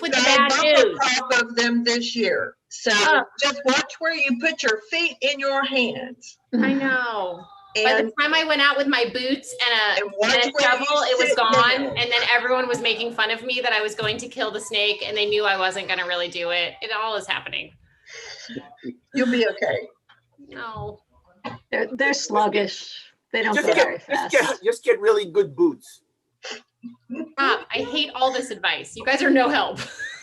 up with the bad news. Of them this year. So just watch where you put your feet in your hands. I know. And by the time I went out with my boots and a shovel, it was gone. And then everyone was making fun of me that I was going to kill the snake, and they knew I wasn't going to really do it. It all is happening. You'll be okay. No. They're sluggish. They don't go very fast. Just get really good boots. I hate all this advice. You guys are no help.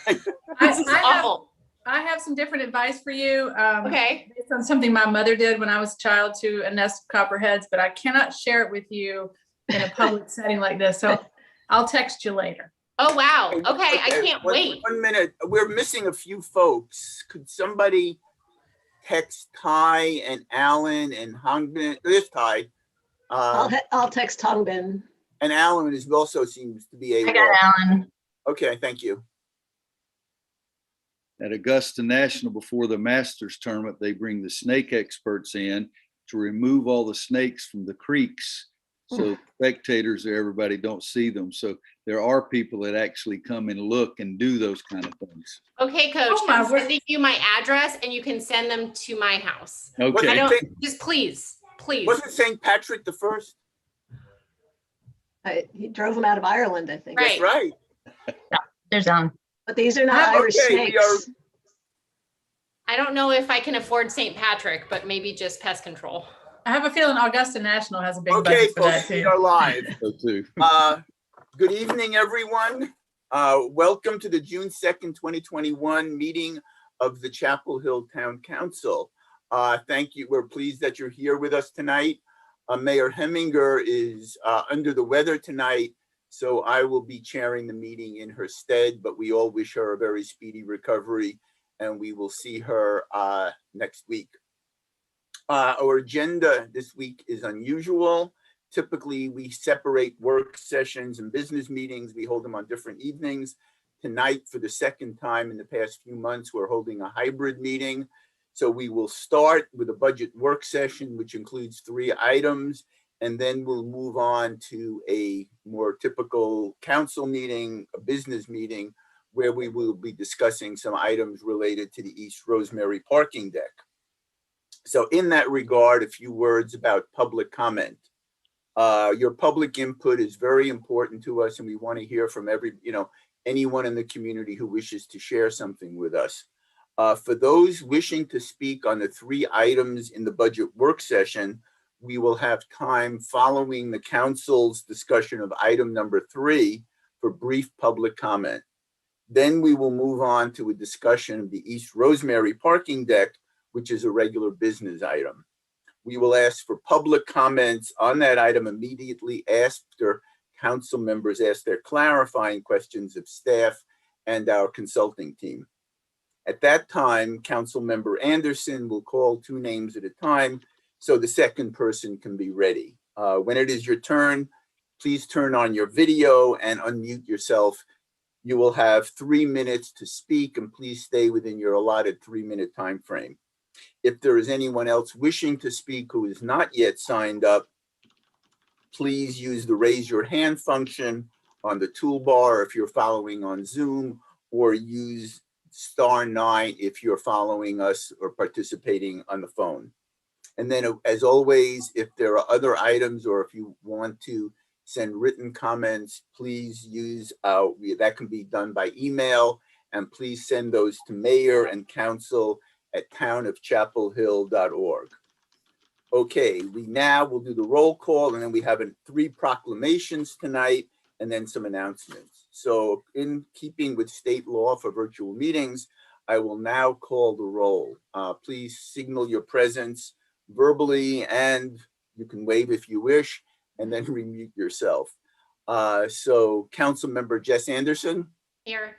This is awful. I have some different advice for you. Okay. Based on something my mother did when I was a child to a nest of copperheads, but I cannot share it with you in a public setting like this. So I'll text you later. Oh, wow. Okay. I can't wait. 1 minute. We're missing a few folks. Could somebody text Ty and Alan and Hongbin? There's Ty. I'll text Hongbin. And Alan is also seems to be able. I got Alan. Okay, thank you. At Augusta National, before the Masters tournament, they bring the snake experts in to remove all the snakes from the creeks, so spectators or everybody don't see them. So there are people that actually come and look and do those kind of things. Okay, Coach, I'm sending you my address, and you can send them to my house. Okay. Just please. Wasn't St. Patrick the first? He drove them out of Ireland, I think. Right. That's right. There's Alan. But these are not Irish snakes. I don't know if I can afford St. Patrick, but maybe just pest control. I have a feeling Augusta National has a big Okay, budget for that folks, we too. are live. So too. Good evening, everyone. Welcome to the June 2nd, 2021 meeting of the Chapel Hill Town Council. Thank you. We're pleased that you're here with us tonight. Mayor Heminger is under the weather tonight, so I will be chairing the meeting in her stead, but we all wish her a very speedy recovery, and we will see her next week. Our agenda this week is unusual. Typically, we separate work sessions and business meetings. We hold them on different evenings. Tonight, for the second time in the past few months, we're holding a hybrid meeting. So we will start with a budget work session, which includes 3 items, and then we'll move on to a more typical council meeting, a business meeting, where we will be discussing some items related to the East Rosemary parking deck. So in that regard, a few words about public comment. Your public input is very important to us, and we want to hear from anyone in the community who wishes to share something with us. For those wishing to speak on the 3 items in the budget work session, we will have time following the council's discussion of item number 3 for brief public comment. Then we will move on to a discussion of the East Rosemary parking deck, which is a regular business item. We will ask for public comments on that item immediately after council members ask their clarifying questions of staff and our consulting team. At that time, Council Member Anderson will call 2 names at a time so the second person can be ready. When it is your turn, please turn on your video and unmute yourself. You will have 3 minutes to speak, and please stay within your allotted 3-minute time frame. If there is anyone else wishing to speak who is not yet signed up, please use the raise your hand function on the toolbar if you're following on Zoom, or use *9 if you're following us or participating on the phone. And then, as always, if there are other items or if you want to send written comments, please use, that can be done by email, and please send those to mayor and council at townofchapelhill.org. Okay, we now will do the roll call, and then we have 3 proclamations tonight and then some announcements. So in keeping with state law for virtual meetings, I will now call the roll. Please signal your presence verbally, and you can wave if you wish, and then remute yourself. So Council Member Jess Anderson. Here.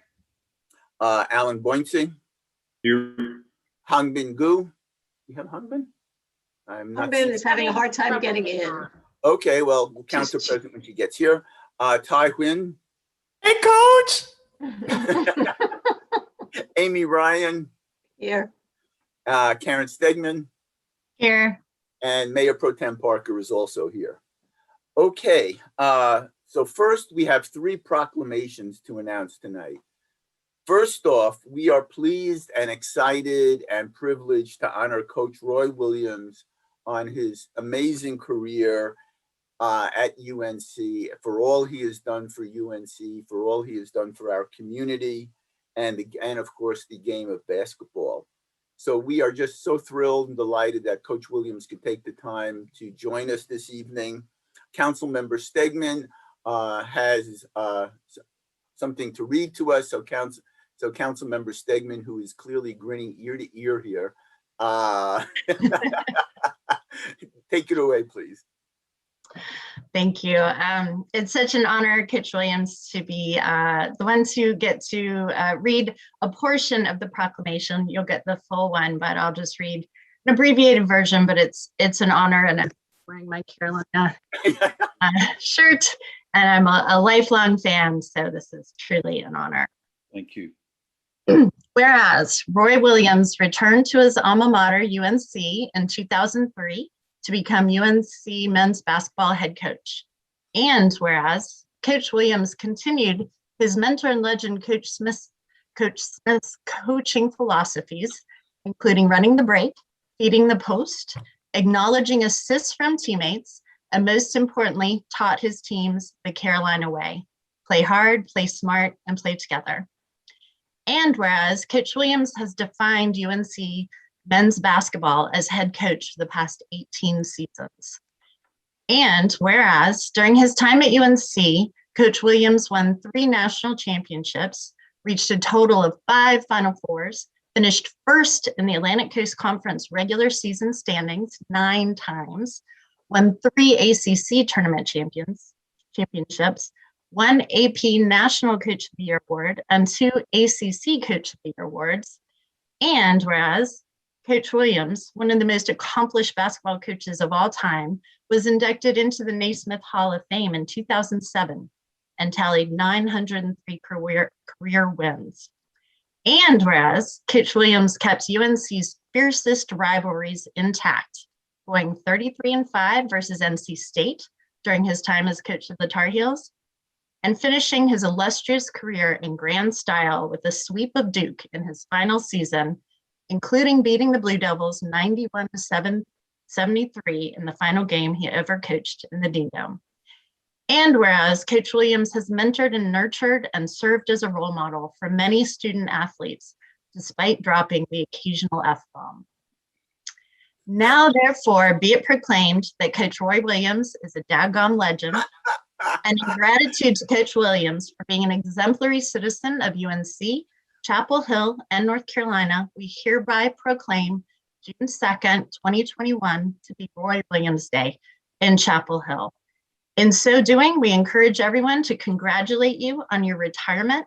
Alan Boynton. Here. Hongbin Gu. You have Hongbin? I'm not. Hongbin is having a hard time getting in. Okay, well, we'll count her present when she gets here. Tai Huynh. Hey, Coach. Amy Ryan. Here. Karen Stegman. Here. And Mayor Pro Tem Parker is also here. Okay, so first we have 3 proclamations to announce tonight. First off, we are pleased and excited and privileged to honor Coach Roy Williams on his amazing career at UNC, for all he has done for UNC, for all he has done for our community, and of course the game of basketball. So we are just so thrilled and delighted that Coach Williams could take the time to join us this evening. Councilmember Stegman has something to read to us. So Councilmember Stegman, who is clearly grinning ear to ear here, take it away, please. Thank you. It's such an honor, Coach Williams, to be the ones who get to read a portion of the proclamation. You'll get the full one, but I'll just read an abbreviated version, but it's an honor, and I'm wearing my Carolina shirt, and I'm a lifelong fan, so this is truly an honor. Thank you. Whereas Roy Williams returned to his alma mater, UNC, in 2003 to become UNC men's basketball head coach. And whereas Coach Williams continued his mentor and legend Coach Smith's coaching philosophies, including running the break, feeding the post, acknowledging assists from teammates, and most importantly, taught his teams the Carolina way: play hard, play smart, and play together. And whereas Coach Williams has defined UNC men's basketball as head coach for the past 18 seasons. And whereas during his time at UNC, Coach Williams won 3 national championships, reached a total of 5 Final Fours, finished first in the Atlantic Coast Conference regular season standings 9 times, won 3 ACC tournament championships, 1 AP National Coach of the Year award, and 2 ACC Coach of the Year awards. And whereas Coach Williams, one of the most accomplished basketball coaches of all time, was inducted into the Naismith Hall of Fame in 2007 and tallied 903 career wins. And whereas Coach Williams kept UNC's fiercest rivalries intact, going 33-5 versus NC State during his time as coach of the Tar Heels, and finishing his illustrious career in grand style with a sweep of Duke in his final season, including beating the Blue Devils 91-73 in the final game he ever coached in the Dean Dome. And whereas Coach Williams has mentored and nurtured and served as a role model for many student athletes, despite dropping the occasional F-bomb. Now, therefore, be it proclaimed that Coach Roy Williams is a daggone legend, and in gratitude to Coach Williams for being an exemplary citizen of UNC, Chapel Hill, and North Carolina, we hereby proclaim June 2nd, 2021 to be Roy Williams Day in Chapel Hill. In so doing, we encourage everyone to congratulate you on your retirement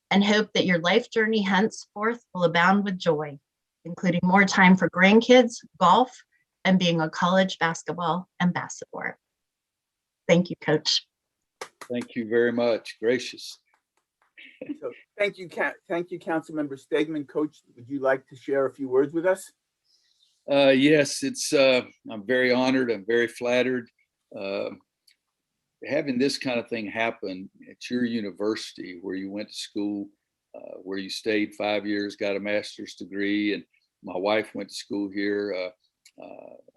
and hope that your life journey henceforth will abound with joy, including more time for grandkids, golf, and being a college basketball ambassador. Thank you, Coach. Thank you very much. Gracious. So thank you, Councilmember Stegman. Coach, would you like to share a few words with us? Yes, I'm very honored. I'm very flattered. Having this kind of thing happen at your university where you went to school, where you stayed 5 years, got a master's degree, and my wife went to school here.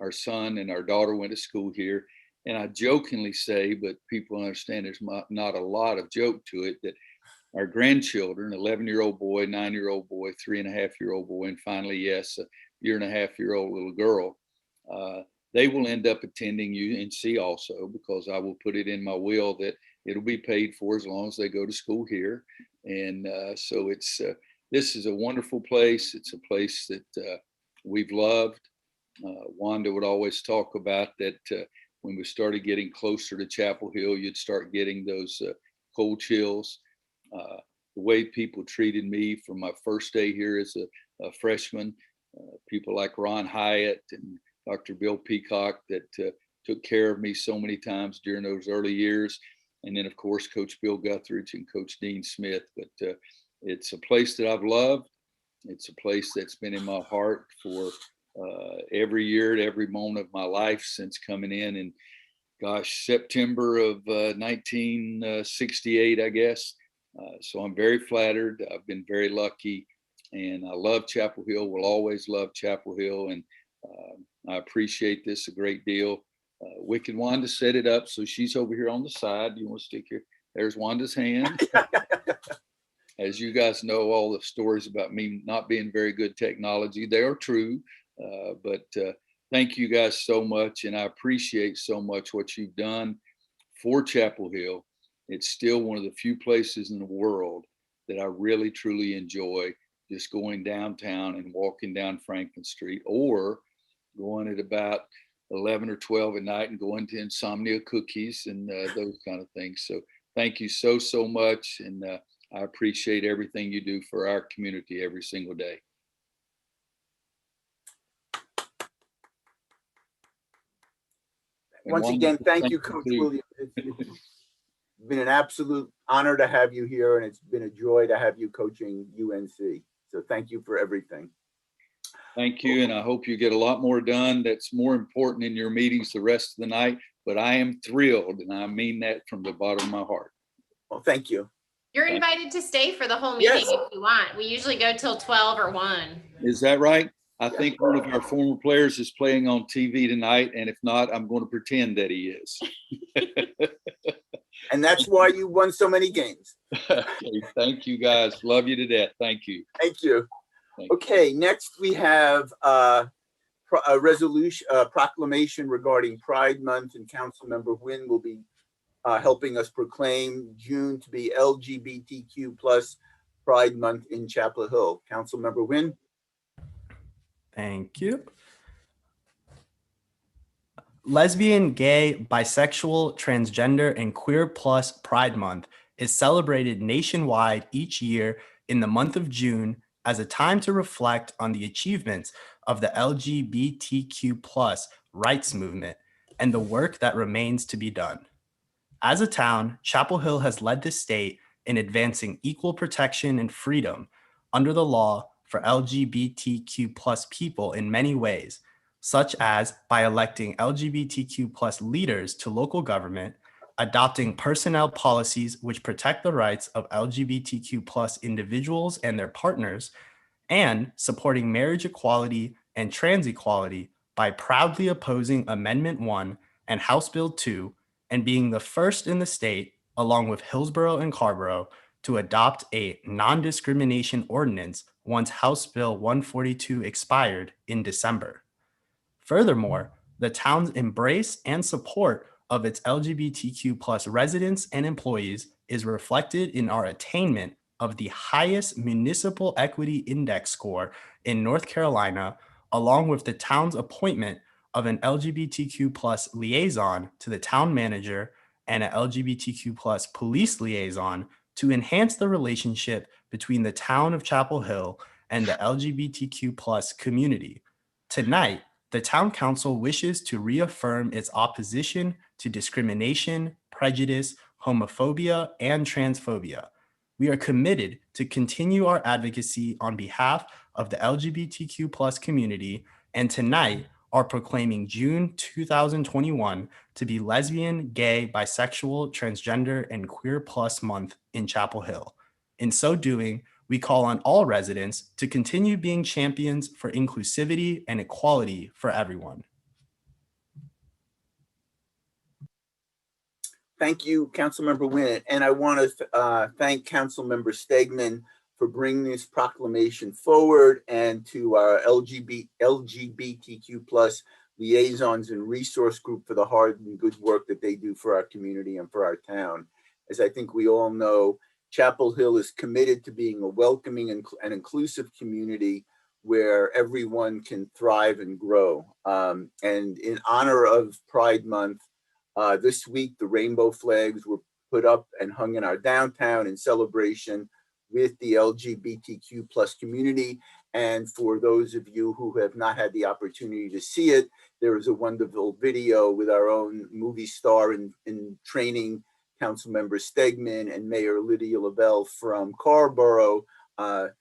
Our son and our daughter went to school here. And I jokingly say, but people understand there's not a lot of joke to it, that our grandchildren, 11-year-old boy, 9-year-old boy, 3.5-year-old boy, and finally, yes, a 1.5-year-old little girl, they will end up attending UNC also, because I will put it in my will that it'll be paid for as long as they go to school here. And so this is a wonderful place. It's a place that we've loved. Wanda would always talk about that when we started getting closer to Chapel Hill, you'd start getting those cold chills. The way people treated me from my first day here as a freshman, people like Ron Hyatt and Dr. Bill Peacock that took care of me so many times during those early years. And then, of course, Coach Bill Guthridge and Coach Dean Smith. But it's a place that I've loved. It's a place that's been in my heart for every year, at every moment of my life since coming in. And gosh, September of 1968, I guess. So I'm very flattered. I've been very lucky, and I love Chapel Hill. Will always love Chapel Hill, and I appreciate this a great deal. Wicked Wanda set it up, so she's over here on the side. You want to stick here? There's Wanda's hand. As you guys know, all the stories about me not being very good technology, they are true. But thank you guys so much, and I appreciate so much what you've done for Chapel Hill. It's still one of the few places in the world that I really, truly enjoy, just going downtown and walking down Franklin Street, or going at about 11 or 12 at night and going to Insomnia Cookies and those kind of things. So thank you so, so much. And I appreciate everything you do for our community every single day. Once again, thank you, Coach Williams. It's been an absolute honor to have you here, and it's been a joy to have you coaching UNC. So thank you for everything. Thank you, and I hope you get a lot more done. That's more important in your meetings the rest of the night, but I am thrilled, and I mean that from the bottom of my heart. Well, thank you. You're invited to stay for the whole meeting Yes. if you want. We usually go till 12 or 1. Is that right? I think one of our former players is playing on TV tonight, and if not, I'm going to pretend that he is. And that's why you won so many games. Okay, thank you, guys. Love you to death. Thank you. Thank you. Thank you. Okay, next we have a resolution, proclamation regarding Pride Month, and Councilmember Wynn will be helping us proclaim June to be LGBTQ plus Pride Month in Chapel Hill. Councilmember Wynn. Thank you. Lesbian, gay, bisexual, transgender, and queer plus Pride Month is celebrated nationwide each year in the month of June as a time to reflect on the achievements of the LGBTQ plus rights movement and the work that remains to be done. As a town, Chapel Hill has led the state in advancing equal protection and freedom under the law for LGBTQ plus people in many ways, such as by electing LGBTQ plus leaders to local government, adopting personnel policies which protect the rights of LGBTQ plus individuals and their partners, and supporting marriage equality and trans equality by proudly opposing Amendment 1 and House Bill 2, and being the first in the state, along with Hillsborough and Carrboro, to adopt a non-discrimination ordinance once House Bill 142 expired in December. Furthermore, the town's embrace and support of its LGBTQ plus residents and employees is reflected in our attainment of the highest municipal equity index score in North Carolina, along with the town's appointment of an LGBTQ plus liaison to the town manager and an LGBTQ plus police liaison to enhance the relationship between the town of Chapel Hill and the LGBTQ plus community. Tonight, the town council wishes to reaffirm its opposition to discrimination, prejudice, homophobia, and transphobia. We are committed to continue our advocacy on behalf of the LGBTQ plus community, and tonight are proclaiming June 2021 to be Lesbian, Gay, Bisexual, Transgender, and Queer Plus Month in Chapel Hill. In so doing, we call on all residents to continue being champions for inclusivity and equality for everyone. Thank you, Councilmember Wynn. And I want to thank Councilmember Stegman for bringing this proclamation forward, and to our LGBTQ plus liaisons and resource group for the hard and good work that they do for our community and for our town. As I think we all know, Chapel Hill is committed to being a welcoming and inclusive community where everyone can thrive and grow. And in honor of Pride Month, this week, the rainbow flags were put up and hung in our downtown in celebration with the LGBTQ plus community. And for those of you who have not had the opportunity to see it, there is a wonderful video with our own movie star in training, Councilmember Stegman, and Mayor Lydia Lavelle from Carrboro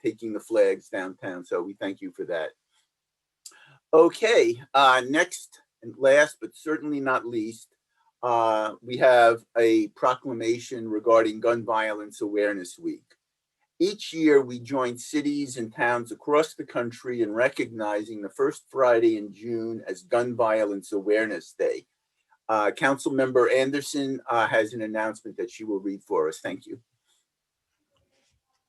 taking the flags downtown. So we thank you for that. Okay, next and last, but certainly not least, we have a proclamation regarding Gun Violence Awareness Week. Each year, we join cities and towns across the country in recognizing the first Friday in June as Gun Violence Awareness Day. Councilmember Anderson has an announcement that she will read for us. Thank you.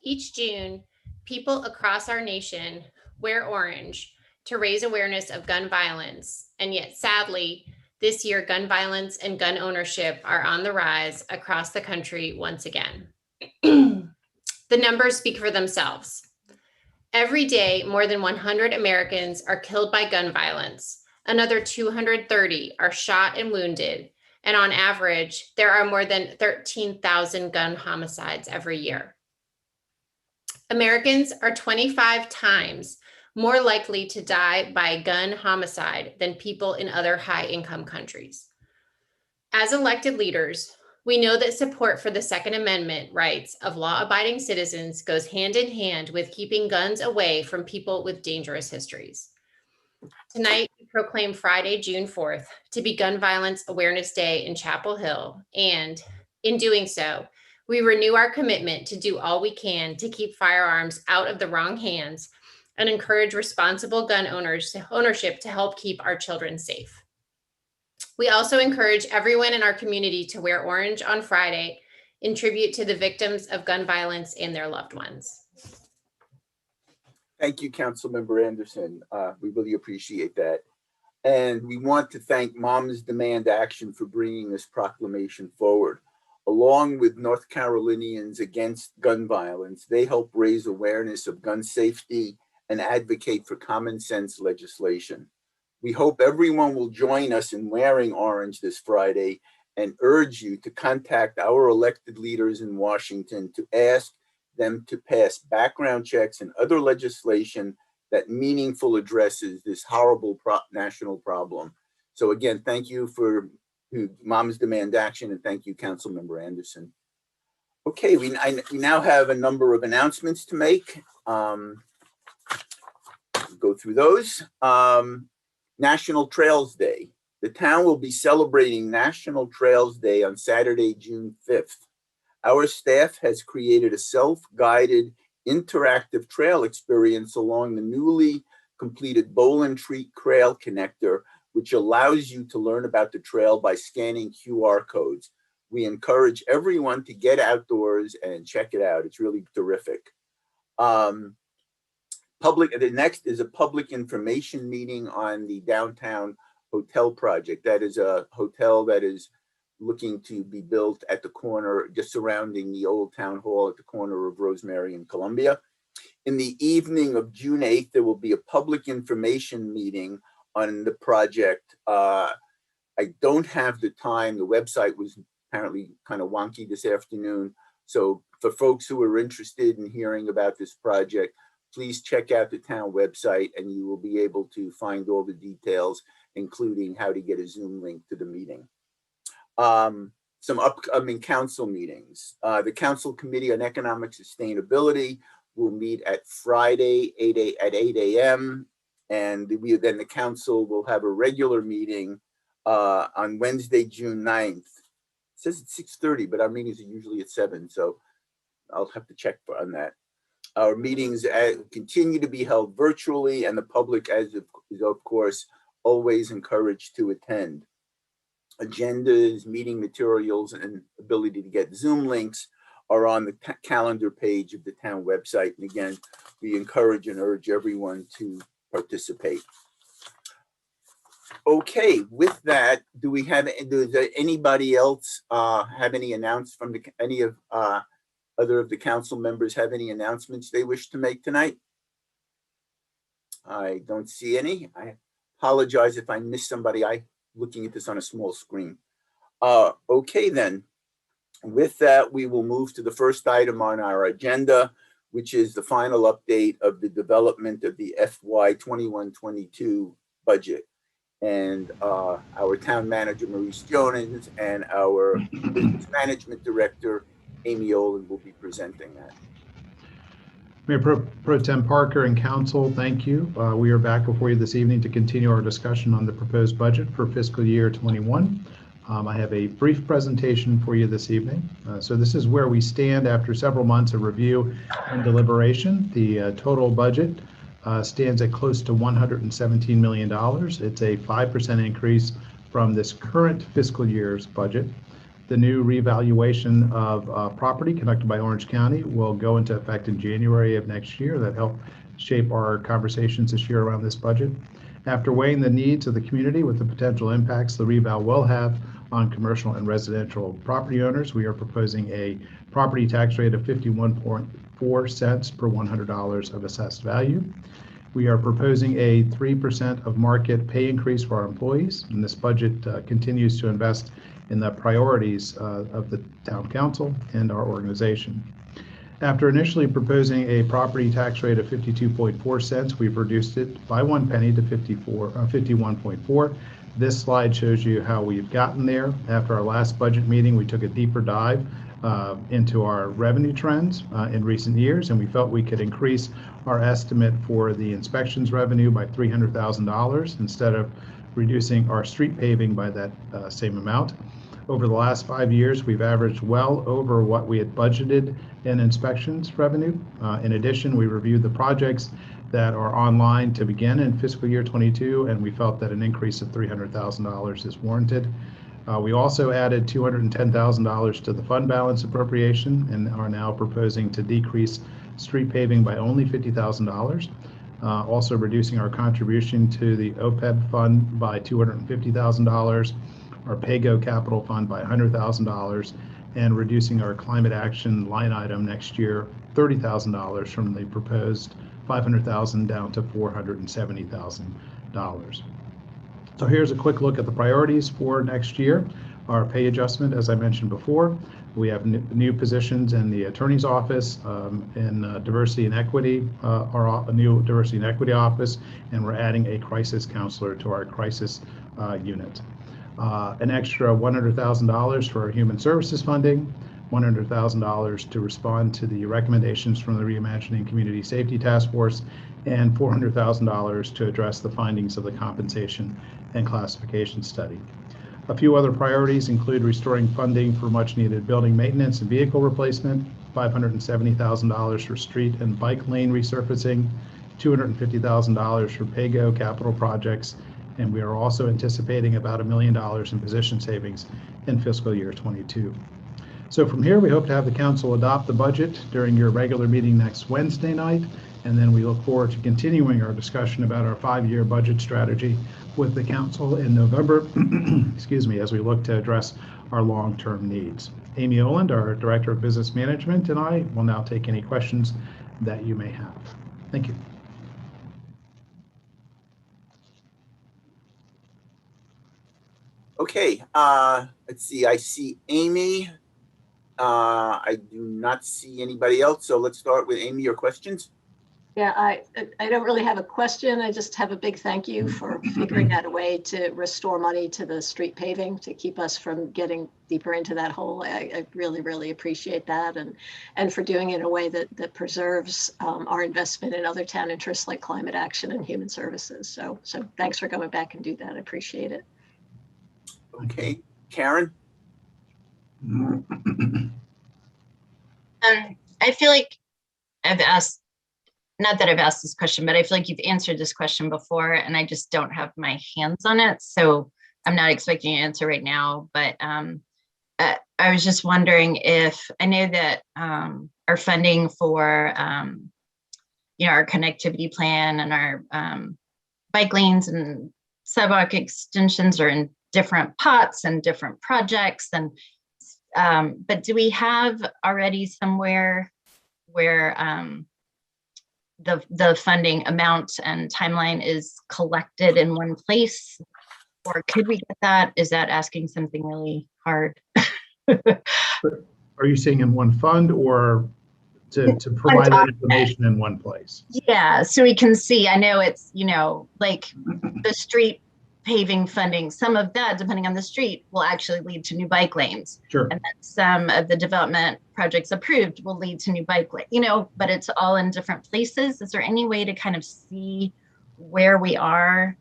Each June, people across our nation wear orange to raise awareness of gun violence. And yet, sadly, this year, gun violence and gun ownership are on the rise across the country once again. The numbers speak for themselves. Every day, more than 100 Americans are killed by gun violence. Another 230 are shot and wounded. And on average, there are more than 13,000 gun homicides every year. Americans are 25 times more likely to die by gun homicide than people in other high-income countries. As elected leaders, we know that support for the Second Amendment rights of law-abiding citizens goes hand in hand with keeping guns away from people with dangerous histories. Tonight, we proclaim Friday, June 4th, to be Gun Violence Awareness Day in Chapel Hill, and in doing so, we renew our commitment to do all we can to keep firearms out of the wrong hands and encourage responsible gun ownership to help keep our children safe. We also encourage everyone in our community to wear orange on Friday in tribute to the victims of gun violence and their loved ones. Thank you, Councilmember Anderson. We really appreciate that. And we want to thank Moms Demand Action for bringing this proclamation forward. Along with North Carolinians Against Gun Violence, they help raise awareness of gun safety and advocate for common sense legislation. We hope everyone will join us in wearing orange this Friday and urge you to contact our elected leaders in Washington to ask them to pass background checks and other legislation that meaningfully addresses this horrible national problem. So again, thank you for Moms Demand Action, and thank you, Councilmember Anderson. Okay, we now have a number of announcements to make. Go through those. National Trails Day. The town will be celebrating National Trails Day on Saturday, June 5th. Our staff has created a self-guided interactive trail experience along the newly completed Bowling Tree Trail Connector, which allows you to learn about the trail by scanning QR codes. We encourage everyone to get outdoors and check it out. It's really terrific. The next is a public information meeting on the downtown hotel project. That is a hotel that is looking to be built at the corner, just surrounding the old town hall at the corner of Rosemary and Columbia. In the evening of June 8th, there will be a public information meeting on the project. I don't have the time. The website was apparently kind of wonky this afternoon. So for folks who are interested in hearing about this project, please check out the town website and you will be able to find all the details, including how to get a Zoom link to the meeting. Some upcoming council meetings. The Council Committee on Economic Sustainability will meet at Friday at 8 a.m. And then the council will have a regular meeting on Wednesday, June 9th. It says it's 6:30, but our meetings are usually at 7, so I'll have to check on that. Our meetings continue to be held virtually, and the public is of course always encouraged to attend. Agendas, meeting materials, and ability to get Zoom links are on the calendar page of the town website. And again, we encourage and urge everyone to participate. Okay, with that, does anybody else have any announcements from any of other of the council members have any announcements they wish to make tonight? I don't see any. I apologize if I missed somebody. I'm looking at this on a small screen. Okay, then. With that, we will move to the first item on our agenda, which is the final update of the development of the FY 21-22 budget. And our town manager, Maurice Jones, and our business management director, Amy Olin, will be presenting that. Mayor Pro Tem Parker and Council, thank you. We are back before you this evening to continue our discussion on the proposed budget for fiscal year 21. I have a brief presentation for you this evening. So this is where we stand after several months of review and deliberation. The total budget stands at close to $117 million. It's a 5% increase from this current fiscal year's budget. The new revaluation of property conducted by Orange County will go into effect in January of next year. That helped shape our conversations this year around this budget. After weighing the needs of the community with the potential impacts the reval will have on commercial and residential property owners, we are proposing a property tax rate of 51.4 cents per $100 of assessed value. We are proposing a 3% of market pay increase for our employees, and this budget continues to invest in the priorities of the town council and our organization. After initially proposing a property tax rate of 52.4 cents, we've reduced it by 1 penny to 51.4. This slide shows you how we've gotten there. After our last budget meeting, we took a deeper dive into our revenue trends in recent years, and we felt we could increase our estimate for the inspections revenue by $300,000 instead of reducing our street paving by that same amount. Over the last 5 years, we've averaged well over what we had budgeted in inspections revenue. In addition, we reviewed the projects that are online to begin in fiscal year 22, and we felt that an increase of $300,000 is warranted. We also added $210,000 to the fund balance appropriation and are now proposing to decrease street paving by only $50,000. Also reducing our contribution to the OPEB fund by $250,000, our PAYGO capital fund by $100,000, and reducing our climate action line item next year $30,000 from the proposed $500,000 down to $470,000. So here's a quick look at the priorities for next year. Our pay adjustment, as I mentioned before, we have new positions in the attorney's office, in diversity and equity, a new diversity and equity office, and we're adding a crisis counselor to our crisis unit. An extra $100,000 for our human services funding, $100,000 to respond to the recommendations from the Reimagining Community Safety Task Force, and $400,000 to address the findings of the compensation and classification study. A few other priorities include restoring funding for much needed building maintenance and vehicle replacement, $570,000 for street and bike lane resurfacing, $250,000 for PAYGO capital projects, and we are also anticipating about $1 million in position savings in fiscal year 22. So from here, we hope to have the council adopt the budget during your regular meeting next Wednesday night, and then we look forward to continuing our discussion about our 5-year budget strategy with the council in November, excuse me, as we look to address our long-term needs. Amy Oland, our Director of Business Management, and I will now take any questions that you may have. Thank you. Okay, let's see. I see Amy. I do not see anybody else. So let's start with Amy, your questions. Yeah, I don't really have a question. I just have a big thank you for figuring out a way to restore money to the street paving to keep us from getting deeper into that hole. I really, really appreciate that, and for doing it in a way that preserves our investment in other town interests like climate action and human services. So thanks for going back and do that. I appreciate it. Okay, Karen. I feel like I've asked, not that I've asked this question, but I feel like you've answered this question before and I just don't have my hands on it. So I'm not expecting an answer right now, but I was just wondering if, I know that our funding for, our connectivity plan and our bike lanes and sidewalk extensions are in different pots and different projects, and but do we have already somewhere where the funding amount and timeline is collected in one place, or could we get that? Is that asking something really hard? Are you saying in one fund or to provide that information in one place? Yeah, so we can see. I know it's, like the street paving funding, some of that, depending on the street, will actually lead to new bike lanes. Sure. And then some of the development projects approved will lead to new bike lanes, but it's all in different places. Is there any way to kind of see where we are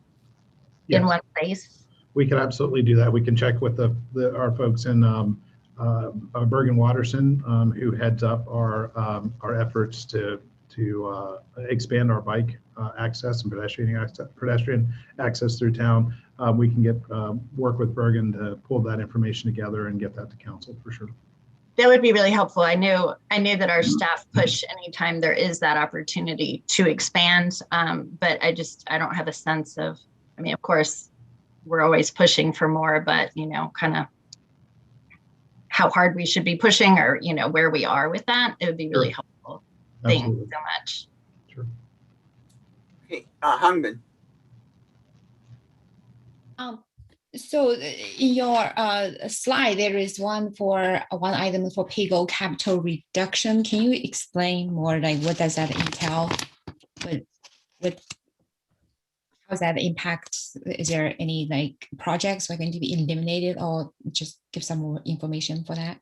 in one place? we can absolutely do that. We can check with our folks in Bergen Watterson, who heads up our efforts to expand our bike access and pedestrian access through town. We can work with Bergen to pull that information together and get that to council for sure. That would be really helpful. I knew that our staff push anytime there is that opportunity to expand, but I don't have a sense of, I mean, of course, we're always pushing for more, but, kind of how hard we should be pushing or, where we are with that, it would be really helpful. Thank you so much. Sure. Okay, Hangman. So in your slide, there is one item for pay-go capital reduction. Can you explain more, like what does that entail? How does that impact? Is there any like projects are going to be eliminated, or just give some more information for that?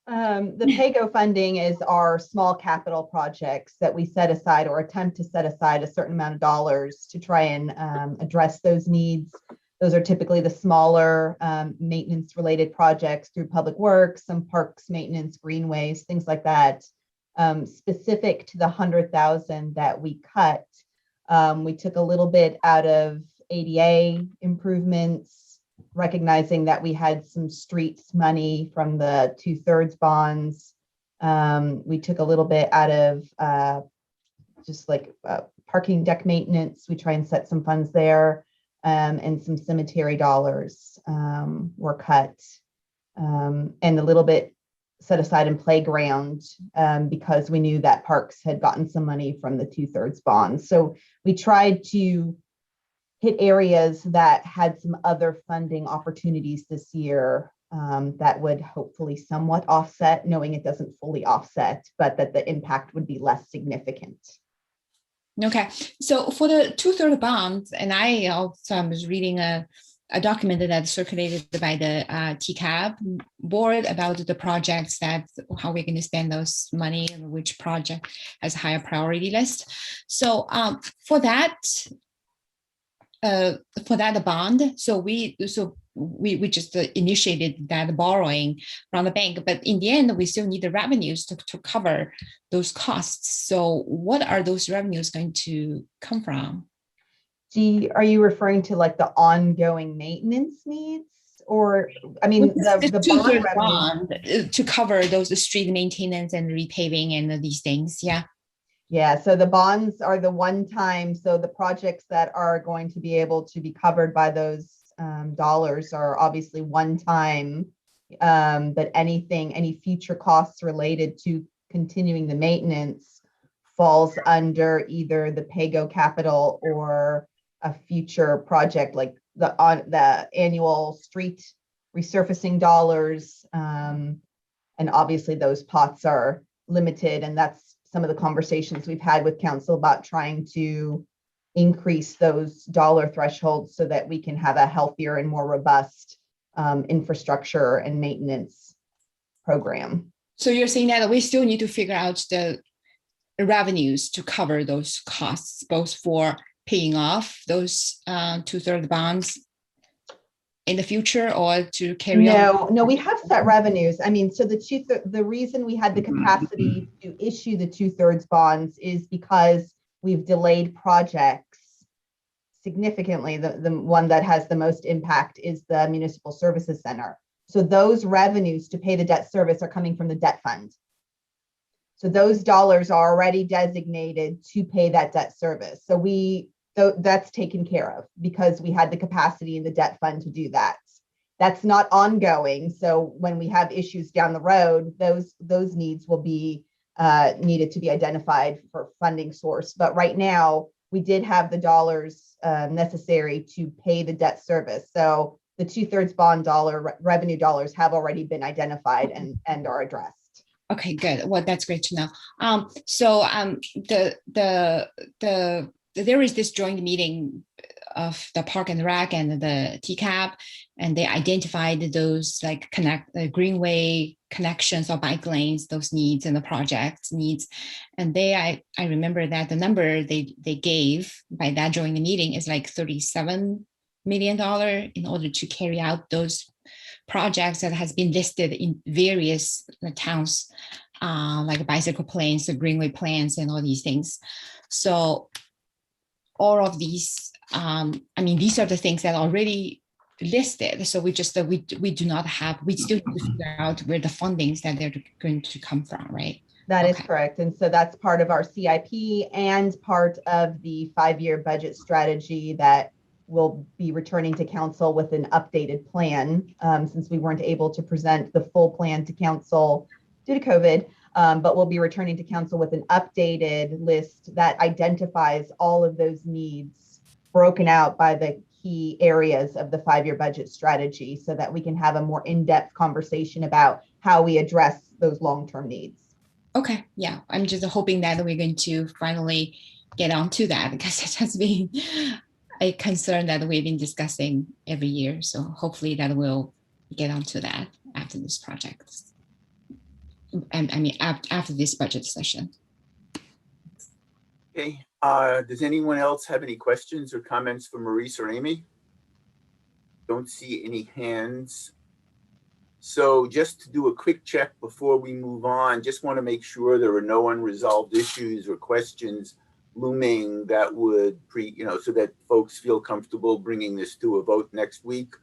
The pay-go funding is our small capital projects that we set aside or attempt to set aside a certain amount of dollars to try and address those needs. Those are typically the smaller maintenance related projects through public works, some parks maintenance, greenways, things like that. Specific to the 100,000 that we cut, we took a little bit out of ADA improvements, recognizing that we had some streets money from the 2/3 bonds. We took a little bit out of just like parking deck maintenance. We try and set some funds there. And some cemetery dollars were cut, and a little bit set aside in playground because we knew that parks had gotten some money from the 2/3 bonds. So we tried to hit areas that had some other funding opportunities this year that would hopefully somewhat offset, knowing it doesn't fully offset, but that the impact would be less significant. Okay, so for the 2/3 bonds, and I also was reading a document that circulated by the TCAB board about the projects that how we're going to spend those money and which project has a higher priority list. So for that bond, so we just initiated that borrowing from the bank, but in the end, we still need the revenues to cover those costs. So what are those revenues going to come from? Are you referring to like the ongoing maintenance needs? Or, I mean, the bond to cover those street maintenance and repaving and these things, yeah. Yeah, so the bonds are the one time, so the projects that are going to be able to be covered by those dollars are obviously one time, but any future costs related to continuing the maintenance falls under either the pay-go capital or a future project like the annual street resurfacing dollars. And obviously those pots are limited, and that's some of the conversations we've had with council about trying to increase those dollar thresholds so that we can have a healthier and more robust infrastructure and maintenance program. So you're saying that we still need to figure out the revenues to cover those costs, both for paying off those 2/3 bonds in the future, or to carry on? No, we have set revenues. I mean, so the reason we had the capacity to issue the 2/3 bonds is because we've delayed projects significantly. The one that has the most impact is the Municipal Services Center. So those revenues to pay the debt service are coming from the debt fund. So those dollars are already designated to pay that debt service. So that's taken care of because we had the capacity in the debt fund to do that. That's not ongoing. So when we have issues down the road, those needs will be needed to be identified for funding source. But right now, we did have the dollars necessary to pay the debt service. So the 2/3 bond revenue dollars have already been identified and are addressed. Okay, good. Well, that's great to know. There is this joint meeting of the Park and Rec and the TCAP, and they identified those like greenway connections or bike lanes, those needs and the project needs. And I remember that the number they gave by that joint meeting is like 37 million in order to carry out those projects that has been listed in various towns, like bicycle plans, the greenway plans, and all these things. So all of these, these are the things that are already listed. So we just, we do not have, we still need to figure out where the fundings that they're going to come from, right? That is Okay. correct. And so that's part of our CIP and part of the 5-year budget strategy that will be returning to council with an updated plan, since we weren't able to present the full plan to council due to COVID. But we'll be returning to council with an updated list that identifies all of those needs broken out by the key areas of the 5-year budget strategy, so that we can have a more in-depth conversation about how we address those long-term needs. Okay, yeah, I'm just hoping that we're going to finally get onto that, because it has been a concern that we've been discussing every year. So hopefully that we'll get onto that after this project. After this budget session. Okay, does anyone else have any questions or comments for Maurice or Amy? Don't see any hands. So just to do a quick check before we move on, just want to make sure there are no unresolved issues or questions looming that would so that folks feel comfortable bringing this to a vote next week.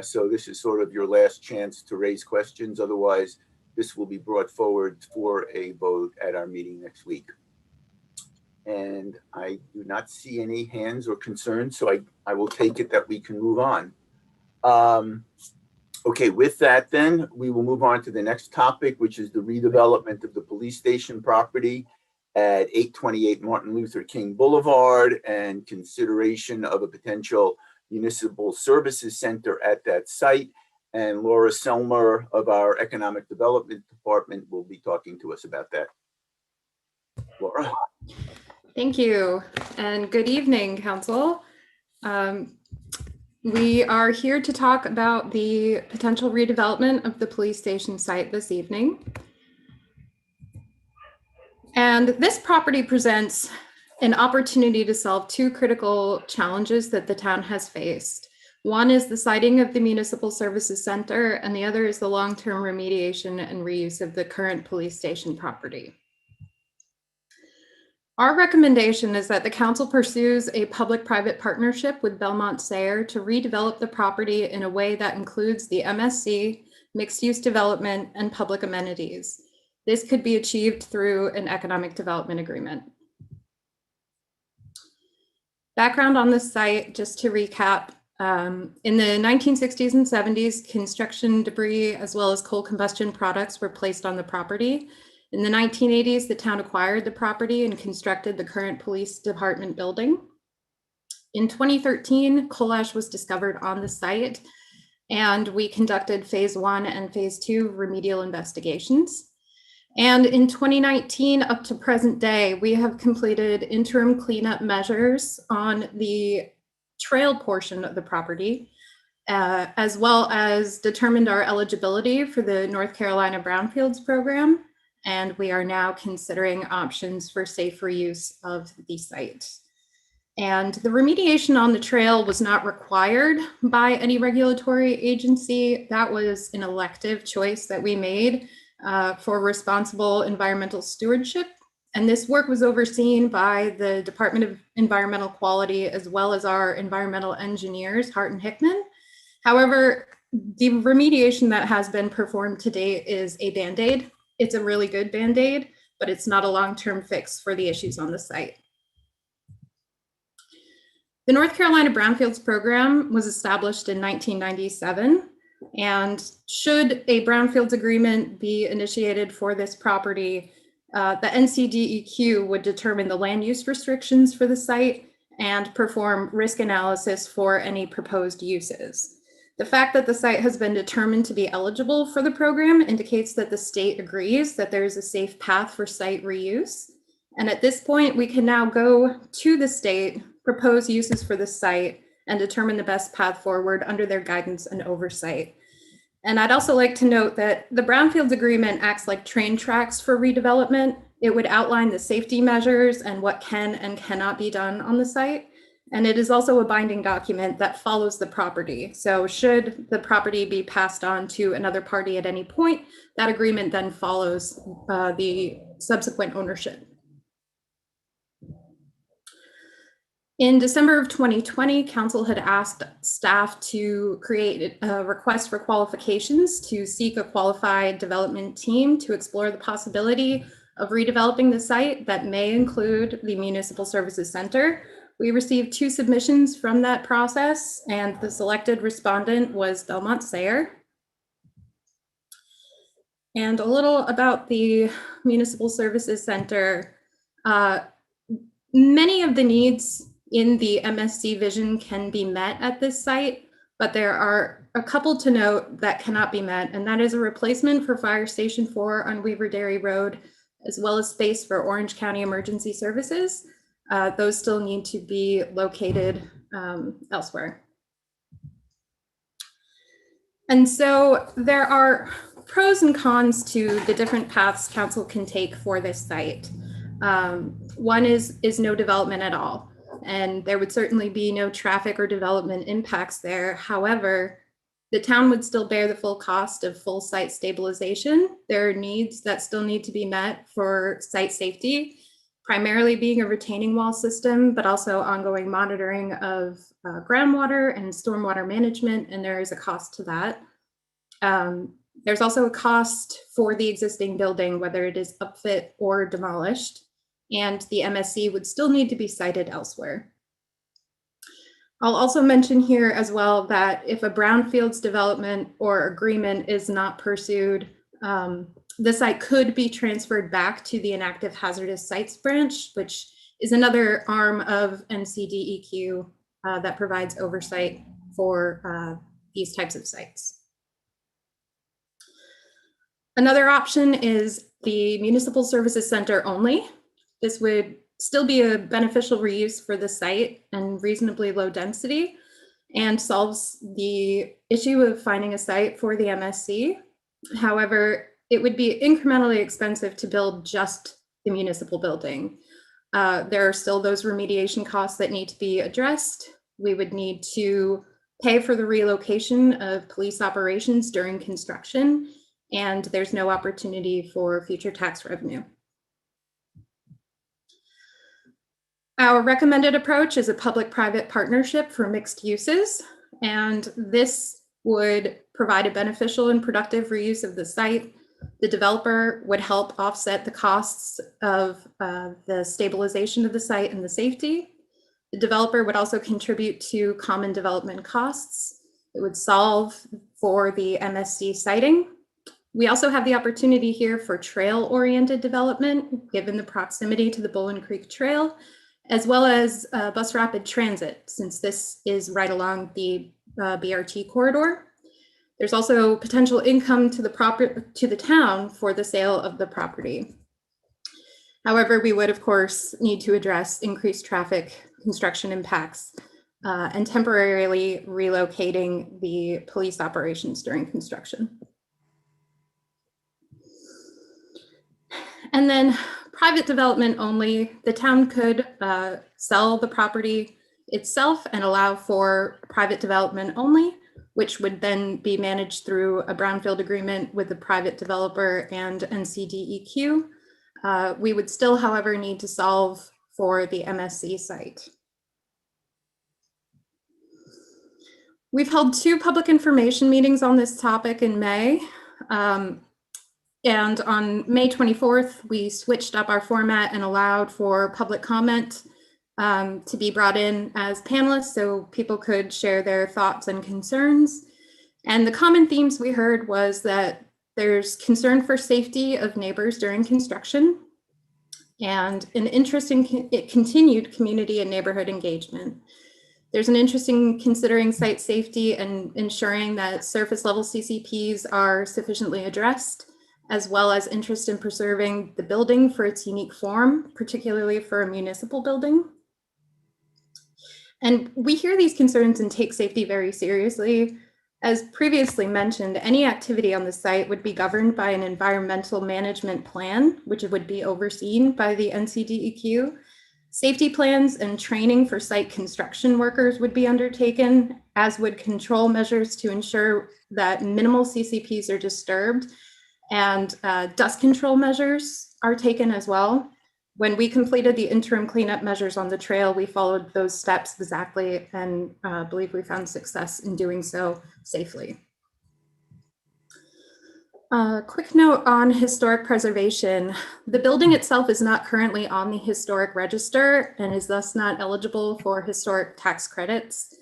So this is sort of your last chance to raise questions. Otherwise, this will be brought forward for a vote at our meeting next week. And I do not see any hands or concerns, so I will take it that we can move on. Okay, with that then, we will move on to the next topic, which is the redevelopment of the police station property at 828 Martin Luther King Boulevard and consideration of a potential municipal services center at that site. And Laura Selmer of our Economic Development Department will be talking to us about that. Laura. Thank you, and good evening, Council. We are here to talk about the potential redevelopment of the police station site this evening. And this property presents an opportunity to solve two critical challenges that the town has faced. One is the siting of the Municipal Services Center, and the other is the long-term remediation and reuse of the current police station property. Our recommendation is that the council pursues a public-private partnership with Belmont Sayer to redevelop the property in a way that includes the MSC, mixed-use development, and public amenities. This could be achieved through an economic development agreement. Background on the site, just to recap, in the 1960s and 70s, construction debris as well as coal combustion products were placed on the property. In the 1980s, the town acquired the property and constructed the current police department building. In 2013, coal ash was discovered on the site, and we conducted phase 1 and phase 2 remedial investigations. And in 2019, up to present day, we have completed interim cleanup measures on the trail portion of the property, as well as determined our eligibility for the North Carolina Brownfields program. And we are now considering options for safe reuse of the site. And the remediation on the trail was not required by any regulatory agency. That was an elective choice that we made for responsible environmental stewardship. And this work was overseen by the Department of Environmental Quality, as well as our environmental engineers, Hart and Hickman. However, the remediation that has been performed to date is a Band-Aid. It's a really good Band-Aid, but it's not a long-term fix for the issues on the site. The North Carolina Brownfields program was established in 1997, and should a Brownfields agreement be initiated for this property, the NCDEQ would determine the land use restrictions for the site and perform risk analysis for any proposed uses. The fact that the site has been determined to be eligible for the program indicates that the state agrees that there is a safe path for site reuse. And at this point, we can now go to the state, propose uses for the site, and determine the best path forward under their guidance and oversight. And I'd also like to note that the Brownfields agreement acts like train tracks for redevelopment. It would outline the safety measures and what can and cannot be done on the site. And it is also a binding document that follows the property. So should the property be passed on to another party at any point, that agreement then follows the subsequent ownership. In December of 2020, Council had asked staff to create a request for qualifications to seek a qualified development team to explore the possibility of redeveloping the site that may include the Municipal Services Center. We received 2 submissions from that process, and the selected respondent was Belmont Sayer. And a little about the Municipal Services Center. Many of the needs in the MSC vision can be met at this site, but there are a couple to note that cannot be met, and that is a replacement for Fire Station 4 on Weaver Dairy Road, as well as space for Orange County Emergency Services. Those still need to be located elsewhere. And so there are pros and cons to the different paths council can take for this site. One is no development at all, and there would certainly be no traffic or development impacts there. However, the town would still bear the full cost of full site stabilization. There are needs that still need to be met for site safety, primarily being a retaining wall system, but also ongoing monitoring of groundwater and stormwater management, and there is a cost to that. There's also a cost for the existing building, whether it is upfit or demolished, and the MSC would still need to be sited elsewhere. I'll also mention here as well that if a brownfields development or agreement is not pursued, the site could be transferred back to the inactive hazardous sites branch, which is another arm of NCDEQ that provides oversight for these types of sites. Another option is the Municipal Services Center only. This would still be a beneficial reuse for the site and reasonably low density, and solves the issue of finding a site for the MSC. However, it would be incrementally expensive to build just the municipal building. There are still those remediation costs that need to be addressed. We would need to pay for the relocation of police operations during construction, and there's no opportunity for future tax revenue. Our recommended approach is a public-private partnership for mixed uses, and this would provide a beneficial and productive reuse of the site. The developer would help offset the costs of the stabilization of the site and the safety. The developer would also contribute to common development costs. It would solve for the MSC siting. We also have the opportunity here for trail-oriented development, given the proximity to the Bowling Creek Trail, as well as bus rapid transit, since this is right along the BRT corridor. There's also potential income to the town for the sale of the property. However, we would, of course, need to address increased traffic, construction impacts, and temporarily relocating the police operations during construction. And then private development only. The town could sell the property itself and allow for private development only, which would then be managed through a brownfield agreement with the private developer and NCDEQ. We would still, however, need to solve for the MSC site. We've held 2 public information meetings on this topic in May. And on May 24th, we switched up our format and allowed for public comment to be brought in as panelists so people could share their thoughts and concerns. And the common themes we heard was that there's concern for safety of neighbors during construction and an interest in continued community and neighborhood engagement. There's an interest in considering site safety and ensuring that surface level CCPs are sufficiently addressed, as well as interest in preserving the building for its unique form, particularly for a municipal building. And we hear these concerns and take safety very seriously. As previously mentioned, any activity on the site would be governed by an environmental management plan, which would be overseen by the NCDEQ. Safety plans and training for site construction workers would be undertaken, as would control measures to ensure that minimal CCPs are disturbed, and dust control measures are taken as well. When we completed the interim cleanup measures on the trail, we followed those steps exactly and believe we found success in doing so safely. Quick note on historic preservation. The building itself is not currently on the historic register and is thus not eligible for historic tax credits.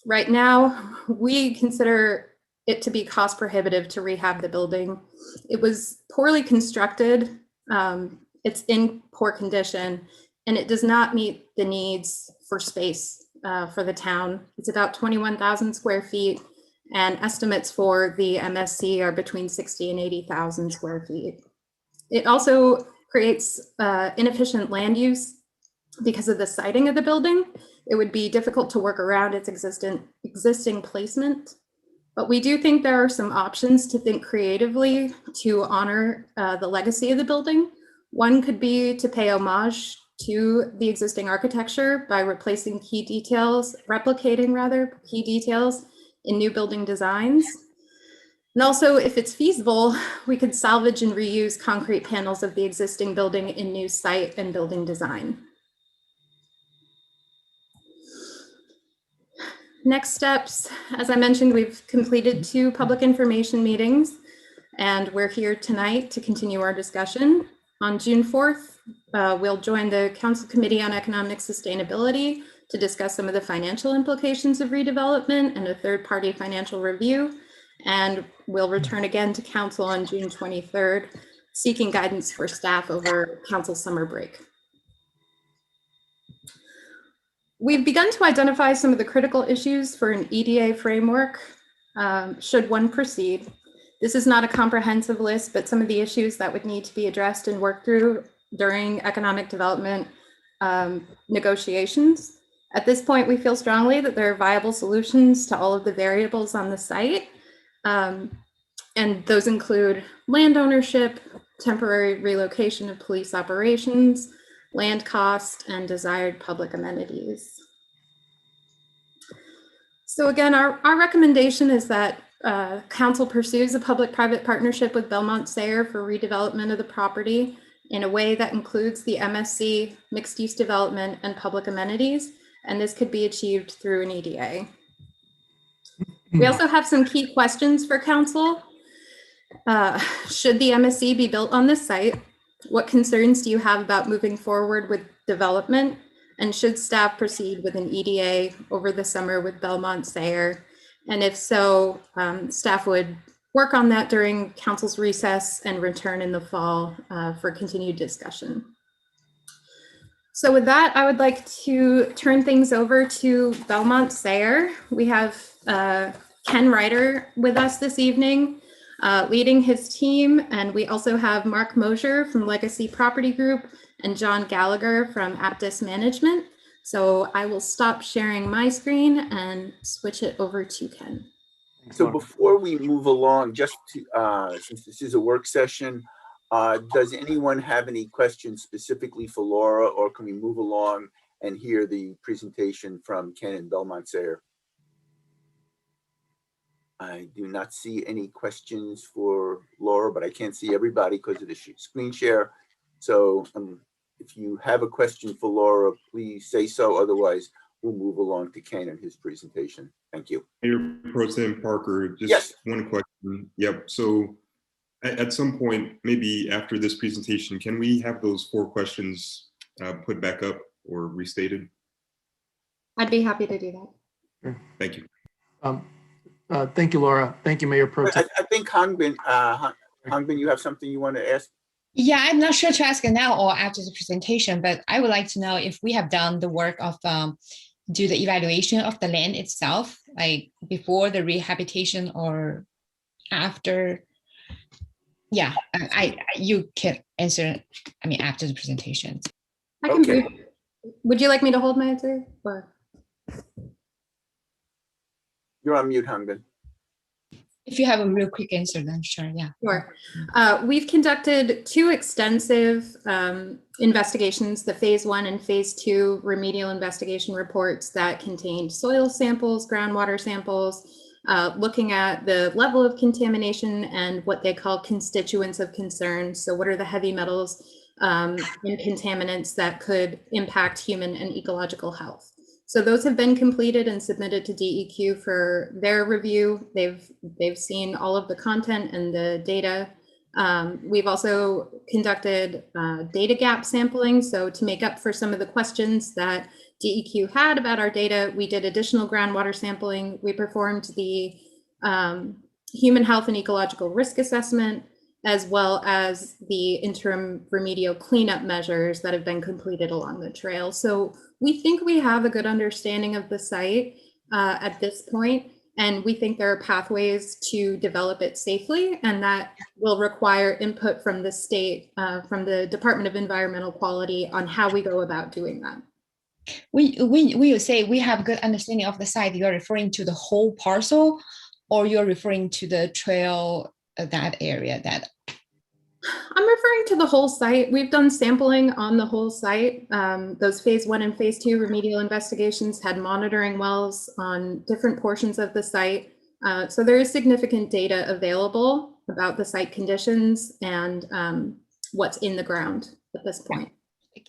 Right now, we consider it to be cost prohibitive to rehab the building. It was poorly constructed, it's in poor condition, and it does not meet the needs for space for the town. It's about 21,000 square feet, and estimates for the MSC are between 60 and 80,000 square feet. It also creates inefficient land use because of the siting of the building. It would be difficult to work around its existing placement. But we do think there are some options to think creatively to honor the legacy of the building. One could be to pay homage to the existing architecture by replacing key details, replicating rather, key details in new building designs. And also, if it's feasible, we could salvage and reuse concrete panels of the existing building in new site and building design. Next steps, as I mentioned, we've completed 2 public information meetings, and we're here tonight to continue our discussion. On June 4th, we'll join the Council Committee on Economic Sustainability to discuss some of the financial implications of redevelopment and a third-party financial review. And we'll return again to Council on June 23rd, seeking guidance for staff over Council summer break. We've begun to identify some of the critical issues for an EDA framework, should one proceed. This is not a comprehensive list, but some of the issues that would need to be addressed and worked through during economic development negotiations. At this point, we feel strongly that there are viable solutions to all of the variables on the site. And those include land ownership, temporary relocation of police operations, land cost, and desired public amenities. So again, our recommendation is that Council pursues a public-private partnership with Belmont Sayer for redevelopment of the property in a way that includes the MSC, mixed-use development, and public amenities, and this could be achieved through an EDA. We also have some key questions for Council. Should the MSC be built on this site? What concerns do you have about moving forward with development? And should staff proceed with an EDA over the summer with Belmont Sayer? And if so, staff would work on that during Council's recess and return in the fall for continued discussion. So with that, I would like to turn things over to Belmont Sayer. We have Ken Ryder with us this evening, leading his team. And we also have Mark Mosier from Legacy Property Group and John Gallagher from Aptus Management. So I will stop sharing my screen and switch it over to Ken. So before we move along, just to, since this is a work session, does anyone have any questions specifically for Laura, or can we move along and hear the presentation from Ken and Belmont Sayer? I do not see any questions for Laura, but I can't see everybody because of the screen share. So if you have a question for Laura, please say so. Otherwise, we'll move along to Ken and his presentation. Thank you. Mayor Pro Tem Parker, just yes. One question. Yep. So at some point, maybe after this presentation, can we have those 4 questions put back up or restated? I'd be happy to do that. Sure. Thank you. Thank you, Laura. Thank you, Mayor Pro Tem. I think Hangbin, you have something you want to ask? Yeah, I'm not sure to ask now or after the presentation, but I would like to know if we have done the work of do the evaluation of the land itself, like before the rehabilitation or after. Yeah, you can answer, I mean, after the presentation. I can do. Would you like me to hold my answer? Or? You're on mute, Hangbin. If you have a real quick answer, then sure, yeah. Sure. We've conducted 2 extensive investigations, the phase 1 and phase 2 remedial investigation reports that contained soil samples, groundwater samples, looking at the level of contamination and what they call constituents of concern. So what are the heavy metals and contaminants that could impact human and ecological health? So those have been completed and submitted to DEQ for their review. They've seen all of the content and the data. We've also conducted data gap sampling. So to make up for some of the questions that DEQ had about our data, we did additional groundwater sampling. We performed the human health and ecological risk assessment, as well as the interim remedial cleanup measures that have been completed along the trail. So we think we have a good understanding of the site at this point, and we think there are pathways to develop it safely, and that will require input from the state, from the Department of Environmental Quality on how we go about doing that. When you say we have good understanding of the site, you're referring to the whole parcel, or you're referring to the trail, that area that? I'm referring to the whole site. We've done sampling on the whole site. Those phase 1 and phase 2 remedial investigations had monitoring wells on different portions of the site. So there is significant data available about the site conditions and what's in the ground at this point.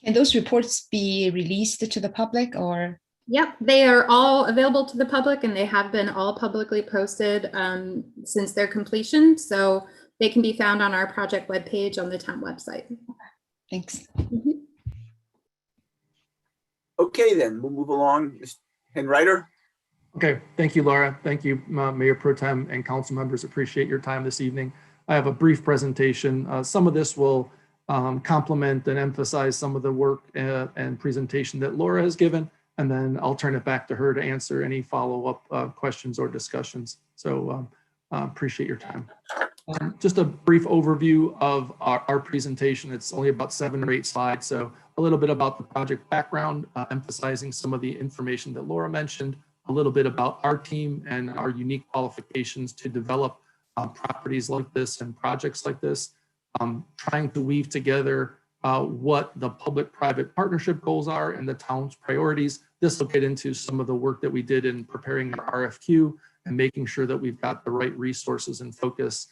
Can those reports be released to the public, or? Yep, they are all available to the public, and they have been all publicly posted since their completion. So they can be found on our project webpage on the town website. Thanks. Okay, then we'll move along. Mr. Henreiter. Okay, thank you, Laura. Thank you, Mayor Pro Tem and council members. Appreciate your time this evening. I have a brief presentation. Some of this will complement and emphasize some of the work and presentation that Laura has given, and then I'll turn it back to her to answer any follow-up questions or discussions. So appreciate your time. Just a brief overview of our presentation. It's only about 7 or 8 slides. So a little bit about the project background, emphasizing some of the information that Laura mentioned, a little bit about our team and our unique qualifications to develop properties like this and projects like this, trying to weave together what the public-private partnership goals are and the town's priorities. This will get into some of the work that we did in preparing our RFQ and making sure that we've got the right resources and focus.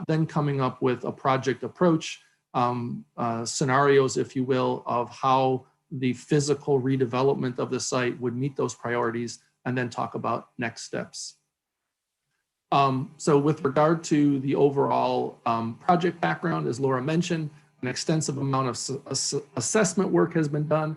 Then coming up with a project approach, scenarios, if you will, of how the physical redevelopment of the site would meet those priorities, and then talk about next steps. So with regard to the overall project background, as Laura mentioned, an extensive amount of assessment work has been done.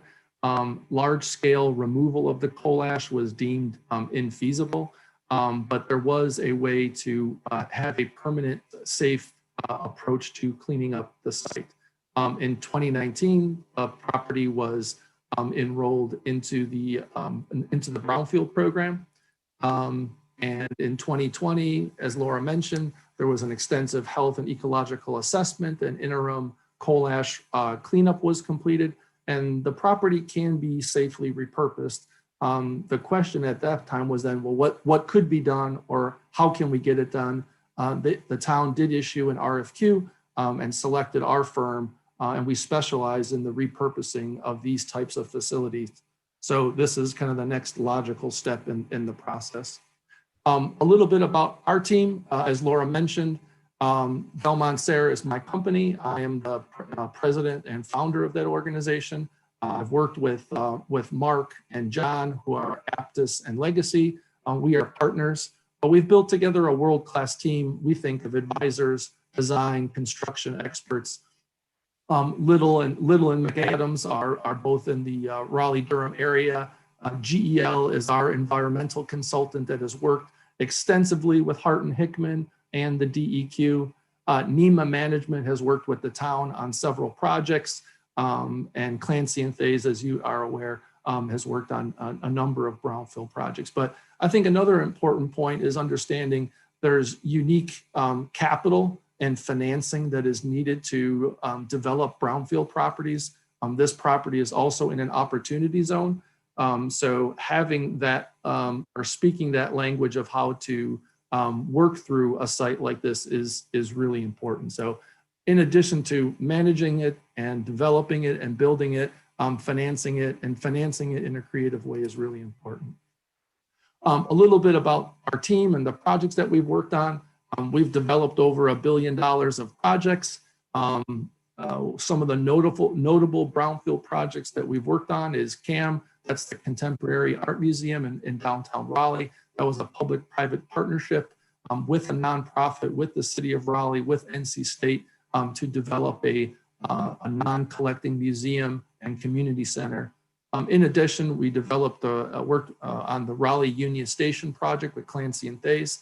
Large-scale removal of the coal ash was deemed infeasible. But there was a way to have a permanent, safe approach to cleaning up the site. In 2019, a property was enrolled into the Brownfield program. And in 2020, as Laura mentioned, there was an extensive health and ecological assessment, and interim coal ash cleanup was completed, and the property can be safely repurposed. The question at that time was then, well, what could be done, or how can we get it done? The town did issue an RFQ and selected our firm, and we specialize in the repurposing of these types of facilities. So this is kind of the next logical step in the process. A little bit about our team, as Laura mentioned, Belmont Sarah is my company. I am the president and founder of that organization. I've worked with Mark and John, who are Aptus and Legacy. We are partners, but we've built together a world-class team. We think of advisors, design, construction experts. Little and McAdams are both in the Raleigh-Durham area. GEL is our environmental consultant that has worked extensively with Hart and Hickman and the DEQ. NEMA Management has worked with the town on several projects. And Clancy and Faze, as you are aware, has worked on a number of brownfield projects. But I think another important point is understanding there's unique capital and financing that is needed to develop brownfield properties. This property is also in an opportunity zone. So having that or speaking that language of how to work through a site like this is really important. So in addition to managing it and developing it and building it, financing it in a creative way is really important. A little bit about our team and the projects that we've worked on. We've developed over $1 billion of projects. Some of the notable brownfield projects that we've worked on is CAM, that's the Contemporary Art Museum in downtown Raleigh. That was a public-private partnership with a nonprofit, with the city of Raleigh, with NC State to develop a non-collecting museum and community center. In addition, we developed work on the Raleigh Union Station project with Clancy and Thays.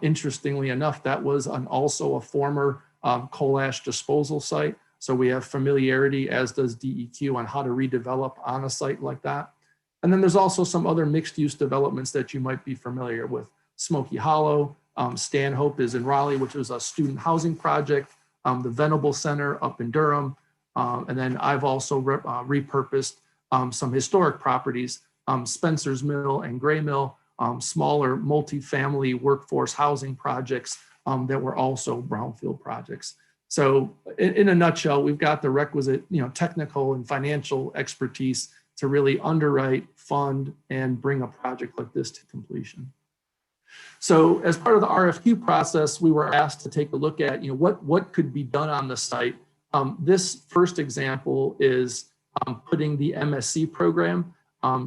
Interestingly enough, that was also a former coal ash disposal site. So we have familiarity, as does DEQ, on how to redevelop on a site like that. And then there's also some other mixed use developments that you might be familiar with. Smoky Hollow, Stanhope is in Raleigh, which was a student housing project, the Venable Center up in Durham. And then I've also repurposed some historic properties, Spencer's Mill and Gray Mill, smaller multifamily workforce housing projects that were also brownfield projects. So in a nutshell, we've got the requisite, technical and financial expertise to really underwrite, fund, and bring a project like this to completion. So as part of the RFQ process, we were asked to take a look at, what could be done on the site. This first example is putting the MSc program.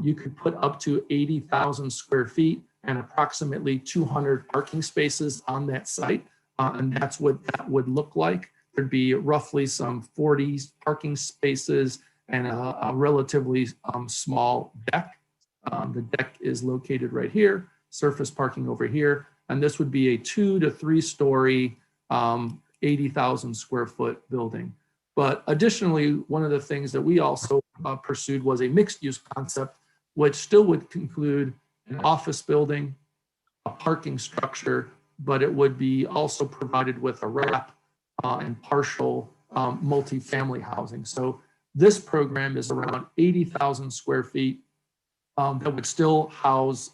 You could put up to 80,000 square feet and approximately 200 parking spaces on that site. And that's what that would look like. There'd be roughly some 40 parking spaces and a relatively small deck. The deck is located right here, surface parking over here. And this would be a 2 to 3 story, 80,000 square foot building. But additionally, one of the things that we also pursued was a mixed use concept, which still would include an office building, a parking structure, but it would be also provided with a wrap and partial multifamily housing. So this program is around 80,000 square feet that would still house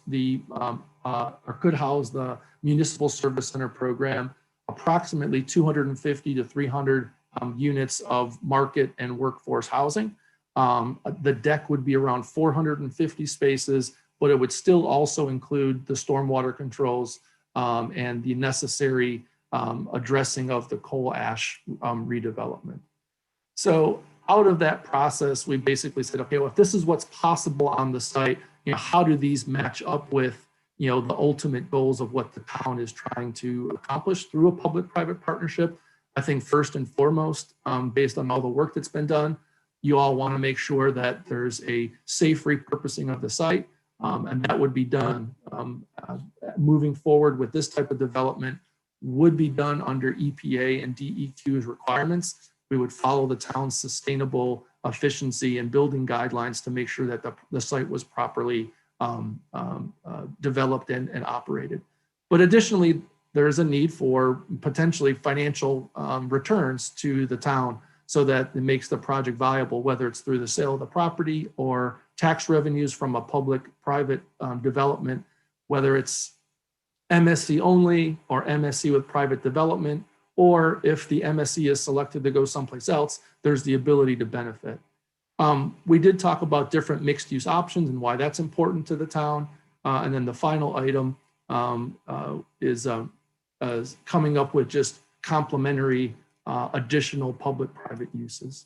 or could house the Municipal Service Center program, approximately 250 to 300 units of market and workforce housing. The deck would be around 450 spaces, but it would still also include the stormwater controls and the necessary addressing of the coal ash redevelopment. So out of that process, we basically said, okay, well, if this is what's possible on the site, how do these match up with the ultimate goals of what the town is trying to accomplish through a public-private partnership? I think first and foremost, based on all the work that's been done, you all want to make sure that there's a safe repurposing of the site, and that would be done moving forward with this type of development would be done under EPA and DEQ's requirements. We would follow the town's sustainable efficiency and building guidelines to make sure that the site was properly developed and operated. But additionally, there is a need for potentially financial returns to the town so that it makes the project viable, whether it's through the sale of the property or tax revenues from a public-private development, whether it's MSC only or MSC with private development, or if the MSC is selected to go someplace else, there's the ability to benefit. We did talk about different mixed use options and why that's important to the town. And then the final item is coming up with just complementary additional public-private uses.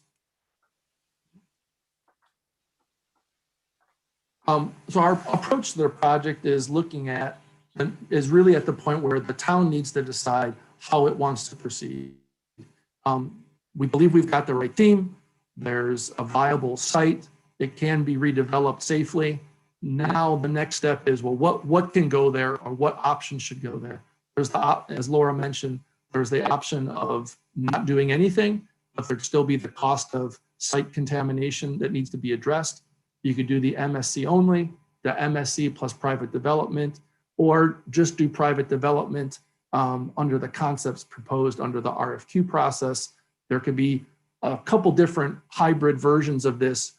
So our approach to the project is really at the point where the town needs to decide how it wants to proceed. We believe we've got the right team. There's a viable site. It can be redeveloped safely. Now the next step is, well, what can go there, or what options should go there? There's as Laura mentioned, there's the option of not doing anything, but there'd still be the cost of site contamination that needs to be addressed. You could do the MSC only, the MSC plus private development, or just do private development under the concepts proposed under the RFQ process. There could be a couple different hybrid versions of this.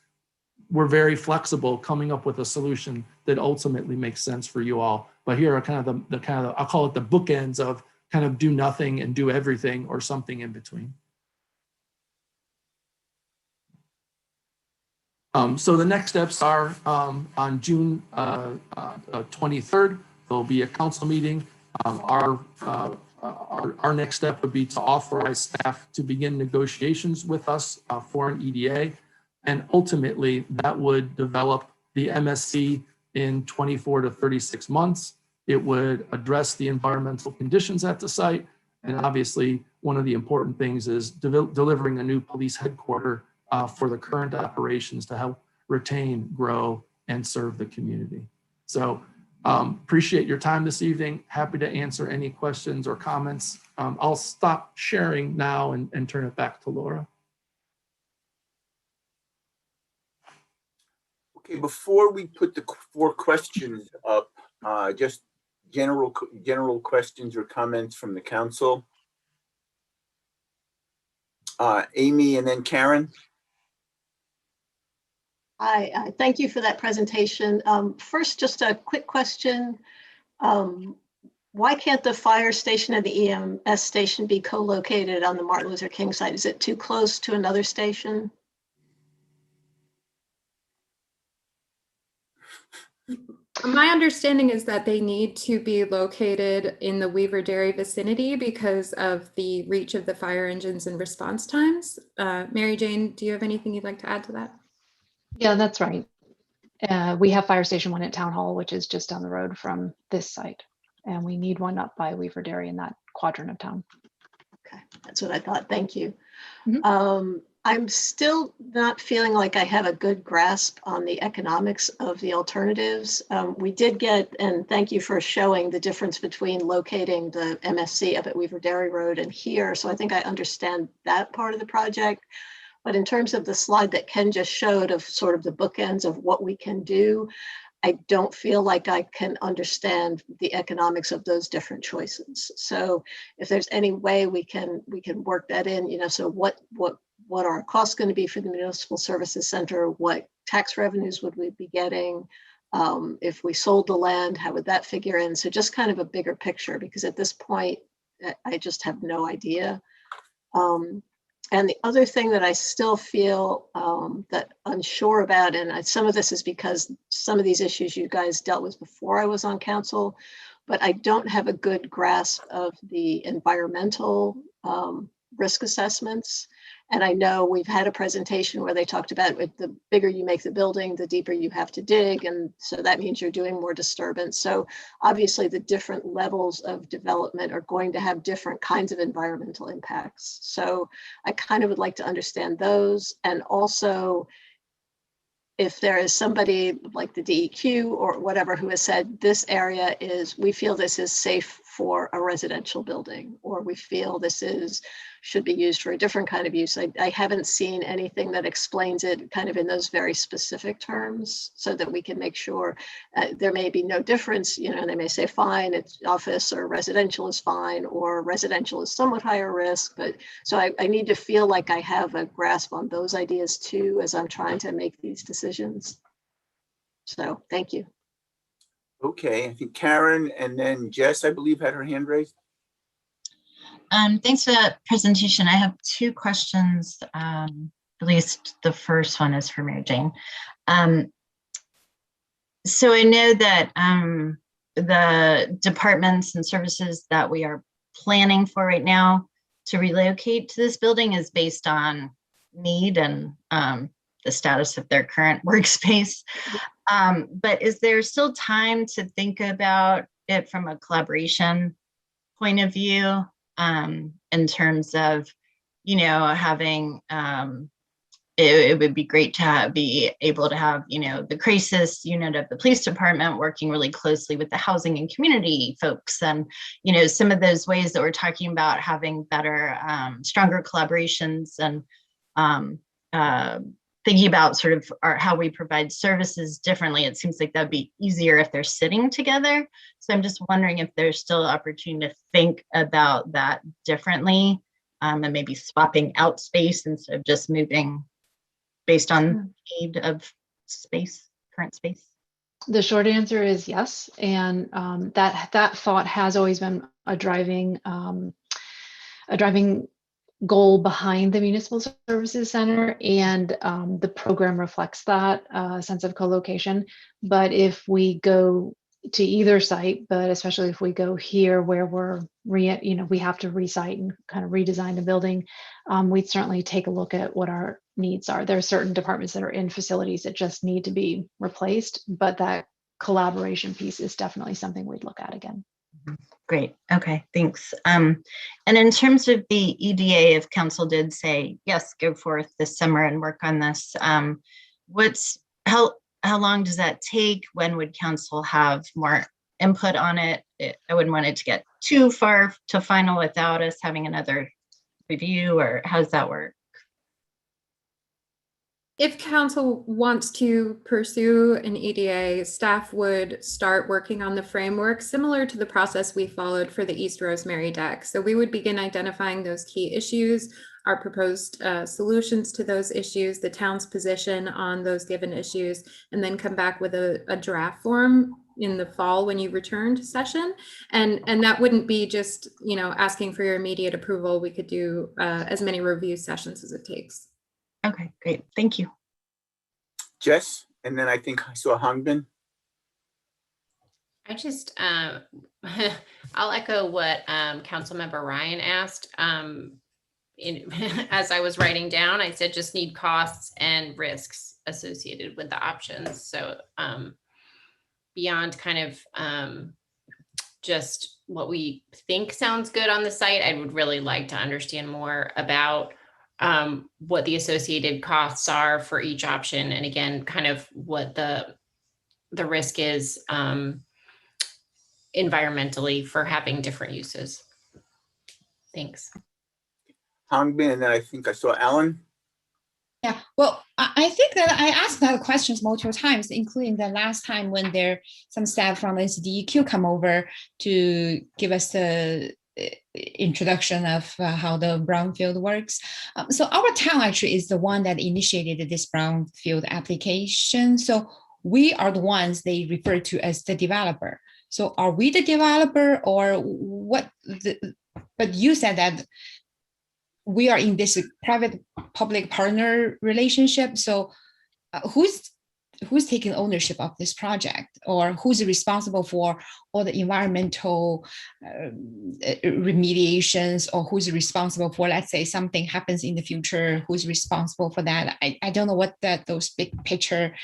we're very flexible coming up with a solution that ultimately makes sense for you all. But here are kind of the kind of, I'll call it the bookends of kind of do nothing and do everything or something in between. So the next steps are on June 23rd, there'll be a council meeting. Our next step would be to authorize staff to begin negotiations with us for an EDA. And ultimately that would develop the MSC in 24 to 36 months. It would address the environmental conditions at the site. And obviously one of the important things is delivering a new police headquarters for the current operations to help retain, grow, and serve the community. So appreciate your time this evening. Happy to answer any questions or comments. I'll stop sharing now and turn it back to Laura. Okay, before we put the 4 questions up, just general questions or comments from the council. Amy and then Karen. Hi, thank you for that presentation. First, just a quick question. Why can't the fire station and the EMS station be co-located on the Martin Luther King site? Is it too close to another station? My understanding is that they need to be located in the Weaver Dairy vicinity because of the reach of the fire engines and response times. Mary Jane, do you have anything you'd like to add to that? Yeah, that's right. We have Fire Station 1 at Town Hall, which is just down the road from this site. And we need one up by Weaver Dairy in that quadrant of town. Okay, that's what I thought. Thank you. Mm-hmm. I'm still not feeling like I have a good grasp on the economics of the alternatives. We did get, and thank you for showing the difference between locating the MSC up at Weaver Dairy Road and here. So I think I understand that part of the project. But in terms of the slide that Ken just showed of sort of the bookends of what we can do, I don't feel like I can understand the economics of those different choices. So if there's any way we can work that in, you know, so what are our costs going to be for the Municipal Services Center? What tax revenues would we be getting? If we sold the land, how would that figure in? So just kind of a bigger picture, because at this point, I just have no idea. And the other thing that I still feel that unsure about, and some of this is because some of these issues you guys dealt with before I was on council, but I don't have a good grasp of the environmental risk assessments. And I know we've had a presentation where they talked about the bigger you make the building, the deeper you have to dig. And so that means you're doing more disturbance. So obviously the different levels of development are going to have different kinds of environmental impacts. So I kind of would like to understand those. And also, if there is somebody like the DEQ or whatever who has said this area we feel this is safe for a residential building, or we feel this should be used for a different kind of use. I haven't seen anything that explains it kind of in those very specific terms, so that we can make sure there may be no difference. You know, they may say, fine, it's office or residential is fine, or residential is somewhat higher risk. But so I need to feel like I have a grasp on those ideas too, as I'm trying to make these decisions. So thank you. Okay, I think Karen and then Jess, I believe, had her hand raised. Thanks for that presentation. I have 2 questions. At least the first one is for Mary Jane. So I know that the departments and services that we are planning for right now to relocate to this building is based on need and the status of their current workspace. But is there still time to think about it from a collaboration point of view, in terms of, you know, having, it would be great to be able to have, you know, the crisis unit of the police department working really closely with the housing and community folks, and, you know, some of those ways that we're talking about having better, stronger collaborations, and thinking about sort of how we provide services differently. It seems like that'd be easier if they're sitting together. So I'm just wondering if there's still opportunity to think about that differently, and maybe swapping out space instead of just moving based on need of space, current space? The short answer is yes, and that thought has always been a driving goal behind the Municipal Services Center, and the program reflects that sense of co-location. But if we go to either site, but especially if we go here where we have to resite and kind of redesign the building, we'd certainly take a look at what our needs are. There are certain departments that are in facilities that just need to be replaced, but that collaboration piece is definitely something we'd look at again. Great. Okay, thanks. And in terms of the EDA, if council did say, yes, go forth this summer and work on this, how long does that take? When would council have more input on it? I wouldn't want it to get too far to final without us having another review, or how does that work? If council wants to pursue an EDA, staff would start working on the framework similar to the process we followed for the East Rosemary deck. So we would begin identifying those key issues, our proposed solutions to those issues, the town's position on those given issues, and then come back with a draft form in the fall when you return to session. And that wouldn't be just, asking for your immediate approval. We could do as many review sessions as it takes. Okay, great. Thank you. Jess, and then I think I saw Hangbin. I just, I'll echo what Councilmember Ryan asked. As I was writing down, I said just need costs and risks associated with the options. So beyond kind of just what we think sounds good on the site, I would really like to understand more about what the associated costs are for each option. And again, kind of what the risk is environmentally for having different uses. Thanks. Hangbin, and then I think I saw Alan. Yeah, well, I think that I asked that questions multiple times, including the last time when some staff from SDEQ come over to give us the introduction of how the Brownfield works. So our town actually is the one that initiated this Brownfield application. So we are the ones they refer to as the developer. So are we the developer or what? But you said that we are in this private-public partner relationship. So who's taking ownership of this project, or who's responsible for all the environmental remediations, or who's responsible for, let's say something happens in the future, who's responsible for that? I don't know what those big picture,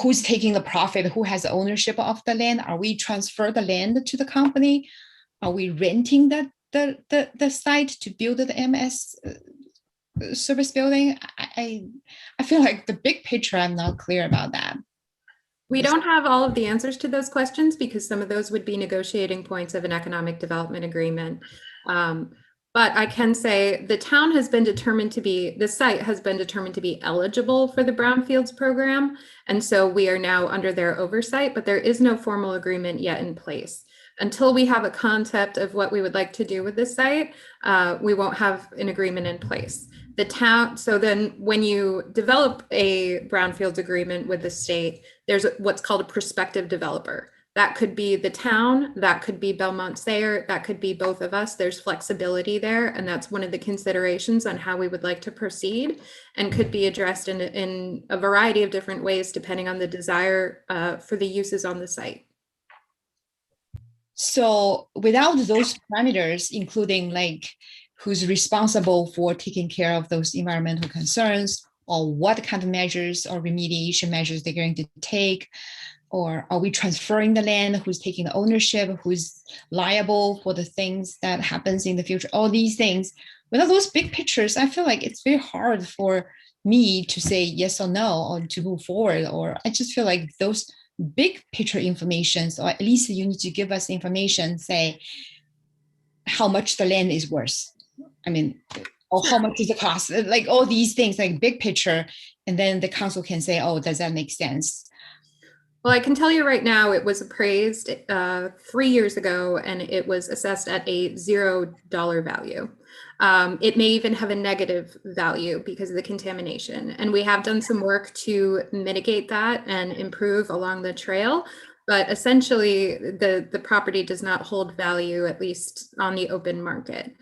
who's taking the profit, who has ownership of the land? Are we transfer the land to the company? Are we renting the site to build the MS service building? I feel like the big picture, I'm not clear about that. We don't have all of the answers to those questions because some of those would be negotiating points of an economic development agreement. But I can say the town has been determined to be, the site has been determined to be eligible for the Brownfields program. And so we are now under their oversight, but there is no formal agreement yet in place. Until we have a concept of what we would like to do with this site, we won't have an agreement in place. The town, so then when you develop a Brownfields agreement with the state, there's what's called a prospective developer. That could be the town, that could be Belmont Sayer, that could be both of us. There's flexibility there, and that's one of the considerations on how we would like to proceed, and could be addressed in a variety of different ways depending on the desire for the uses on the site. So without those parameters, including like who's responsible for taking care of those environmental concerns, or what kind of measures or remediation measures they're going to take, or are we transferring the land, who's taking the ownership, who's liable for the things that happens in the future, all these things. Without those big pictures, I feel like it's very hard for me to say yes or no, or to move forward, or I just feel like those big picture information, or at least you need to give us information, say how much the land is worth. I mean, or how much is the cost, like all these things, like big picture, and then the council can say, oh, does that make sense? Well, I can tell you right now, it was appraised 3 years ago, and it was assessed at a $0 value. It may even have a negative value because of the contamination. And we have done some work to mitigate that and improve along the trail. But essentially, the property does not hold value, at least on the open market.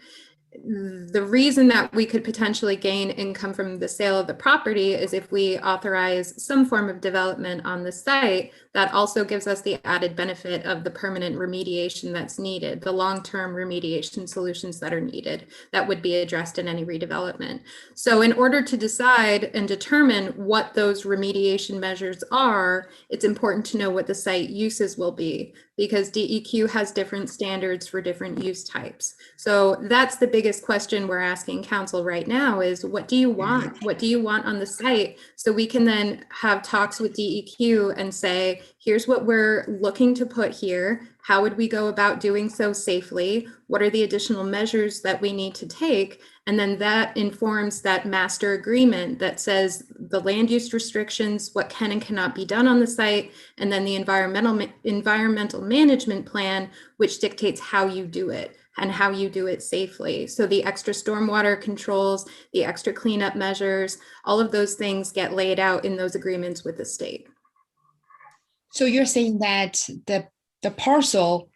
The reason that we could potentially gain income from the sale of the property is if we authorize some form of development on the site. That also gives us the added benefit of the permanent remediation that's needed, the long-term remediation solutions that are needed that would be addressed in any redevelopment. So in order to decide and determine what those remediation measures are, it's important to know what the site uses will be, because DEQ has different standards for different use types. So that's the biggest question we're asking council right now is, what do you want? What do you want on the site? So we can then have talks with DEQ and say, here's what we're looking to put here. How would we go about doing so safely? What are the additional measures that we need to take? And then that informs that master agreement that says the land use restrictions, what can and cannot be done on the site, and then the environmental management plan, which dictates how you do it and how you do it safely. So the extra stormwater controls, the extra cleanup measures, all of those things get laid out in those agreements with the state. So you're saying that the parcel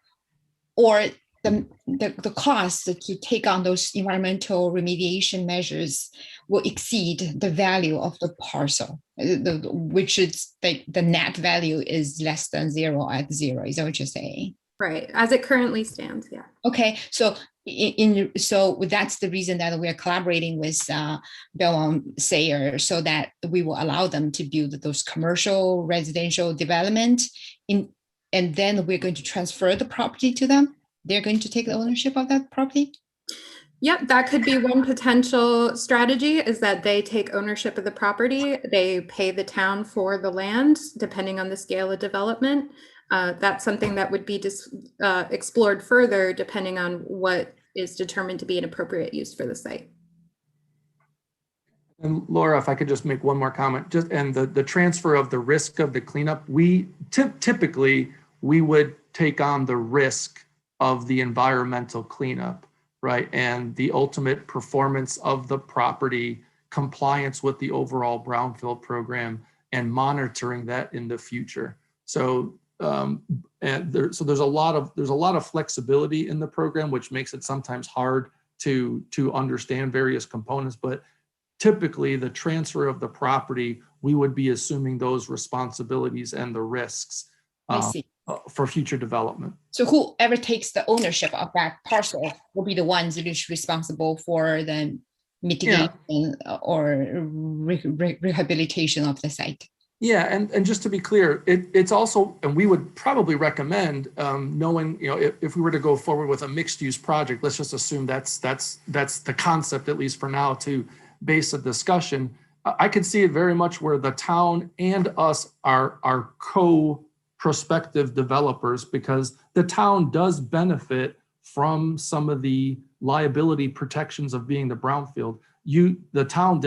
or the cost to take on those environmental remediation measures will exceed the value of the parcel, which is the net value is less than zero at zero. Is that what you're saying? Right, as it currently stands, yeah. Okay, so so that's the reason that we are collaborating with Belmont Sayer, so that we will allow them to build those commercial residential development and then we're going to transfer the property to them. They're going to take the ownership of that property. Yep, that could be one potential strategy, is that they take ownership of the property. They pay the town for the land, depending on the scale of development. That's something that would be explored further, depending on what is determined to be an appropriate use for the site. And Laura, if I could just make one more comment, and the transfer of the risk of the cleanup, we typically would take on the risk of the environmental cleanup, right? And the ultimate performance of the property, compliance with the overall Brownfield program, and monitoring that in the future. So there's a lot of flexibility in the program, which makes it sometimes hard to understand various components. But typically, the transfer of the property, we would be assuming those responsibilities and the risks for future development. So whoever takes the ownership of that parcel will be the ones that is responsible for the mitigation or rehabilitation of the site. Yeah, and just to be clear, it's also, and we would probably recommend knowing, if we were to go forward with a mixed use project, let's just assume that's the concept, at least for now, to base a discussion. I could see it very much where the town and us are co-prospective developers, because the town does benefit from some of the liability protections of being the brownfield. The town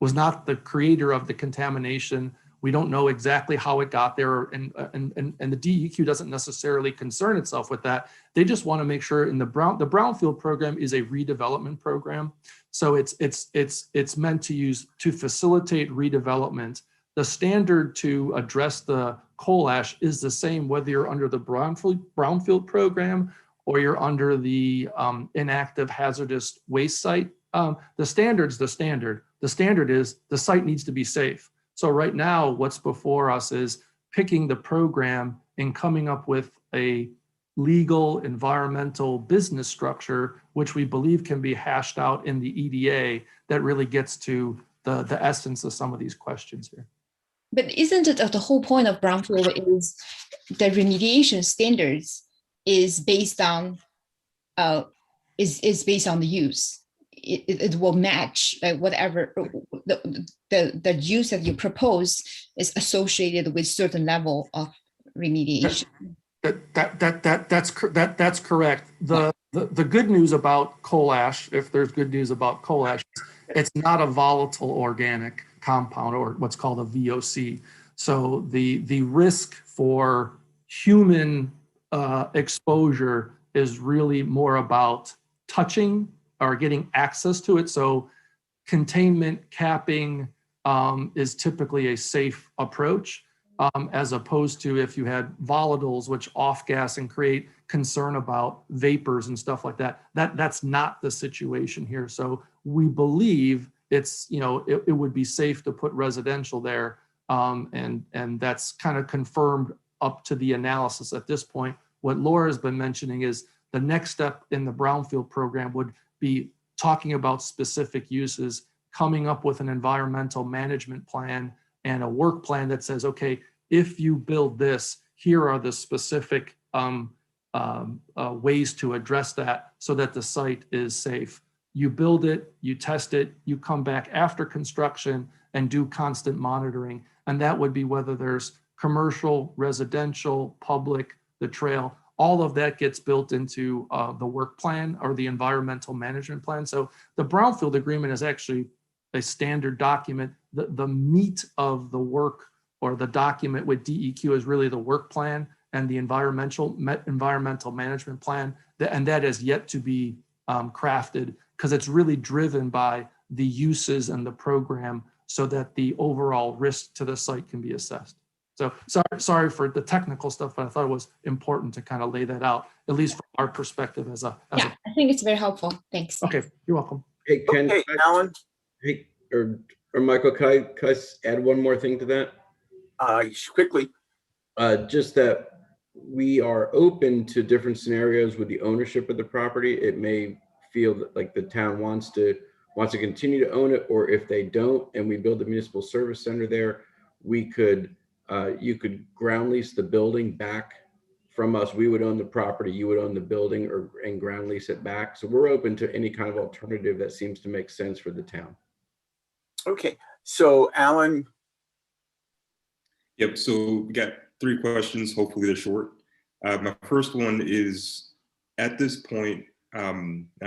was not the creator of the contamination. We don't know exactly how it got there, and the DEQ doesn't necessarily concern itself with that. They just want to make sure the Brownfield program is a redevelopment program. So it's meant to facilitate redevelopment. The standard to address the coal ash is the same whether you're under the Brownfield program or you're under the inactive hazardous waste site. The standard's the standard. The standard is the site needs to be safe. So right now, what's before us is picking the program and coming up with a legal environmental business structure, which we believe can be hashed out in the EDA, that really gets to the essence of some of these questions here. But isn't it the whole point of Brownfield is the remediation standards is based on is based on the use. It will match whatever the use that you propose is associated with certain level of remediation. That's correct. The good news about coal ash, if there's good news about coal ash, it's not a volatile organic compound, or what's called a VOC. So the risk for human exposure is really more about touching are getting access to it. So containment capping is typically a safe approach, as opposed to if you had volatiles which off gas and create concern about vapors and stuff like that. That's not the situation here. So we believe it's, it would be safe to put residential there. And that's kind of confirmed up to the analysis at this point. What Laura's been mentioning is the next step in the Brownfield program would be talking about specific uses, coming up with an environmental management plan and a work plan that says, okay, if you build this, here are the specific ways to address that so that the site is safe. You build it, you test it, you come back after construction and do constant monitoring. And that would be whether there's commercial, residential, public, the trail, all of that gets built into the work plan or the environmental management plan. So the Brownfield agreement is actually a standard document. The meat of the work or the document with DEQ is really the work plan and the environmental management plan. And that is yet to be crafted because it's really driven by the uses and the program so that the overall risk to the site can be assessed. So sorry for the technical stuff, but I thought it was important to kind of lay that out, at least from our perspective I think it's very helpful. Thanks. Okay, you're welcome. Hey, Alan. Hey, or Michael, can I add one more thing to that? Quickly. Just that we are open to different scenarios with the ownership of the property. It may feel that like the town wants to continue to own it, or if they don't, and we build a municipal service center there, we could, you could ground lease the building back from us. We would own the property, you would own the building, and ground lease it back. So we're open to any kind of alternative that seems to make sense for the town. Okay, so Alan. Yep, so we got 3 questions, hopefully they're short. My first one is, at this point, I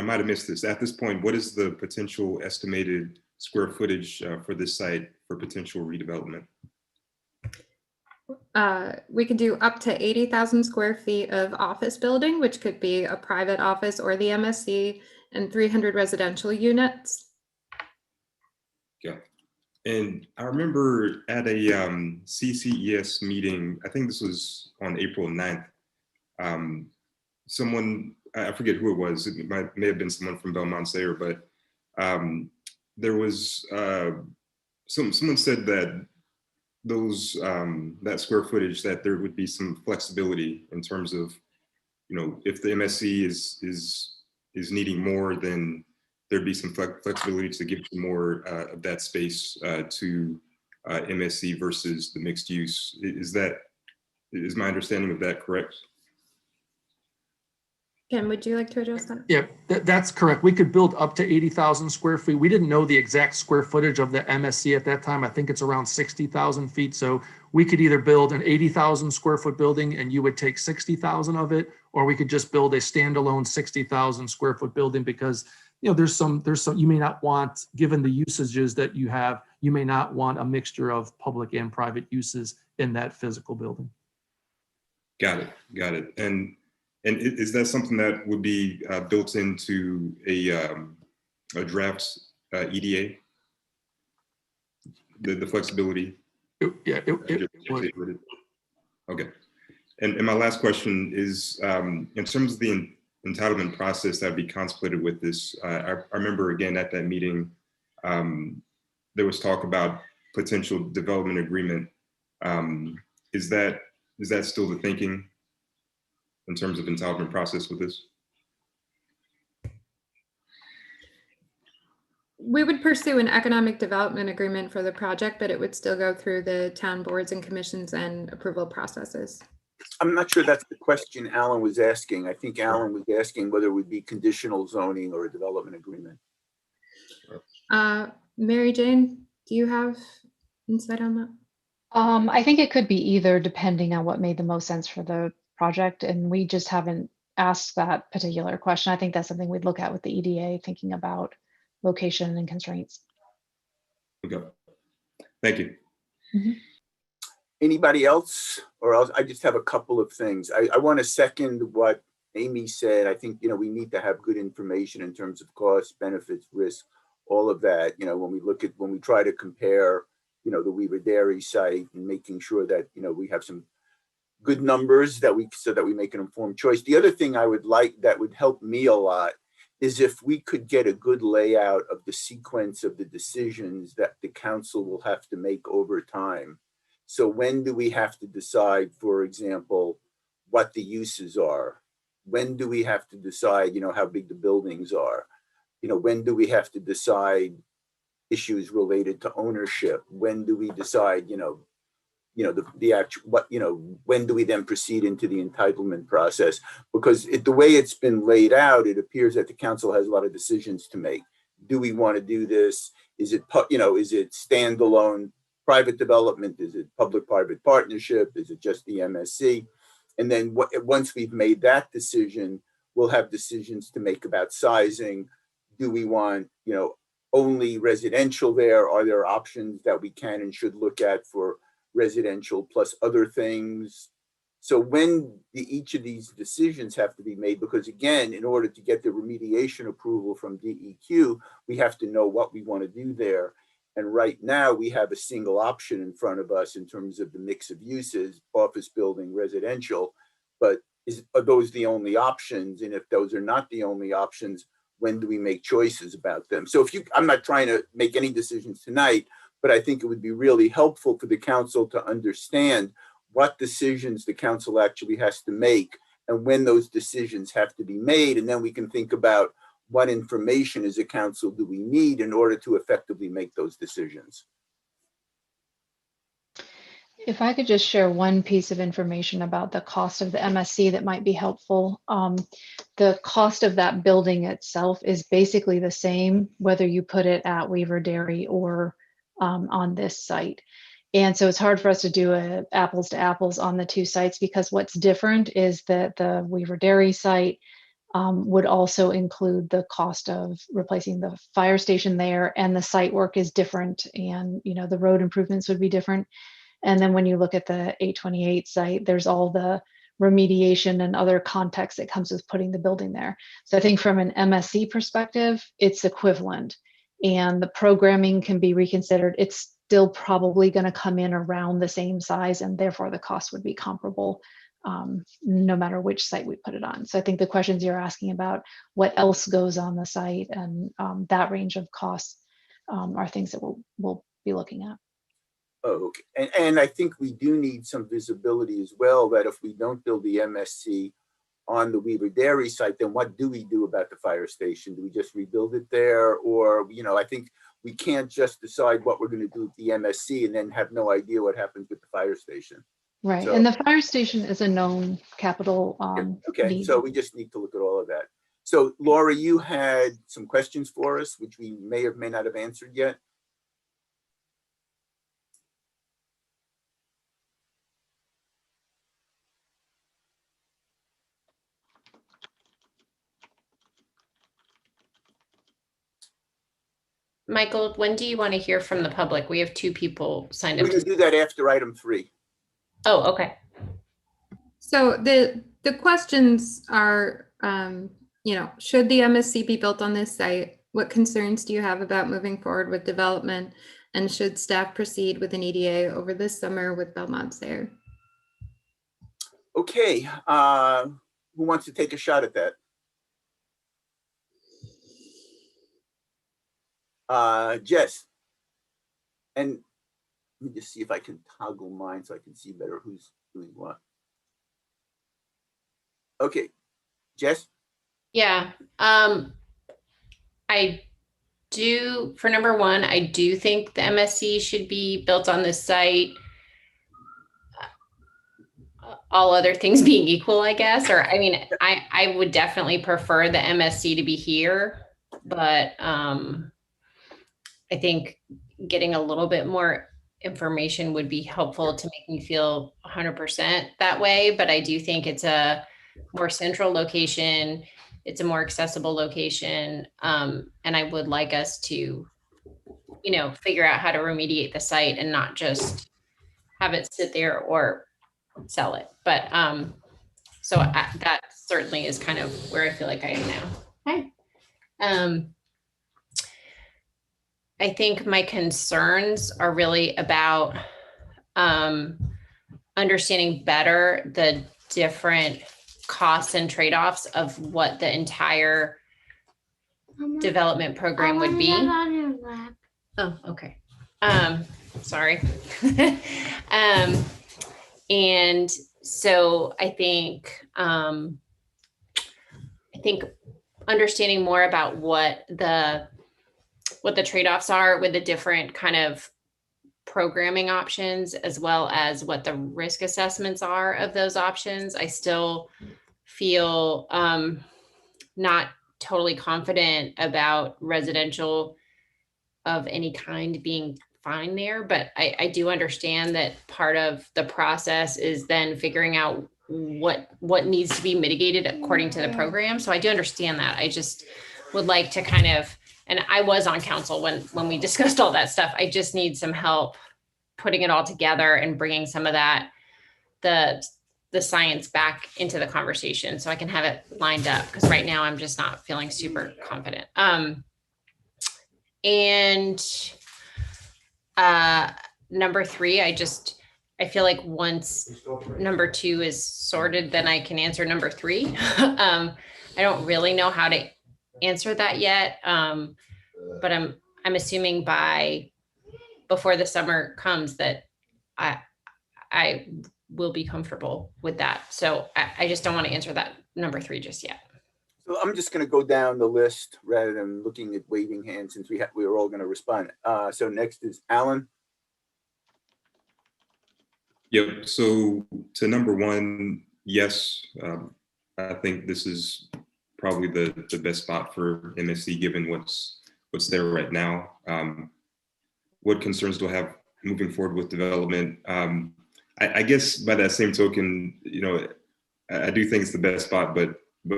might have missed this, at this point, what is the potential estimated square footage for this site for potential redevelopment? We could do up to 80,000 square feet of office building, which could be a private office or the MSC, and 300 residential units. Yeah. And I remember at a CCES meeting, I think this was on April 9th, someone, I forget who it was, it may have been someone from Belmont Sayer, but there was, someone said that those, that square footage, that there would be some flexibility in terms of, if the MSC is needing more, then there'd be some flexibility to give some more of that space to MSC versus the mixed use. Is my understanding of that correct? Ken, would you like to address that? Yeah, that's correct. We could build up to 80,000 square feet. We didn't know the exact square footage of the MSC at that time. I think it's around 60,000 feet. So we could either build an 80,000 square foot building and you would take 60,000 of it, or we could just build a standalone 60,000 square foot building because there's some, you may not want, given the usages that you have, you may not want a mixture of public and private uses in that physical building. Got it. And is that something that would be built into a draft EDA? The flexibility? Yeah, it would. Okay. And my last question is, in terms of the entitlement process that would be contemplated with this, I remember again at that meeting, there was talk about potential development agreement. Is that still the thinking in terms of entitlement process with this? We would pursue an economic development agreement for the project, but it would still go through the town boards and commissions and approval processes. I'm not sure that's the question Alan was asking. I think Alan was asking whether it would be conditional zoning or a development agreement. Mary Jane, do you have insight on that? I think it could be either, depending on what made the most sense for the project. And we just haven't asked that particular question. I think that's something we'd look at with the EDA, thinking about location and constraints. Okay, thank you. Mm-hmm. Anybody else? Or else I just have a couple of things. I want to second what Amy said, I think, we need to have good information in terms of costs, benefits, risk, all of that, when we try to compare, the Weaver Dairy site and making sure that, we have some good numbers so that we make an informed choice. The other thing I would like that would help me a lot is if we could get a good layout of the sequence of the decisions that the council will have to make over time. So when do we have to decide, for example, what the uses are? When do we have to decide, how big the buildings are? When do we have to decide issues related to ownership? When do we decide, the actual, when do we then proceed into the entitlement process? Because the way it's been laid out, it appears that the council has a lot of decisions to make. Do we want to do this? Is it standalone private development? Is it public-private partnership? Is it just the MSC? And then once we've made that decision, we'll have decisions to make about sizing. Do we want, only residential there? Are there options that we can and should look at for residential plus other things? So when each of these decisions have to be made, because again, in order to get the remediation approval from DEQ, we have to know what we want to do there. And right now we have a single option in front of us in terms of the mix of uses, office building, residential, but are those the only options? And if those are not the only options, when do we make choices about them? So I'm not trying to make any decisions tonight, but I think it would be really helpful for the council to understand what decisions the council actually has to make and when those decisions have to be made. And then we can think about what information as a council do we need in order to effectively make those decisions. If I could just share one piece of information about the cost of the MSC that might be helpful. The cost of that building itself is basically the same, whether you put it at Weaver Dairy or on this site. And so it's hard for us to do a apples to apples on the two sites, because what's different is that the Weaver Dairy site would also include the cost of replacing the fire station there, and the site work is different, and the road improvements would be different. And then when you look at the 828 site, there's all the remediation and other context that comes with putting the building there. So I think from an MSC perspective, it's equivalent, and the programming can be reconsidered. It's still probably going to come in around the same size, and therefore the cost would be comparable no matter which site we put it on. So I think the questions you're asking about what else goes on the site and that range of costs are things that we'll be looking at. Oh, okay. And I think we do need some visibility as well, that if we don't build the MSC on the Weaver Dairy site, then what do we do about the fire station? Do we just rebuild it there? Or, I think we can't just decide what we're going to do with the MSC and then have no idea what happens with the fire station. Right. So, and the fire station is a known capital okay, need. so we just need to look at all of that. So Laura, you had some questions for us, which we may or may not have answered yet. Michael, when do you want to hear from the public? We have 2 people signed We're up. going to do that after item 3. Oh, okay. So the questions are, should the MSC be built on this site? What concerns do you have about moving forward with development? And should staff proceed with an EDA over this summer with Belmont's there? Okay, who wants to take a shot at that? Jess. And let me just see if I can toggle mine so I can see better who's doing what. Okay, Jess? Yeah, I do, for number 1, I do think the MSC should be built on this site. All other things being equal, I guess, or I mean, I would definitely prefer the MSC to be here, but I think getting a little bit more information would be helpful to make me feel 100% that way. But I do think it's a more central location. It's a more accessible location. And I would like us to, figure out how to remediate the site and not just have it sit there or sell it. But so that's certainly is kind of where I feel like I am now. Okay. I think my concerns are really about understanding better the different costs and trade-offs of what the entire development program would be. Oh, okay. Sorry. And so I think understanding more about what the trade-offs are with the different kind of programming options, as well as what the risk assessments are of those options. I still feel not totally confident about residential of any kind being fine there, but I do understand that part of the process is then figuring out what needs to be mitigated according to the program. So I do understand that. I just would like to kind of, and I was on council when we discussed all that stuff. I just need some help putting it all together and bringing some of that, the science back into the conversation so I can have it lined up. Because right now I'm just not feeling super confident. Number 3, I feel like once number 2 is sorted, then I can answer number 3. I don't really know how to answer that yet. But I'm assuming before the summer comes that I will be comfortable with that. So I just don't want to answer that number 3 just yet. So I'm just going to go down the list rather than looking at waving hands, since we were all going to respond. So next is Alan. Yep. So to number 1, yes, I think this is probably the best spot for MSC given what's there right now. What concerns do I have moving forward with development? I guess by that same token, I do think it's the best spot, but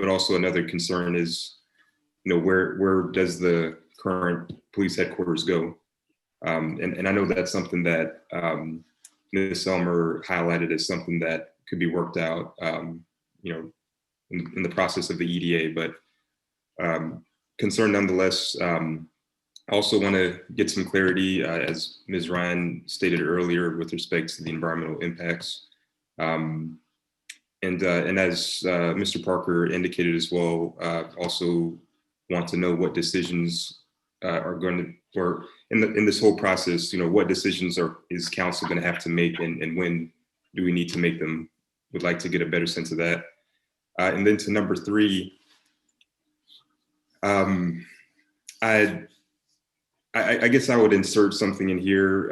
also another concern is, where does the current police headquarters go? And I know that's something that Ms. Elmer highlighted as something that could be worked out, in the process of the EDA, but concerned nonetheless. I also want to get some clarity, as Ms. Ryan stated earlier, with respect to the environmental impacts. And as Mr. Parker indicated as well, also want to know what decisions are going to, or in this whole process, what decisions is council going to have to make, and when do we need to make them? Would like to get a better sense of that. And then to number 3, I guess I would insert something in here.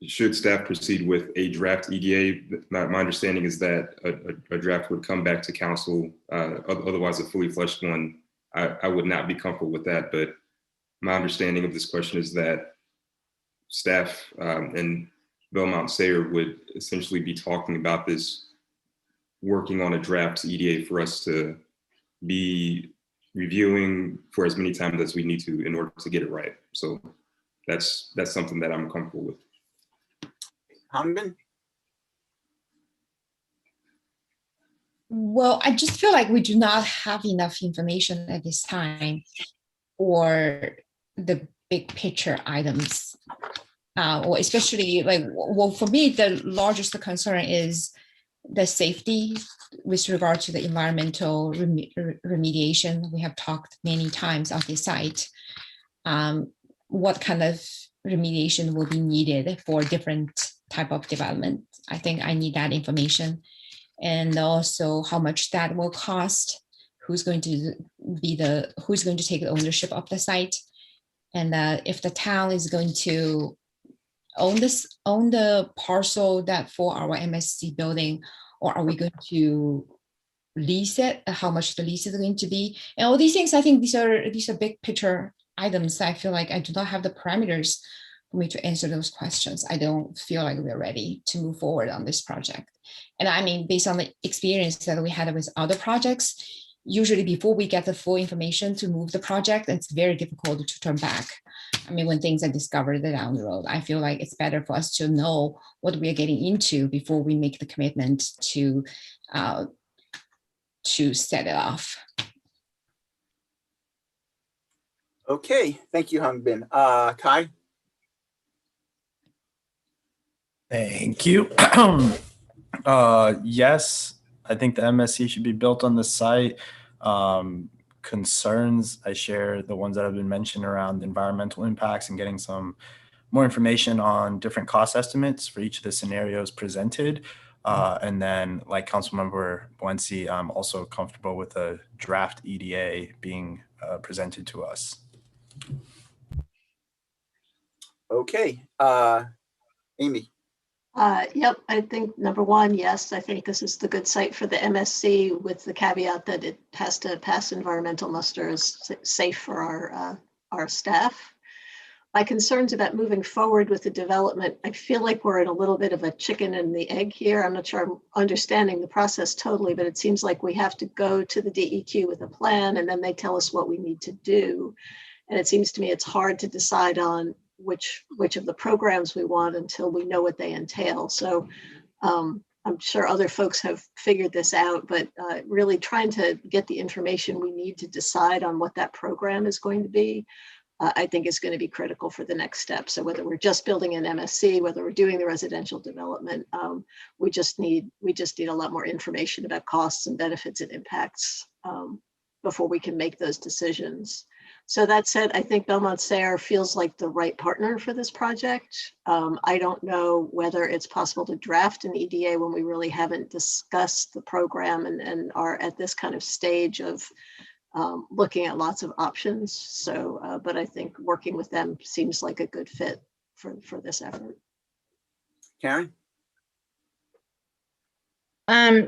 Should staff proceed with a draft EDA? My understanding is that a draft would come back to council. Otherwise, a fully fleshed one, I would not be comfortable with that. But my understanding of this question is that staff and Belmont Sayer would essentially be talking about this, working on a draft EDA for us to be reviewing for as many times as we need to in order to get it right. So that's something that I'm comfortable with. Hongman? Well, I just feel like we do not have enough information at this time or the big picture items, or especially for me, the largest concern is the safety with regard to the environmental remediation. We have talked many times on this site. What kind of remediation will be needed for different type of development? I think I need that information. And also how much that will cost, who's going to take the ownership of the site. And if the town is going to own the parcel that for our MSC building, or are we going to lease it? How much the lease is going to be? And all these things, I think these are big picture items. I feel like I do not have the parameters for me to answer those questions. I don't feel like we're ready to move forward on this project. And I mean, based on the experience that we had with other projects, usually before we get the full information to move the project, it's very difficult to turn back. I mean, when things are discovered down the road, I feel like it's better for us to know what we are getting into before we make the commitment to to set it off. Okay, thank you, Hangbin. Kai? Thank you. Yes, I think the MSC should be built on the site. Concerns, I share the ones that have been mentioned around environmental impacts and getting some more information on different cost estimates for each of the scenarios presented. And then, like Councilmember Buensi, I'm also comfortable with a draft EDA being presented to us. Okay, Amy? Yep, I think number one, yes, I think this is the good site for the MSC with the caveat that it has to pass environmental muster as safe for our staff. My concerns about moving forward with the development, I feel like we're in a little bit of a chicken and the egg here. I'm not sure I'm understanding the process totally, but it seems like we have to go to the DEQ with a plan and then they tell us what we need to do. And it seems to me it's hard to decide on which of the programs we want until we know what they entail. So I'm sure other folks have figured this out, but really trying to get the information we need to decide on what that program is going to be, I think is going to be critical for the next step. So whether we're just building an MSC, whether we're doing the residential development, we just need a lot more information about costs and benefits and impacts before we can make those decisions. So that said, I think Belmont Sayre feels like the right partner for this project. I don't know whether it's possible to draft an EDA when we really haven't discussed the program and are at this kind of stage of looking at lots of options. So, but I think working with them seems like a good fit for this effort. Karen?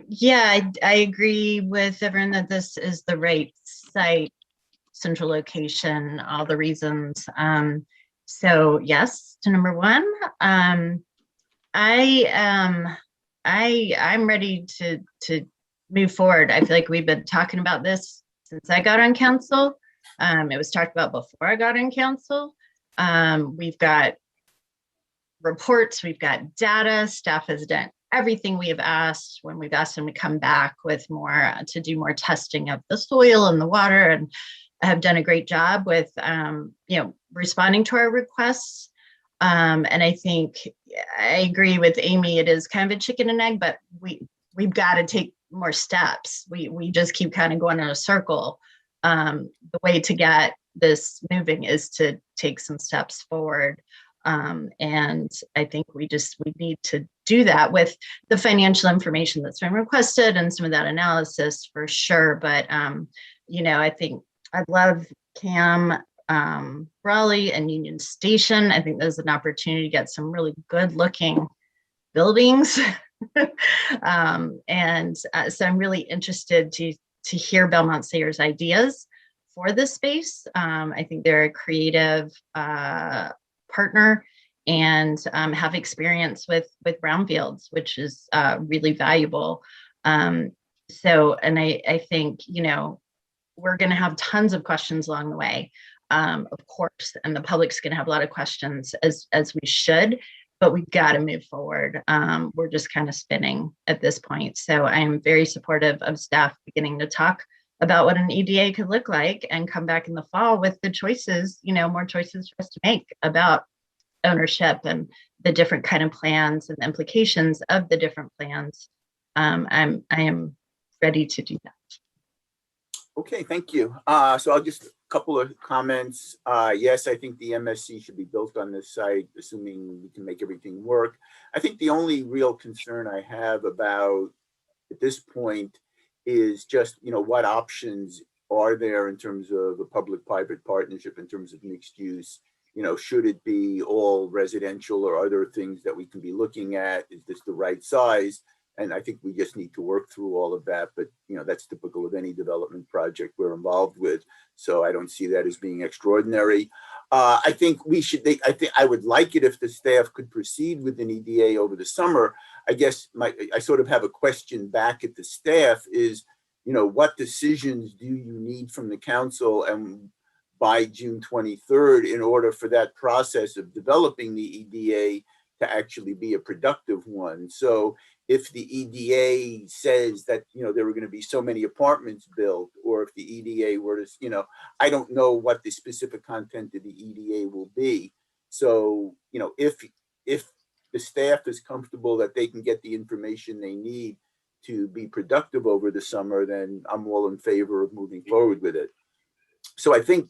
Yeah, I agree with everyone that this is the right site, central location, all the reasons. So yes to number one. I'm ready to move forward. I feel like we've been talking about this since I got on council. It was talked about before I got on council. We've got reports, we've got data, staff has done everything we have asked when we've asked them to come back with more, to do more testing of the soil and the water, and have done a great job with, responding to our requests. And I think I agree with Amy, it is kind of a chicken and egg, but we've got to take more steps. We just keep kind of going in a circle. The way to get this moving is to take some steps forward. And I think we need to do that with the financial information that's been requested and some of that analysis for sure. But, I think I'd love Cam, Raleigh and Union Station. I think there's an opportunity to get some really good looking buildings. So I'm really interested to hear Belmont Sayre's ideas for this space. I think they're a creative partner and have experience with brownfields, which is really valuable. And I think, we're going to have tons of questions along the way, of course, and the public's going to have a lot of questions as we should, but we've got to move forward. We're just kind of spinning at this point. So I am very supportive of staff beginning to talk about what an EDA could look like and come back in the fall with the choices, more choices for us to make about ownership and the different kind of plans and implications of the different plans. I am ready to do that. Okay, thank you. So I'll just a couple of comments. Yes, I think the MSC should be built on this site, assuming we can make everything work. I think the only real concern I have about at this point is just, what options are there in terms of a public-private partnership, in terms of mixed use? Should it be all residential or other things that we can be looking at? Is this the right size? And I think we just need to work through all of that. But, that's typical of any development project we're involved with. So I don't see that as being extraordinary. I think I would like it if the staff could proceed with an EDA over the summer. I guess I sort of have a question back at the staff is, what decisions do you need from the council and by June 23rd in order for that process of developing the EDA to actually be a productive one. So if the EDA says that, there were going to be so many apartments built, or if the EDA were to, I don't know what the specific content of the EDA will be. So, if the staff is comfortable that they can get the information they need to be productive over the summer, then I'm all in favor of moving forward with it. So I think,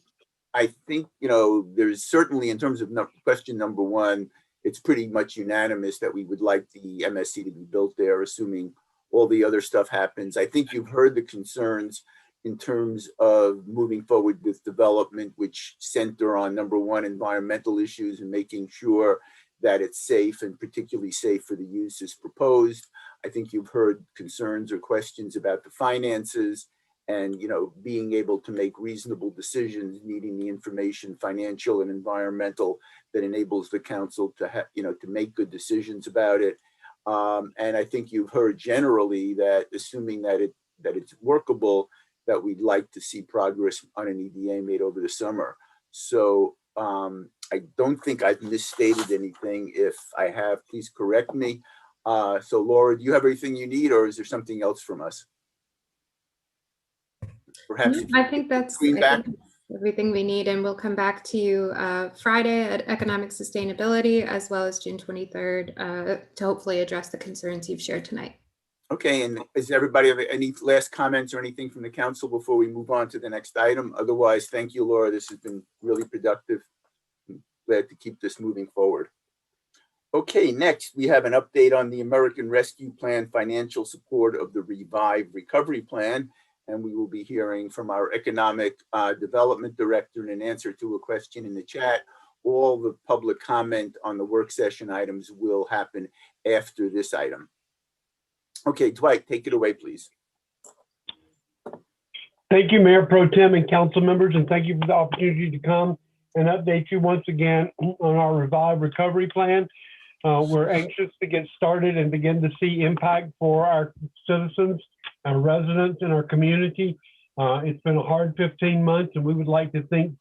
there's certainly, in terms of question number one, it's pretty much unanimous that we would like the MSC to be built there, assuming all the other stuff happens. I think you've heard the concerns in terms of moving forward with development, which center on, number one, environmental issues and making sure that it's safe, and particularly safe for the uses proposed. I think you've heard concerns or questions about the finances and, being able to make reasonable decisions, needing the information, financial and environmental, that enables the council to to make good decisions about it. And I think you've heard generally that, assuming that it's workable, that we'd like to see progress on an EDA made over the summer. So I don't think I've misstated anything. If I have, please correct me. So Laura, do you have everything you need, or is there something else from us? Perhaps I think that's everything we need, and we'll come back to you Friday at Economic Sustainability, as well as June 23rd to hopefully address the concerns you've shared tonight. Okay, and does everybody have any last comments or anything from the council before we move on to the next item? Otherwise, thank you, Laura. This has been really productive. I'm glad to keep this moving forward. Okay, next we have an update on the American Rescue Plan financial support of the Revive Recovery Plan. And we will be hearing from our Economic Development Director in an answer to a question in the chat. All the public comment on the work session items will happen after this item. Okay, Dwight, take it away, please. Thank you, Mayor Pro Tem and council members, and thank you for the opportunity to come and update you once again on our Revive Recovery Plan. We're anxious to get started and begin to see impact for our citizens, our residents, and our community. It's been a hard 15 months, and we would like to think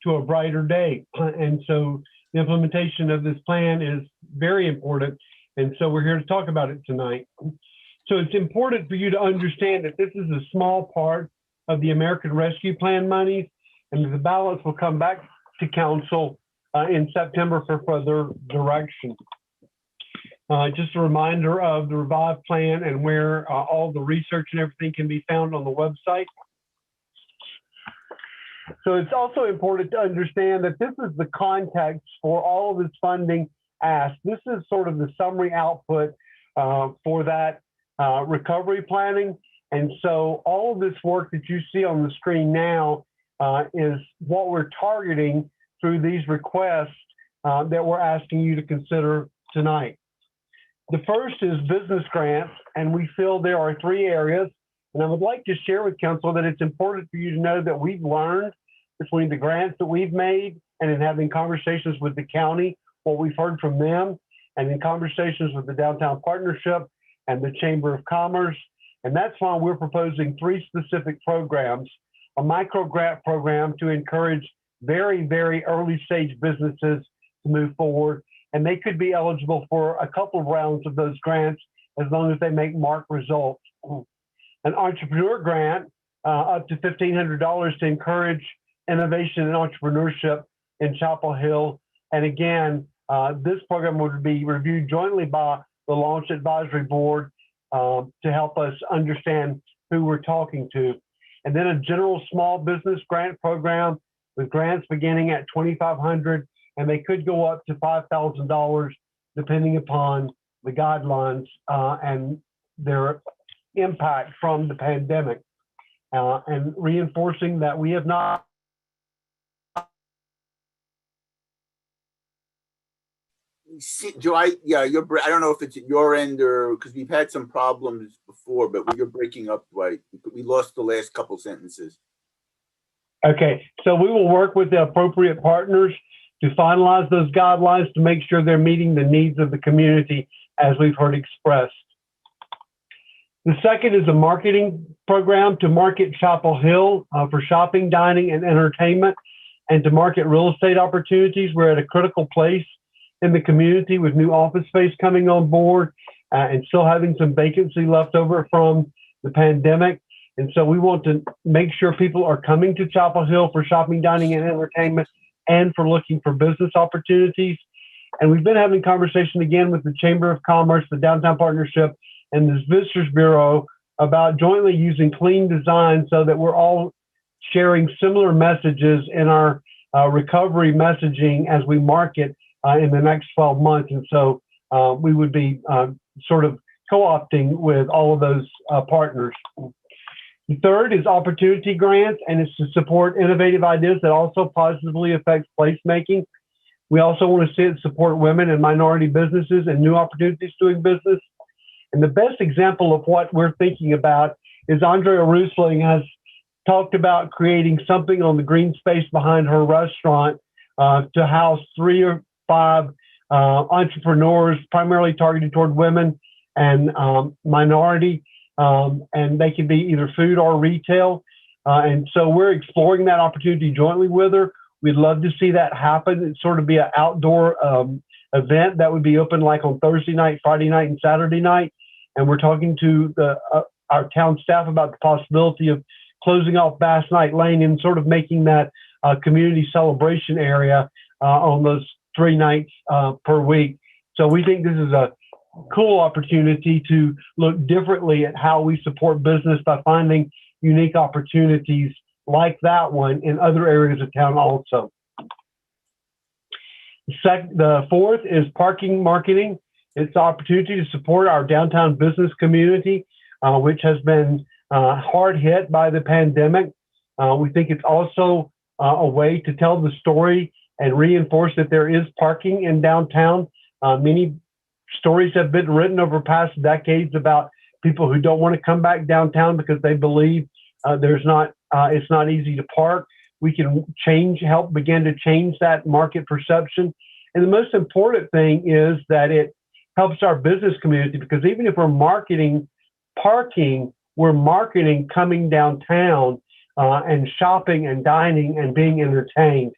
to a brighter day. And so the implementation of this plan is very important. And so we're here to talk about it tonight. So it's important for you to understand that this is a small part of the American Rescue Plan monies, and the balance will come back to council in September for further direction. Just a reminder of the Revive Plan and where all the research and everything can be found on the website. So it's also important to understand that this is the context for all of this funding asked. This is sort of the summary output for that recovery planning. And so all of this work that you see on the screen now is what we're targeting through these requests that we're asking you to consider tonight. The first is business grants, and we feel there are three areas. And I would like to share with council that it's important for you to know that we've learned between the grants that we've made and in having conversations with the county, what we've heard from them, and in conversations with the Downtown Partnership and the Chamber of Commerce. And that's why we're proposing three specific programs: a micro grant program to encourage very, very early stage businesses to move forward. And they could be eligible for a couple of rounds of those grants as long as they make marked results. An entrepreneur grant up to $1,500 to encourage innovation and entrepreneurship in Chapel Hill. And again, this program would be reviewed jointly by the Launch Advisory Board to help us understand who we're talking to. And then a general small business grant program with grants beginning at $2,500, and they could go up to $5,000 depending upon the guidelines and their impact from the pandemic. And reinforcing that we have not Joy, yeah, I don't know if it's at your end or because we've had some problems before, but you're breaking up, Dwight. We lost the last couple sentences. Okay, so we will work with the appropriate partners to finalize those guidelines to make sure they're meeting the needs of the community as we've heard expressed. The second is a marketing program to market Chapel Hill for shopping, dining, and entertainment, and to market real estate opportunities. We're at a critical place in the community with new office space coming on board and still having some vacancy left over from the pandemic. And so we want to make sure people are coming to Chapel Hill for shopping, dining, and entertainment, and for looking for business opportunities. And we've been having conversation again with the Chamber of Commerce, the Downtown Partnership, and the Visitors Bureau about jointly using clean design so that we're all sharing similar messages in our recovery messaging as we market in the next 12 months. And so we would be sort of co-opting with all of those partners. The third is opportunity grants, and it's to support innovative ideas that also positively affect placemaking. We also want to see it support women and minority businesses and new opportunities doing business. And the best example of what we're thinking about is Andrea Rusling has talked about creating something on the green space behind her restaurant to house 3 or 5 entrepreneurs, primarily targeted toward women and minority, and they can be either food or retail. And so we're exploring that opportunity jointly with her. We'd love to see that happen. It'd sort of be an outdoor event that would be open like on Thursday night, Friday night, and Saturday night. And we're talking to our town staff about the possibility of closing off Bass Night Lane and sort of making that community celebration area on those 3 nights per week. So we think this is a cool opportunity to look differently at how we support business by finding unique opportunities like that one in other areas of town also. The fourth is parking marketing. It's an opportunity to support our downtown business community, which has been hard hit by the pandemic. We think it's also a way to tell the story and reinforce that there is parking in downtown. Many stories have been written over past decades about people who don't want to come back downtown because they believe it's not easy to park. We can help begin to change that market perception. And the most important thing is that it helps our business community, because even if we're marketing parking, we're marketing coming downtown and shopping and dining and being entertained.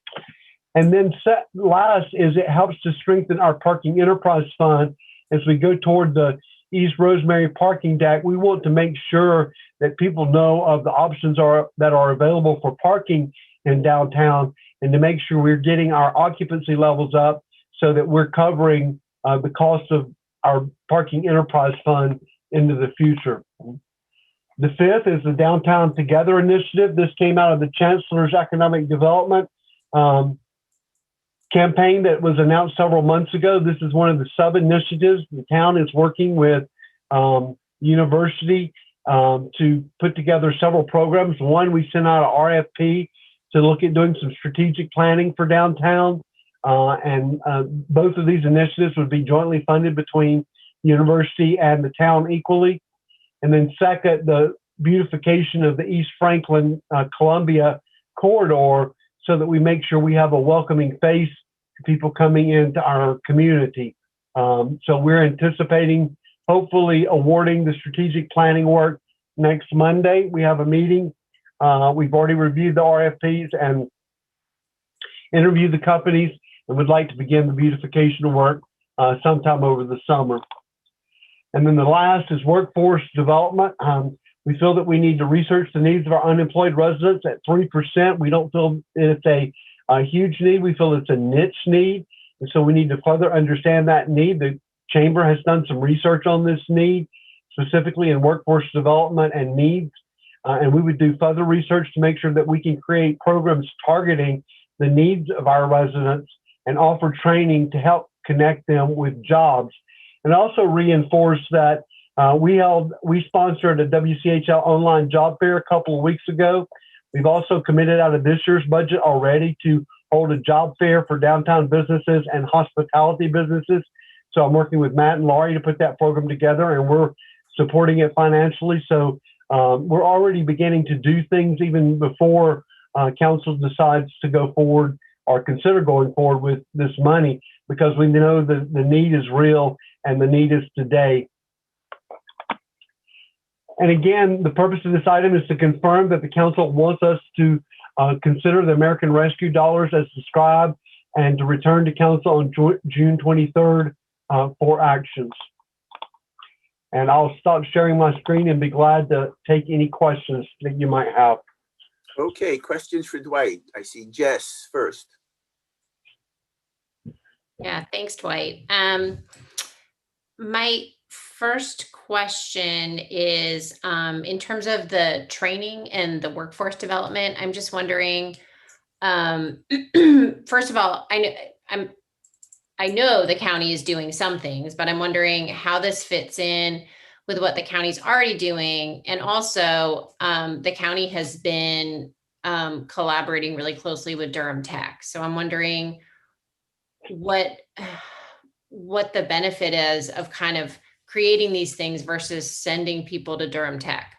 And then last is it helps to strengthen our parking enterprise fund as we go toward the East Rosemary parking deck. We want to make sure that people know of the options that are available for parking in downtown, and to make sure we're getting our occupancy levels up so that we're covering the cost of our parking enterprise fund into the future. The fifth is the Downtown Together initiative. This came out of the Chancellor's Economic Development campaign that was announced several months ago. This is one of the sub-initiatives. The town is working with university to put together several programs. One, we sent out an RFP to look at doing some strategic planning for downtown. And both of these initiatives would be jointly funded between the university and the town equally. And then second, the beautification of the East Franklin Columbia corridor, so that we make sure we have a welcoming face to people coming into our community. So we're anticipating hopefully awarding the strategic planning work next Monday. We have a meeting. We've already reviewed the RFPs and interviewed the companies, and would like to begin the beautification work sometime over the summer. And then the last is workforce development. We feel that we need to research the needs of our unemployed residents at 3%. We don't feel it's a huge need. We feel it's a niche need. And so we need to further understand that need. The Chamber has done some research on this need, specifically in workforce development and needs. And we would do further research to make sure that we can create programs targeting the needs of our residents and offer training to help connect them with jobs. And also reinforce that we sponsored a WCHL online job fair a couple of weeks ago. We've also committed out of this year's budget already to hold a job fair for downtown businesses and hospitality businesses. So I'm working with Matt and Laurie to put that program together, and we're supporting it financially. So we're already beginning to do things even before council decides to go forward or consider going forward with this money, because we know that the need is real and the need is today. And again, the purpose of this item is to confirm that the council wants us to consider the American Rescue dollars as described and to return to council on June 23rd for actions. And I'll stop sharing my screen and be glad to take any questions that you might have. Okay, questions for Dwight. I see Jess first. Yeah, thanks, Dwight. My first question is in terms of the training and the workforce development. I'm just wondering, first of all, I know the county is doing some things, but I'm wondering how this fits in with what the county's already doing. And also, the county has been collaborating really closely with Durham Tech. So I'm wondering what the benefit is of kind of creating these things versus sending people to Durham Tech,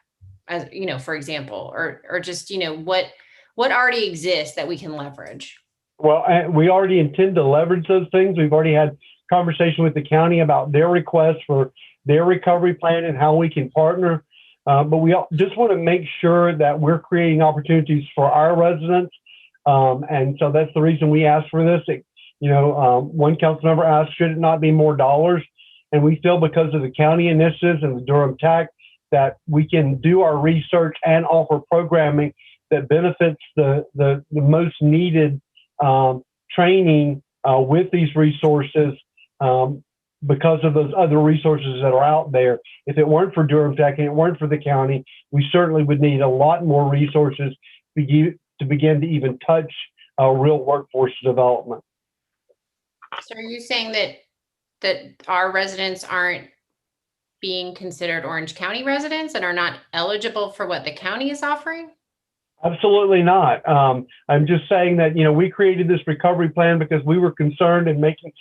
as you know, for example, or just, you know, what already exists that we can leverage. Well, we already intend to leverage those things. We've already had conversation with the county about their request for their recovery plan and how we can partner. But we just want to make sure that we're creating opportunities for our residents. And so that's the reason we asked for this. One council member asked, should it not be more dollars? And we feel because of the county initiatives and the Durham Tech that we can do our research and offer programming that benefits the most needed training with these resources because of those other resources that are out there. If it weren't for Durham Tech and it weren't for the county, we certainly would need a lot more resources to begin to even touch real workforce development. So are you saying that our residents aren't being considered Orange County residents and are not eligible for what the county is offering? Absolutely not. I'm just saying that, we created this recovery plan because we were concerned in making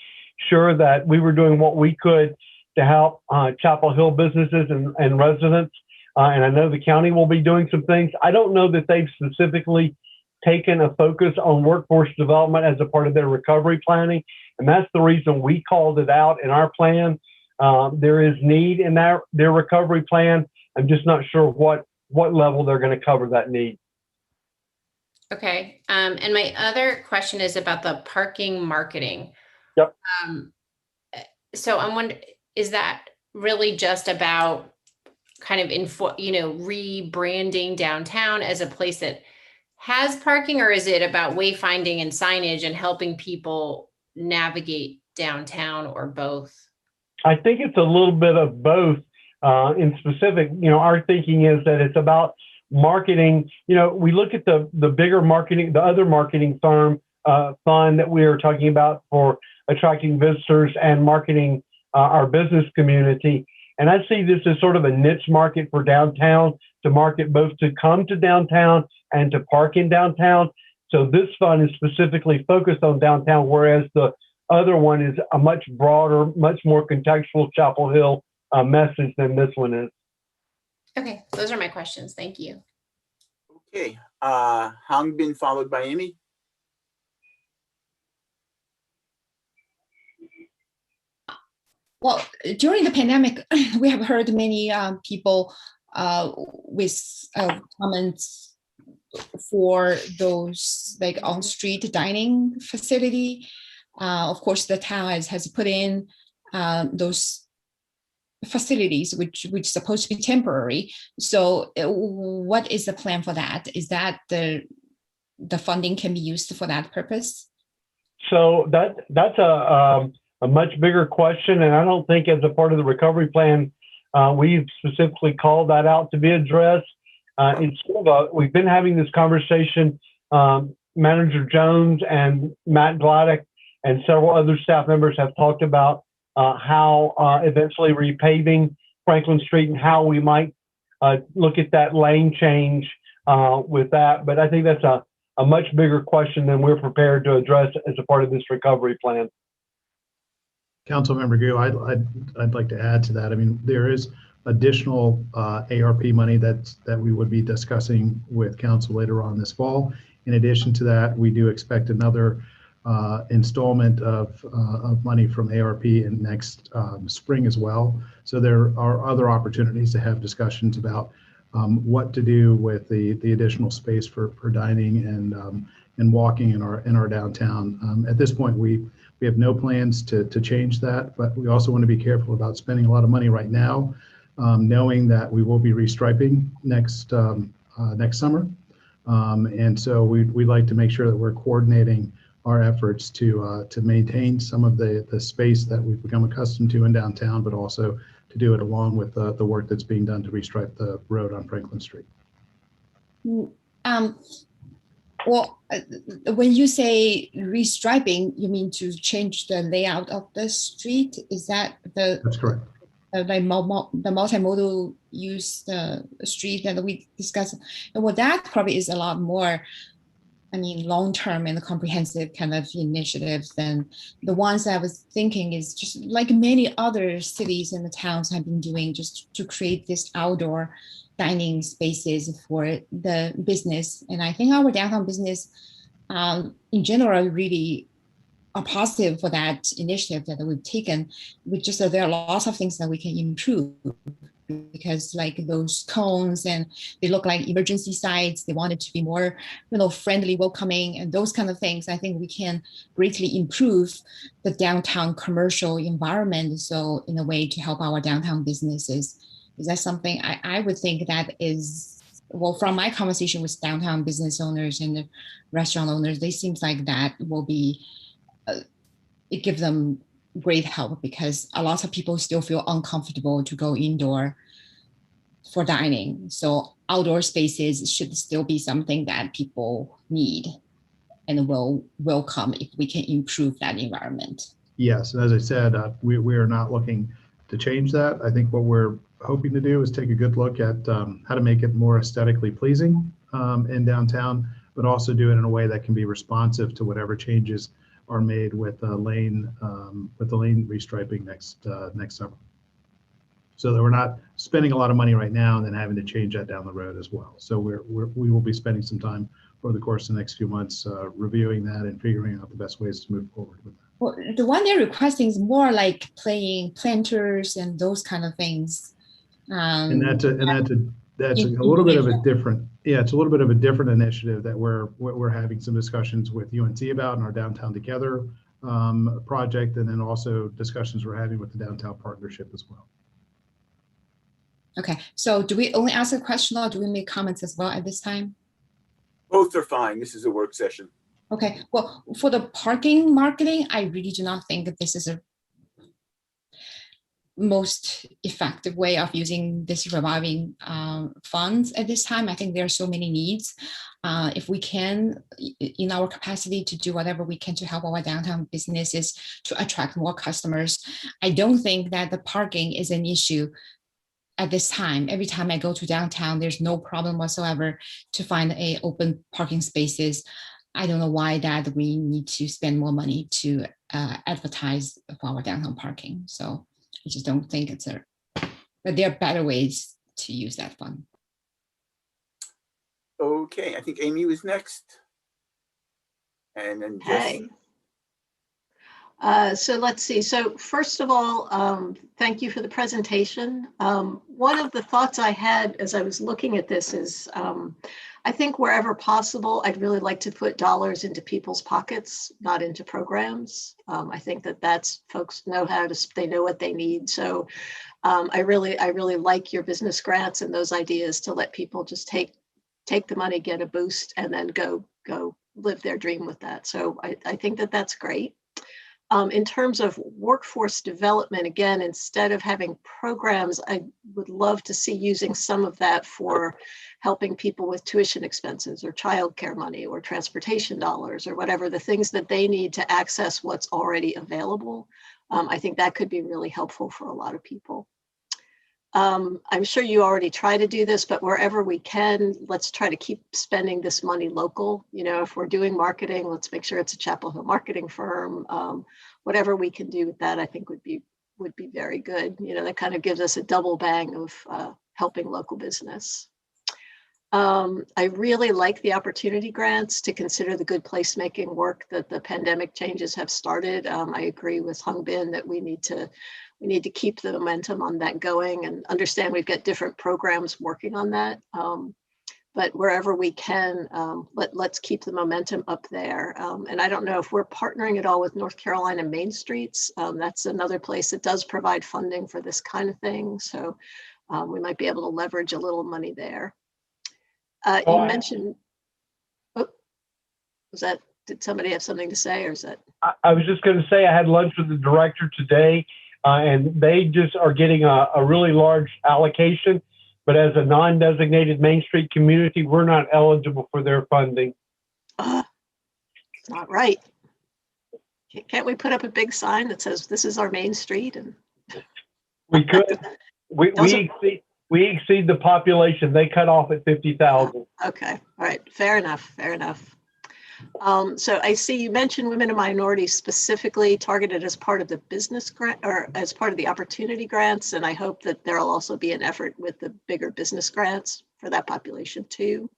sure that we were doing what we could to help Chapel Hill businesses and residents. And I know the county will be doing some things. I don't know that they've specifically taken a focus on workforce development as a part of their recovery planning. And that's the reason we called it out in our plan. There is need in their recovery plan. I'm just not sure what level they're going to cover that need. Okay. And my other question is about the parking marketing. Yep. So I'm wondering, is that really just about kind of rebranding downtown as a place that has parking, or is it about wayfinding and signage and helping people navigate downtown, or both? I think it's a little bit of both. In specific, our thinking is that it's about marketing. We look at the bigger marketing, the other marketing fund that we are talking about for attracting visitors and marketing our business community. And I see this as sort of a niche market for downtown, to market both to come to downtown and to park in downtown. So this fund is specifically focused on downtown, whereas the other one is a much broader, much more contextual Chapel Hill message than this one is. Okay, those are my questions. Thank you. Okay, Hang Bin followed by Amy. Well, during the pandemic, we have heard many people with comments for those like on-street dining facility. Of course, the town has put in those facilities which supposed to be temporary. So what is the plan for that? Is that the funding can be used for that purpose? So that's a much bigger question, and I don't think as a part of the recovery plan we've specifically called that out to be addressed. It's sort of we've been having this conversation. Manager Jones and Matt Gladdick and several other staff members have talked about how eventually repaving Franklin Street and how we might look at that lane change with that. But I think that's a much bigger question than we're prepared to address as a part of this recovery plan. Councilmember Gu, I'd like to add to that. I mean, there is additional ARP money that we would be discussing with council later on this fall. In addition to that, we do expect another installment of money from ARP in next spring as well. So there are other opportunities to have discussions about what to do with the additional space for dining and walking in our downtown. At this point, we have no plans to change that, but we also want to be careful about spending a lot of money right now, knowing that we will be restriping next summer. And so we'd like to make sure that we're coordinating our efforts to maintain some of the space that we've become accustomed to in downtown, but also to do it along with the work that's being done to restripe the road on Franklin Street. Well, when you say restriping, you mean to change the layout of the street? Is that That's correct. The multimodal use street that we discussed? Well, that probably is a lot more, I mean, long-term and comprehensive kind of initiatives than the ones I was thinking is just like many other cities and the towns have been doing, just to create this outdoor dining spaces for the business. And I think our downtown business in general really are positive for that initiative that we've taken. With just there are lots of things that we can improve, because like those cones, and they look like emergency sites. They want it to be more, friendly, welcoming, and those kind of things. I think we can greatly improve the downtown commercial environment. So in a way to help our downtown businesses. Is that something I would think that is, well, from my conversation with downtown business owners and the restaurant owners, they seems like that will be, it gives them great help, because a lot of people still feel uncomfortable to go indoor for dining. So outdoor spaces should still be something that people need and will welcome if we can improve that environment. Yes, and as I said, we are not looking to change that. I think what we're hoping to do is take a good look at how to make it more aesthetically pleasing in downtown, but also do it in a way that can be responsive to whatever changes are made with the lane restriping next summer. So that we're not spending a lot of money right now and then having to change that down the road as well. So we will be spending some time over the course of the next few months reviewing that and figuring out the best ways to move forward with that. Well, the one they're requesting is more like playing planters and those kind of things. And that's a little bit of a different, it's a little bit of a different initiative that we're having some discussions with UNC about in our Downtown Together project, and then also discussions we're having with the Downtown Partnership as well. Okay, so do we only ask a question, or do we make comments as well at this time? Both are fine. This is a work session. Okay, well, for the parking marketing, I really do not think that this is a most effective way of using this revolving funds at this time. I think there are so many needs. If we can, in our capacity, to do whatever we can to help our downtown businesses to attract more customers. I don't think that the parking is an issue at this time. Every time I go to downtown, there's no problem whatsoever to find a open parking spaces. I don't know why that we need to spend more money to advertise for our downtown parking. So I just don't think it's but there are better ways to use that fund. Okay, I think Amy was next. And then Jess. So let's see. So first of all, thank you for the presentation. One of the thoughts I had as I was looking at this is, I think wherever possible, I'd really like to put dollars into people's pockets, not into programs. I think that's folks know they know what they need. So I really like your business grants and those ideas to let people just take the money, get a boost, and then go live their dream with that. So I think that's great. In terms of workforce development, again, instead of having programs, I would love to see using some of that for helping people with tuition expenses or childcare money or transportation dollars or whatever, the things that they need to access what's already available. I think that could be really helpful for a lot of people. I'm sure you already try to do this, but wherever we can, let's try to keep spending this money local. If we're doing marketing, let's make sure it's a Chapel Hill marketing firm. Whatever we can do with that, I think would be very good. That kind of gives us a double bang of helping local business. I really like the opportunity grants to consider the good placemaking work that the pandemic changes have started. I agree with Hung Bin that we need to keep the momentum on that going and understand we've got different programs working on that. but wherever we can, let's keep the momentum up there. And I don't know if we're partnering at all with North Carolina Main Streets. That's another place that does provide funding for this kind of thing. So we might be able to leverage a little money there. You mentioned, did somebody have something to say, or is that? I was just going to say I had lunch with the director today, and they just are getting a really large allocation. But as a non-designated Main Street community, we're not eligible for their funding. It's not right. Can't we put up a big sign that says this is our Main Street? And we could. We exceed the population. They cut off at 50,000. Okay. All right. Fair enough. Fair enough. So I see you mentioned women and minorities specifically targeted as part of the business grant or as part of the opportunity grants. And I hope that there'll also be an effort with the bigger business grants for that population too.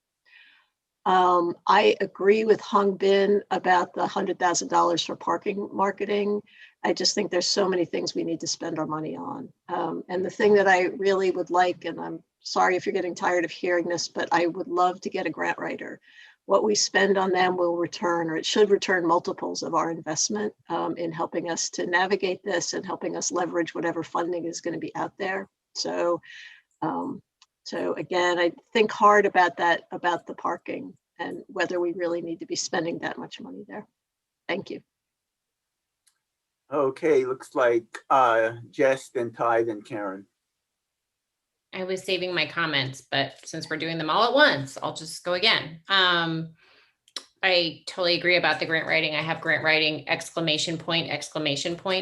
I agree with Hung Bin about the $100,000 for parking marketing. I just think there's so many things we need to spend our money on. And the thing that I really would like, and I'm sorry if you're getting tired of hearing this, but I would love to get a grant writer. What we spend on them will return, or it should return, multiples of our investment in helping us to navigate this and helping us leverage whatever funding is going to be out there. So, so again, I think hard about that, about the parking and whether we really need to be spending that much money there. Thank you. Okay, looks like Jess, then Ty, then Karen. I was saving my comments, but since we're doing them all at once, I'll just go again. I totally agree about the grant writing. I have grant writing exclamation point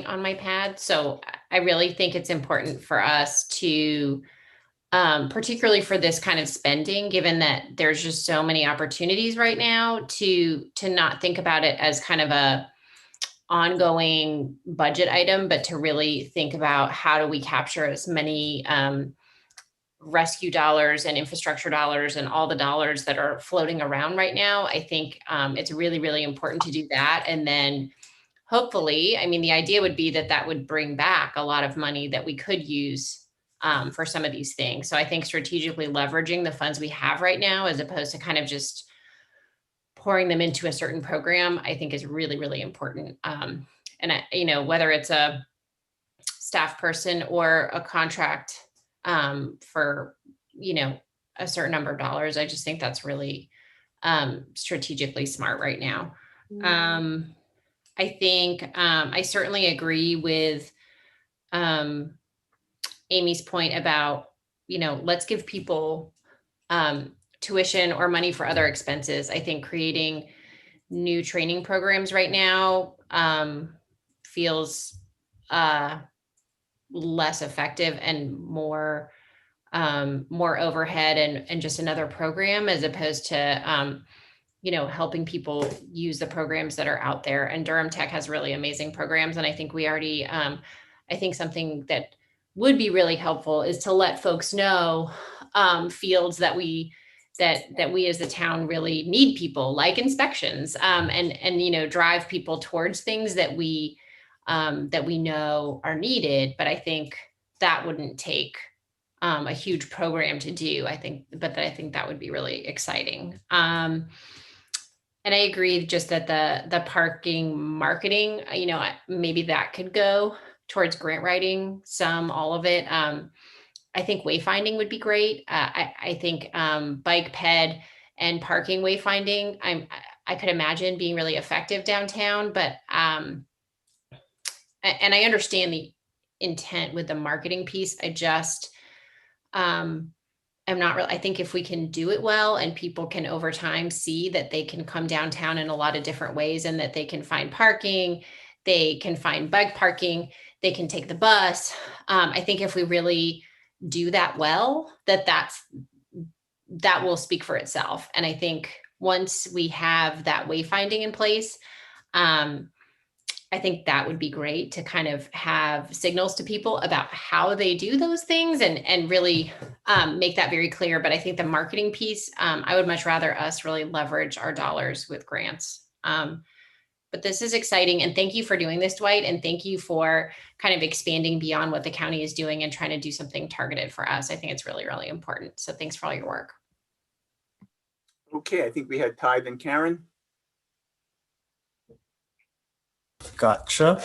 on my pad. So I really think it's important for us to, particularly for this kind of spending, given that there's just so many opportunities right now, to not think about it as kind of a ongoing budget item, but to really think about how do we capture as many rescue dollars and infrastructure dollars and all the dollars that are floating around right now. I think it's really, really important to do that. And then hopefully, I mean, the idea would be that that would bring back a lot of money that we could use for some of these things. So I think strategically leveraging the funds we have right now, as opposed to kind of just pouring them into a certain program, I think is really, really important. And you know, whether it's a staff person or a contract for, you know, a certain number of dollars, I just think that's really strategically smart right now. I think I certainly agree with Amy's point about, you know, let's give people tuition or money for other expenses. I think creating new training programs right now feels less effective and more overhead and just another program, as opposed to you know, helping people use the programs that are out there. And Durham Tech has really amazing programs. And I think we already, I think something that would be really helpful is to let folks know fields that we as the town really need people, like inspections, and you know, drive people towards things that we know are needed. But I think that wouldn't take a huge program to do, I think, but I think that would be really exciting. And I agree just that the parking marketing, you know, maybe that could go towards grant writing, all of it. I think wayfinding would be great. I think bike ped and parking wayfinding, I could imagine being really effective downtown, but and I understand the intent with the marketing piece. I just I'm not really, I think if we can do it well and people can over time see that they can come downtown in a lot of different ways, and that they can find parking, they can find bike parking, they can take the bus. I think if we really do that well, that will speak for itself. And I think once we have that wayfinding in place, I think that would be great to kind of have signals to people about how they do those things, and really make that very clear. But I think the marketing piece, I would much rather us really leverage our dollars with grants. But this is exciting. And thank you for doing this, Dwight. And thank you for kind of expanding beyond what the county is doing and trying to do something targeted for us. I think it's really, really important. So thanks for all your work. Okay, I think we had Ty then Karen. Gotcha.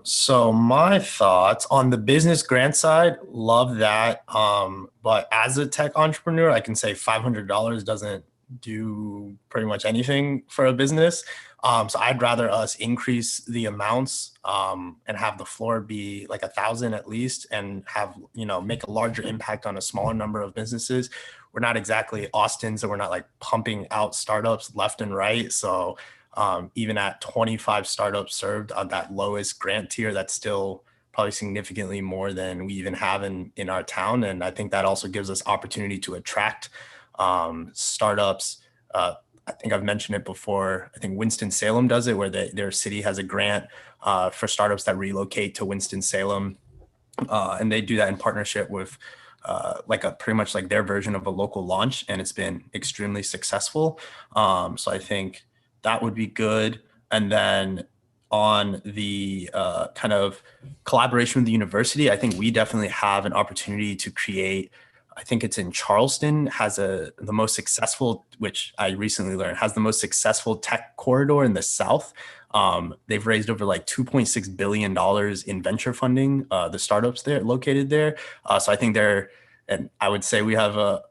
So my thoughts on the business grant side, love that. But as a tech entrepreneur, I can say $500 doesn't do pretty much anything for a business. So I'd rather us increase the amounts and have the floor be like 1,000 at least, and have, make a larger impact on a smaller number of businesses. We're not exactly Austin, so we're not like pumping out startups left and right. So even at 25 startups served on that lowest grant tier, that's still probably significantly more than we even have in our town. And I think that also gives us opportunity to attract startups. I think I've mentioned it before. I think Winston-Salem does it, where their city has a grant for startups that relocate to Winston-Salem. And they do that in partnership with pretty much like their version of a local launch. And it's been extremely successful. So I think that would be good. And then on the kind of collaboration with the university, I think we definitely have an opportunity to create, I think it's in Charleston, has the most successful, which I recently learned, has the most successful tech corridor in the South. They've raised over like $2.6 billion in venture funding, the startups there located there. So I think and I would say we have a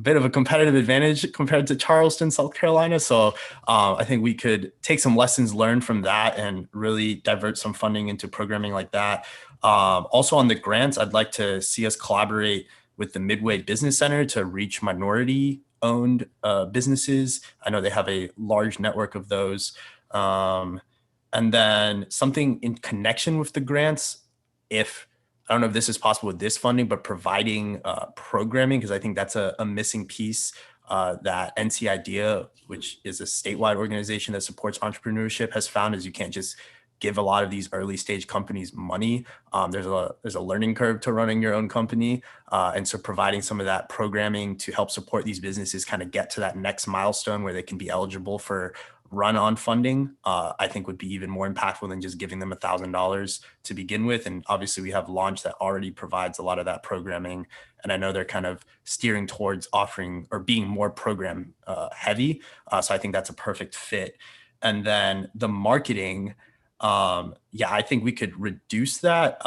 bit of a competitive advantage compared to Charleston, South Carolina. So I think we could take some lessons learned from that and really divert some funding into programming like that. Also on the grants, I'd like to see us collaborate with the Midway Business Center to reach minority-owned businesses. I know they have a large network of those. And then something in connection with the grants, I don't know if this is possible with this funding, but providing programming, because I think that's a missing piece that NC IDEA, which is a statewide organization that supports entrepreneurship, has found, is you can't just give a lot of these early stage companies money. There's a learning curve to running your own company. And so providing some of that programming to help support these businesses kind of get to that next milestone where they can be eligible for run-on funding, I think would be even more impactful than just giving them $1,000 to begin with. And obviously we have Launch that already provides a lot of that programming. And I know they're kind of steering towards offering or being more program heavy. So I think that's a perfect fit. And then the marketing, I think we could reduce that.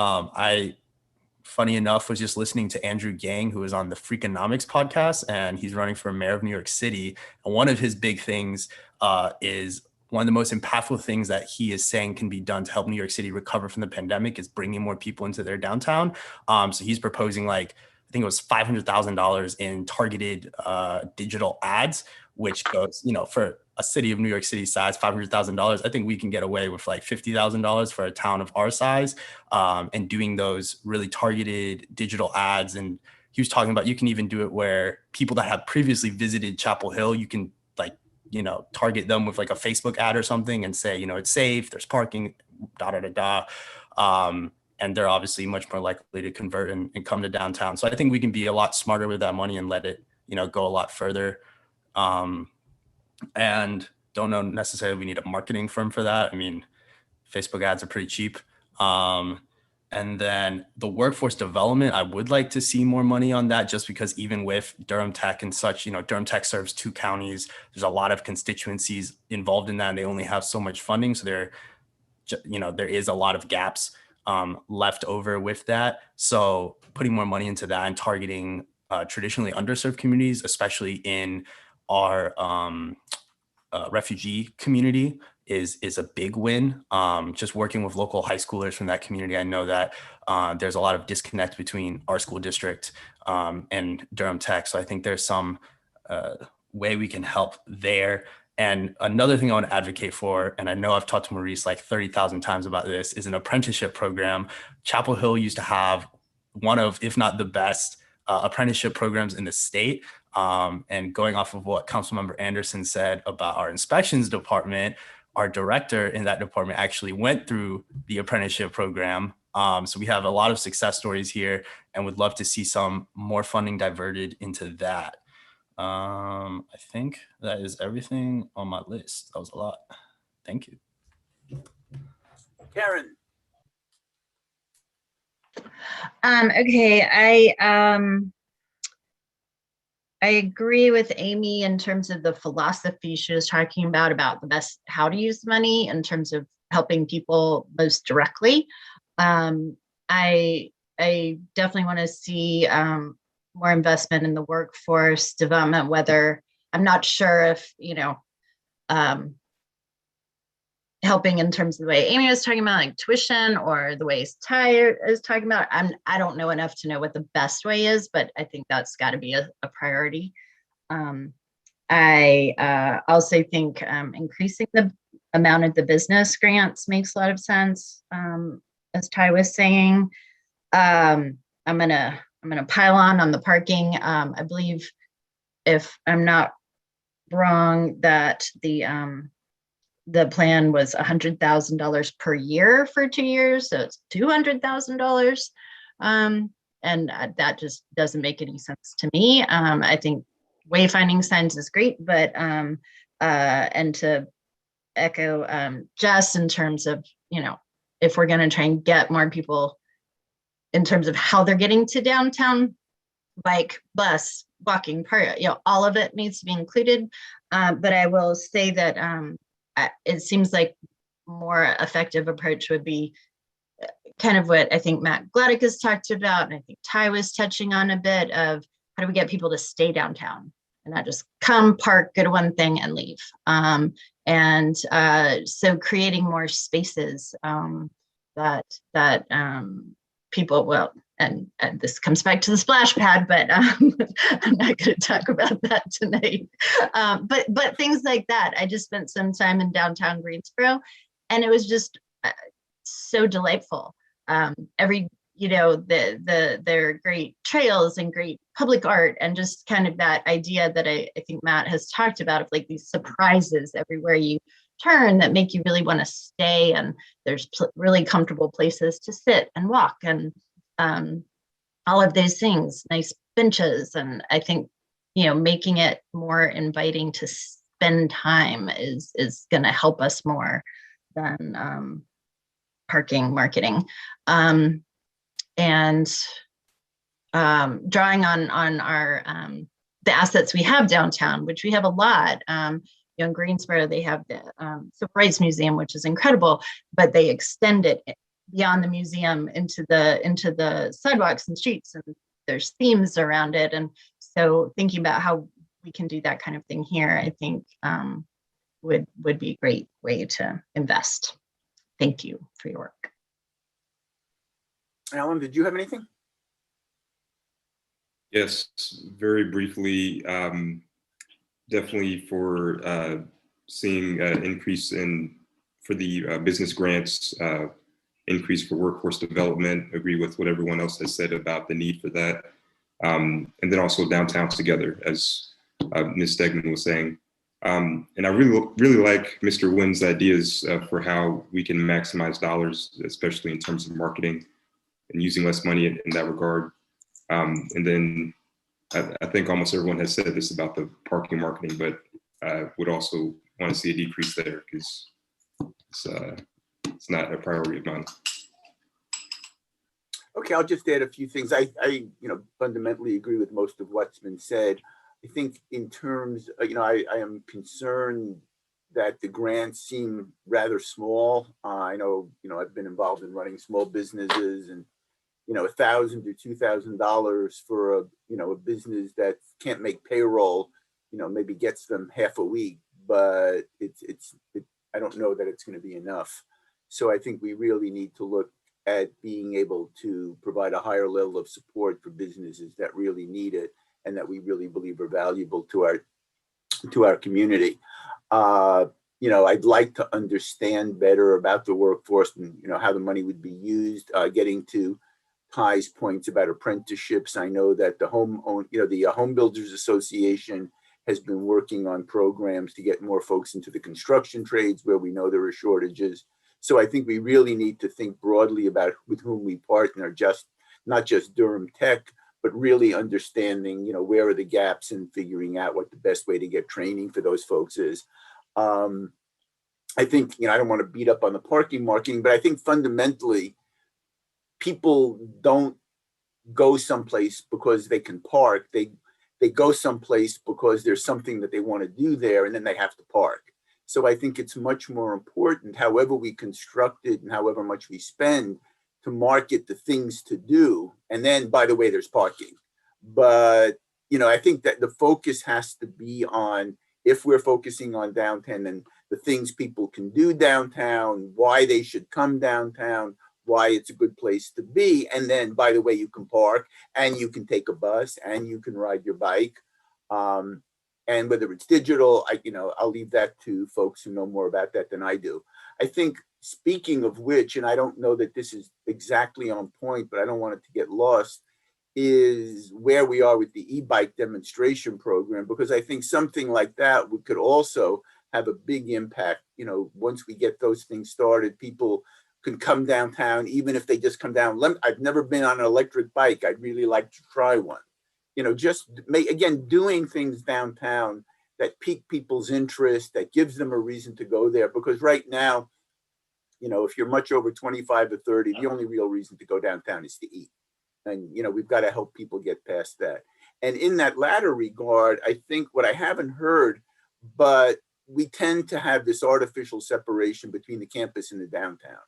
Funny enough, was just listening to Andrew Yang, who is on the Freakonomics podcast, and he's running for mayor of New York City. And one of his big things is one of the most impactful things that he is saying can be done to help New York City recover from the pandemic is bringing more people into their downtown. So he's proposing I think it was $500,000 in targeted digital ads, which goes, for a city of New York City size, $500,000. I think we can get away with like $50,000 for a town of our size, and doing those really targeted digital ads. And he was talking about, you can even do it where people that have previously visited Chapel Hill, you can target them with like a Facebook ad or something and say, it's safe, there's parking, and they're obviously much more likely to convert and come to downtown. So I think we can be a lot smarter with that money and let it, go a lot further. And don't know necessarily we need a marketing firm for that. I mean, Facebook ads are pretty cheap. And then the workforce development, I would like to see more money on that, just because even with Durham Tech and such, Durham Tech serves 2 counties. There's a lot of constituencies involved in that, and they only have so much funding. So there is a lot of gaps left over with that. So putting more money into that and targeting traditionally underserved communities, especially in our refugee community, is a big win. Just working with local high schoolers from that community, I know that there's a lot of disconnect between our school district and Durham Tech. So I think there's some way we can help there. And another thing I want to advocate for, and I know I've talked to Maurice like 30,000 times about this, is an apprenticeship program. Chapel Hill used to have one of, if not the best, apprenticeship programs in the state. And going off of what Councilmember Anderson said about our inspections department, our director in that department actually went through the apprenticeship program. So we have a lot of success stories here and would love to see some more funding diverted into that. I think that is everything on my list. That was a lot. Thank you. Karen. Okay, I agree with Amy in terms of the philosophy she was talking about the best, how to use money in terms of helping people most directly. I definitely want to see more investment in the workforce development, whether I'm not sure if, helping in terms of the way Amy was talking about, like tuition, or the way Ty is talking about. I don't know enough to know what the best way is, but I think that's got to be a priority. I also think increasing the amount of the business grants makes a lot of sense. As Ty was saying, I'm gonna pile on the parking. I believe, if I'm not wrong, that the plan was $100,000 per year for 2 years, so it's $200,000, and that just doesn't make any sense to me. I think wayfinding signs is great, but and to echo Jess in terms of, if we're going to try and get more people in terms of how they're getting to downtown, bike, bus, walking, all of it needs to be included. But I will say that it seems like more effective approach would be kind of what I think Matt Gladdick has talked about, and I think Ty was touching on a bit of, how do we get people to stay downtown and not just come, park, go to one thing and leave. So creating more spaces that people will, and this comes back to the splash pad, but I'm not going to talk about that tonight. But things like that. I just spent some time in downtown Greensboro, and it was just so delightful. There are great trails and great public art, and just kind of that idea that I think Matt has talked about, of like these surprises everywhere you turn that make you really want to stay, and there's really comfortable places to sit and walk, and all of those things, nice benches. And I think, making it more inviting to spend time is going to help us more than parking marketing. And drawing on our the assets we have downtown, which we have a lot. In Greensboro, they have the Civil Rights Museum, which is incredible, but they extend it beyond the museum into the sidewalks and streets, and there's themes around it. And so thinking about how we can do that kind of thing here, I think would be a great way to invest. Thank you for your work. Alan, did you have anything? Yes, very briefly, definitely for seeing an increase for the business grants, increase for workforce development. Agree with what everyone else has said about the need for that. And then also downtowns together, as Ms. Stegman was saying. And I really like Mr. Wynn's ideas for how we can maximize dollars, especially in terms of marketing and using less money in that regard. And then I think almost everyone has said this about the parking marketing, but I would also want to see a decrease there, because it's not a priority of mine. Okay, I'll just add a few things. I fundamentally agree with most of what's been said. I think in terms, I am concerned that the grants seem rather small. I know, I've been involved in running small businesses, and $1,000 to $2,000 for a business that can't make payroll, maybe gets them half a week, but I don't know that it's going to be enough. So I think we really need to look at being able to provide a higher level of support for businesses that really need it and that we really believe are valuable to our community. I'd like to understand better about the workforce and how the money would be used. Getting to Ty's points about apprenticeships, I know that the Home Builders Association has been working on programs to get more folks into the construction trades where we know there are shortages. So I think we really need to think broadly about with whom we partner, not just Durham Tech, but really understanding, where are the gaps and figuring out what the best way to get training for those folks is. I think, I don't want to beat up on the parking marketing, but I think fundamentally people don't go someplace because they can park. They they go someplace because there's something that they want to do there, and then they have to park. So I think it's much more important, however we construct it and however much we spend, to market the things to do. And then, by the way, there's parking. But, you know, I think that the focus has to be on, if we're focusing on downtown and the things people can do downtown, why they should come downtown, why it's a good place to be. And then, by the way, you can park and you can take a bus and you can ride your bike. And whether it's digital, I'll leave that to folks who know more about that than I do. I think, speaking of which, and I don't know that this is exactly on point, but I don't want it to get lost, is where we are with the e-bike demonstration program, because I think something like that could also have a big impact. You know, once we get those things started, people can come downtown, even if they just come down. I've never been on an electric bike. I'd really like to try one. You know, just doing things downtown that pique people's interest, that gives them a reason to go there. Because right now, you know, if you're much over 25 or 30, the only real reason to go downtown is to eat. And, you know, we've got to help people get past that. And in that latter regard, I think what I haven't heard, but we tend to have this artificial separation between the campus and the downtown.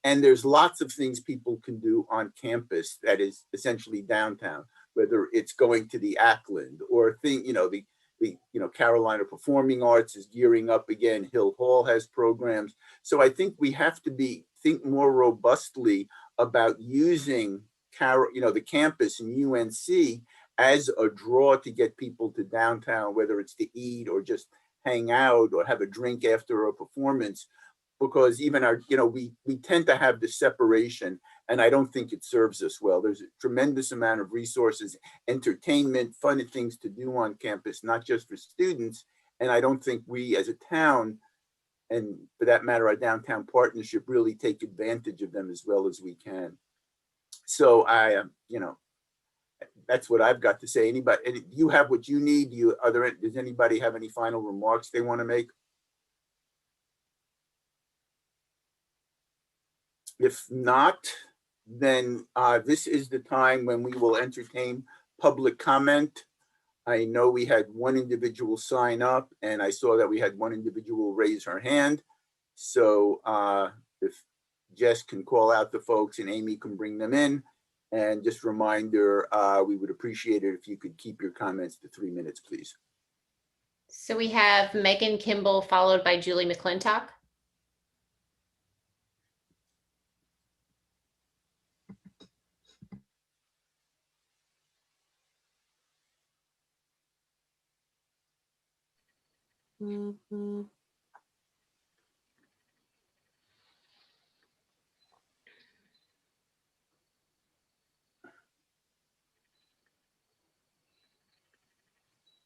And there's lots of things people can do on campus that is essentially downtown, whether it's going to the Ackland or the Carolina Performing Arts is gearing up again. Hill Hall has programs. So I think we have to think more robustly about using the campus and UNC as a draw to get people to downtown, whether it's to eat or just hang out or have a drink after a performance. Because even we tend to have this separation, and I don't think it serves us well. There's a tremendous amount of resources, entertainment, fun things to do on campus, not just for students. And I don't think we as a town, and for that matter, our downtown partnership, really take advantage of them as well as we can. So that's what I've got to say. Anybody, you have what you need? Does anybody have any final remarks they want to make? If not, then this is the time when we will entertain public comment. I know we had one individual sign up, and I saw that we had one individual raise her hand. So if Jess can call out the folks and Amy can bring them in. And just a reminder, we would appreciate it if you could keep your comments to 3 minutes, please. So we have Megan Kimball followed by Julie McClintock. Mm-hmm.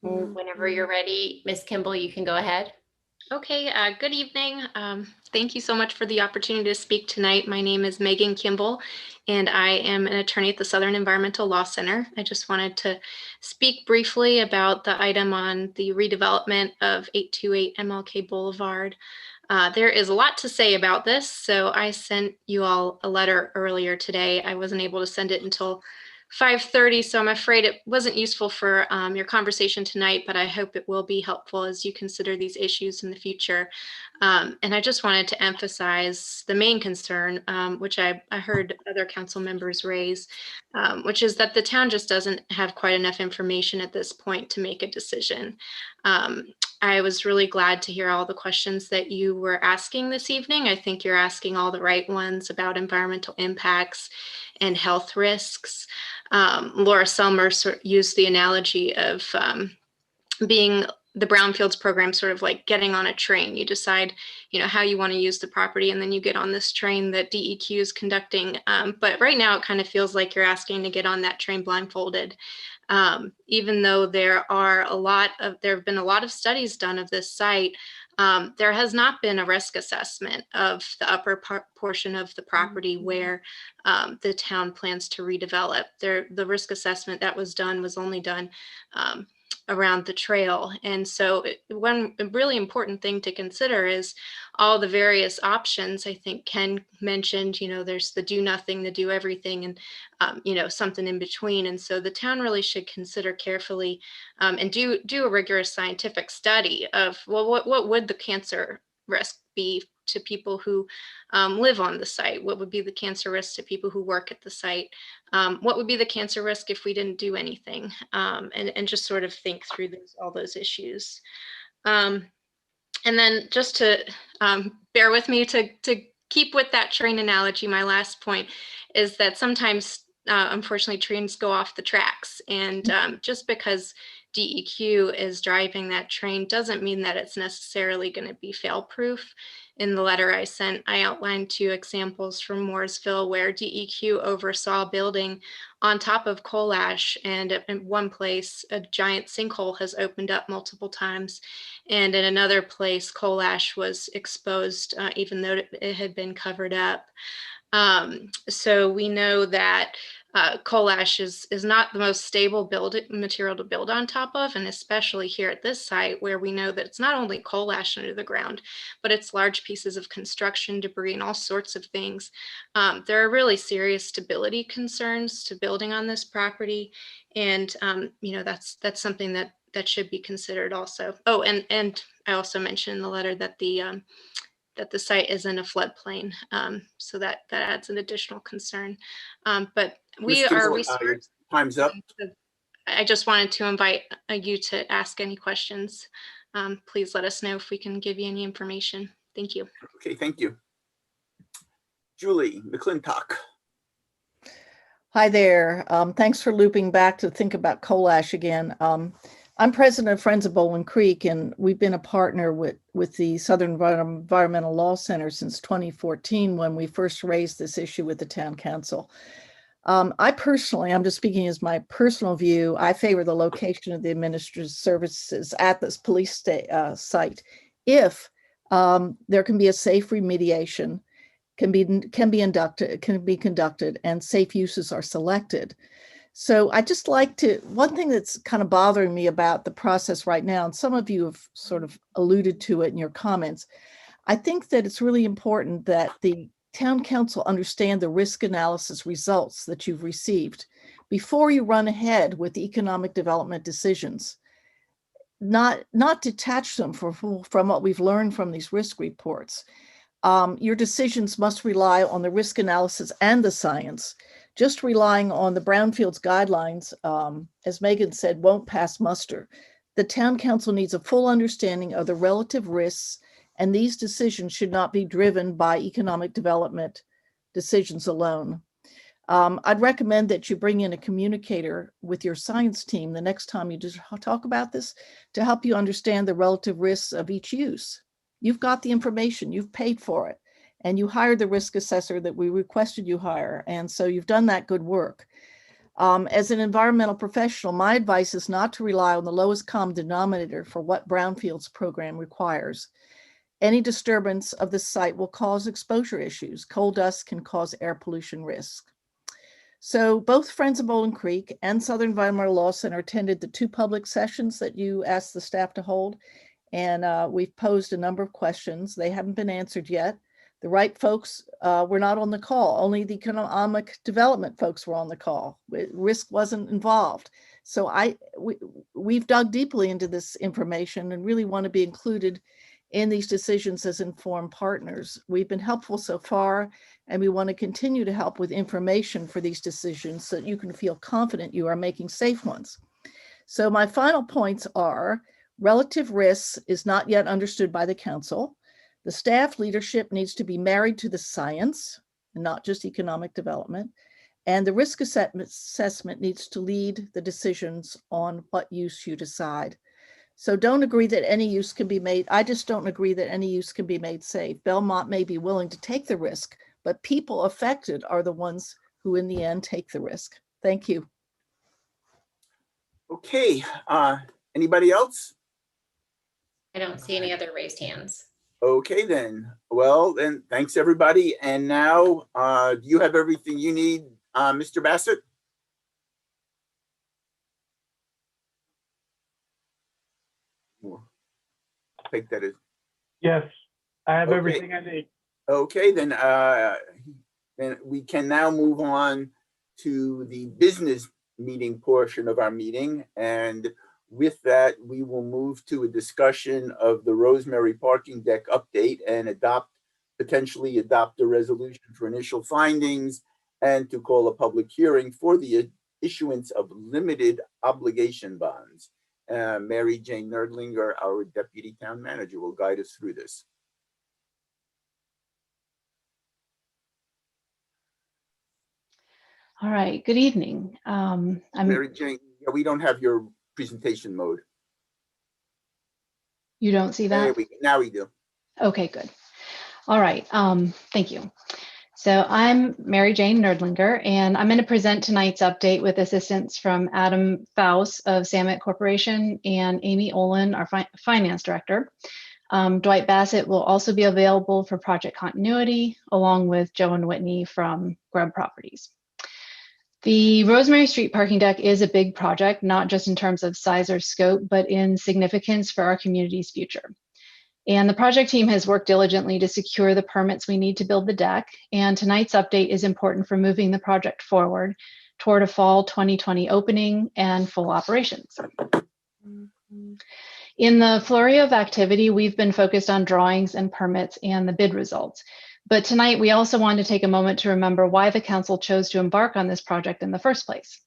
Whenever you're ready, Ms. Kimball, you can go ahead. Okay, good evening. Thank you so much for the opportunity to speak tonight. My name is Megan Kimball, and I am an attorney at the Southern Environmental Law Center. I just wanted to speak briefly about the item on the redevelopment of 828 MLK Boulevard. There is a lot to say about this, so I sent you all a letter earlier today. I wasn't able to send it until 5:30, so I'm afraid it wasn't useful for your conversation tonight, but I hope it will be helpful as you consider these issues in the future. And I just wanted to emphasize the main concern, which I heard other council members raise, which is that the town just doesn't have quite enough information at this point to make a decision. I was really glad to hear all the questions that you were asking this evening. I think you're asking all the right ones about environmental impacts and health risks. Laura Selmer used the analogy of being the Brownfields program, sort of like getting on a train. You decide, how you want to use the property, and then you get on this train that DEQ is conducting. But right now, it kind of feels like you're asking to get on that train blindfolded. Even though there have been a lot of studies done of this site, there has not been a risk assessment of the upper portion of the property where the town plans to redevelop. The risk assessment that was done was only done around the trail. And so one really important thing to consider is all the various options. I think Ken mentioned, there's the do nothing, the do everything, and something in between. And so the town really should consider carefully and do a rigorous scientific study of, well, what would the cancer risk be to people who live on the site? What would be the cancer risk to people who work at the site? What would be the cancer risk if we didn't do anything? And just sort of think through all those issues. And then just to bear with me to keep with that train analogy, my last point is that sometimes, unfortunately, trains go off the tracks. And just because DEQ is driving that train doesn't mean that it's necessarily going to be fail-proof. In the letter I sent, I outlined 2 examples from Mooresville where DEQ oversaw building on top of coal ash, and in one place, a giant sinkhole has opened up multiple times, and in another place, coal ash was exposed even though it had been covered up. So we know that coal ash is not the most stable material to build on top of, and especially here at this site where we know that it's not only coal ash under the ground, but it's large pieces of construction debris and all sorts of things. There are really serious stability concerns to building on this property, and that's something that should be considered also. Oh, and I also mentioned in the letter that the site is in a floodplain, so that adds an additional concern. But we are research. Time's up. I just wanted to invite you to ask any questions. Please let us know if we can give you any information. Thank you. Okay, thank you. Julie McClintock. Hi there. Thanks for looping back to think about coal ash again. I'm president of Friends of Bowling Creek, and we've been a partner with the Southern Environmental Law Center since 2014 when we first raised this issue with the town council. I personally, I'm just speaking as my personal view, I favor the location of the administrative services at this police site if there can be a safe remediation, can be conducted, and safe uses are selected. So I just like to, one thing that's kind of bothering me about the process right now, and some of you have sort of alluded to it in your comments, I think that it's really important that the town council understand the risk analysis results that you've received before you run ahead with economic development decisions. Not detach them from what we've learned from these risk reports. Your decisions must rely on the risk analysis and the science. Just relying on the Brownfield's guidelines, as Megan said, won't pass muster. The town council needs a full understanding of the relative risks, and these decisions should not be driven by economic development decisions alone. I'd recommend that you bring in a communicator with your science team the next time you just talk about this to help you understand the relative risks of each use. You've got the information, you've paid for it, and you hired the risk assessor that we requested you hire. And so you've done that good work. As an environmental professional, my advice is not to rely on the lowest common denominator for what Brownfield's program requires. Any disturbance of the site will cause exposure issues. Coal dust can cause air pollution risk. So both Friends of Bowling Creek and Southern Environmental Law Center attended the 2 public sessions that you asked the staff to hold. And we've posed a number of questions. They haven't been answered yet. The right folks were not on the call. Only the economic development folks were on the call. Risk wasn't involved. So we've dug deeply into this information and really want to be included in these decisions as informed partners. We've been helpful so far, and we want to continue to help with information for these decisions so that you can feel confident you are making safe ones. So my final points are: relative risks is not yet understood by the council. The staff leadership needs to be married to the science, not just economic development. And the risk assessment needs to lead the decisions on what use you decide. So don't agree that any use can be made. I just don't agree that any use can be made safe. Belmont may be willing to take the risk, but people affected are the ones who in the end take the risk. Thank you. Okay, anybody else? I don't see any other raised hands. Okay, then. Well, then, thanks, everybody. And now, do you have everything you need, Mr. Bassett? take that as. Yes, I have Okay. everything I need. Okay, then we can now move on to the business meeting portion of our meeting. And with that, we will move to a discussion of the Rosemary parking deck update and potentially adopt a resolution for initial findings and to call a public hearing for the issuance of limited obligation bonds. Mary Jane Nerdlinger, our Deputy Town Manager, will guide us through this. All right, good evening. Mary Jane, we don't have your presentation mode. You don't see that? Now we do. Okay, good. All right, thank you. So I'm Mary Jane Nerdlinger, and I'm going to present tonight's update with assistance from Adam Faust of Samet Corporation and Amy Olin, our Finance Director. Dwight Bassett will also be available for project continuity, along with Joe and Whitney from Grubb Properties. The Rosemary Street parking deck is a big project, not just in terms of size or scope, but in significance for our community's future. And the project team has worked diligently to secure the permits we need to build the deck. And tonight's update is important for moving the project forward toward a fall 2020 opening and full operations. In the flurry of activity, we've been focused on drawings and permits and the bid results. But tonight, we also want to take a moment to remember why the council chose to embark on this project in the first place.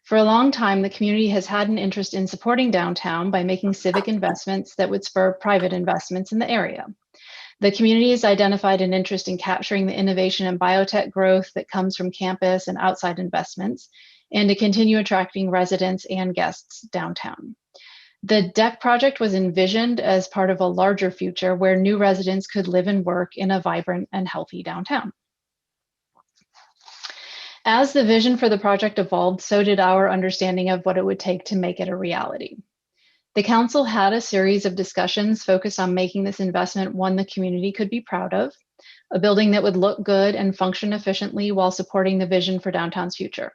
For a long time, the community has had an interest in supporting downtown by making civic investments that would spur private investments in the area. The community has identified an interest in capturing the innovation and biotech growth that comes from campus and outside investments, and to continue attracting residents and guests downtown. The deck project was envisioned as part of a larger future where new residents could live and work in a vibrant and healthy downtown. As the vision for the project evolved, so did our understanding of what it would take to make it a reality. The council had a series of discussions focused on making this investment one the community could be proud of, a building that would look good and function efficiently while supporting the vision for downtown's future.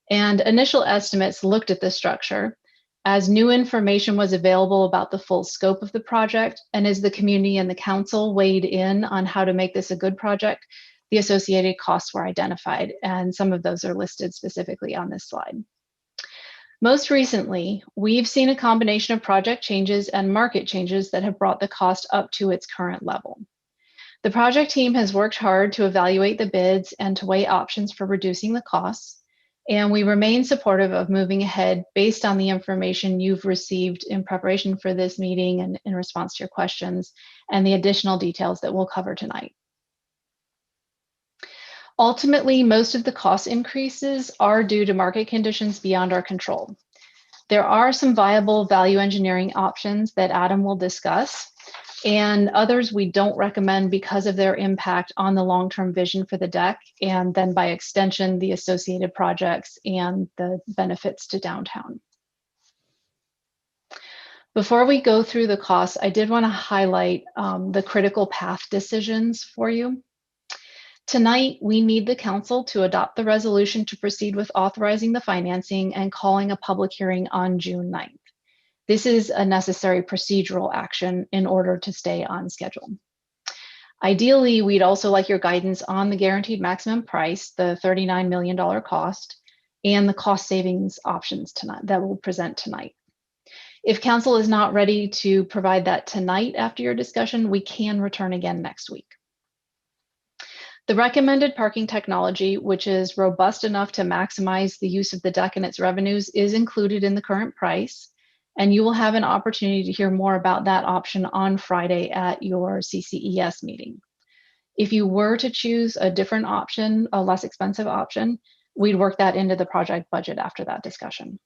And initial estimates looked at this structure. As new information was available about the full scope of the project, and as the community and the council weighed in on how to make this a good project, the associated costs were identified, and some of those are listed specifically on this slide. Most recently, we've seen a combination of project changes and market changes that have brought the cost up to its current level. The project team has worked hard to evaluate the bids and to weigh options for reducing the costs. And we remain supportive of moving ahead based on the information you've received in preparation for this meeting and in response to your questions and the additional details that we'll cover tonight. Ultimately, most of the cost increases are due to market conditions beyond our control. There are some viable value engineering options that Adam will discuss, and others we don't recommend because of their impact on the long-term vision for the deck, and then by extension, the associated projects and the benefits to downtown. Before we go through the costs, I did want to highlight the critical path decisions for you. Tonight, we need the council to adopt the resolution to proceed with authorizing the financing and calling a public hearing on June 9th. This is a necessary procedural action in order to stay on schedule. Ideally, we'd also like your guidance on the guaranteed maximum price, the $39 million cost, and the cost savings options tonight that we'll present tonight. If council is not ready to provide that tonight after your discussion, we can return again next week. The recommended parking technology, which is robust enough to maximize the use of the deck and its revenues, is included in the current price. And you will have an opportunity to hear more about that option on Friday at your CCES meeting. If you were to choose a different option, a less expensive option, we'd work that into the project budget after that discussion.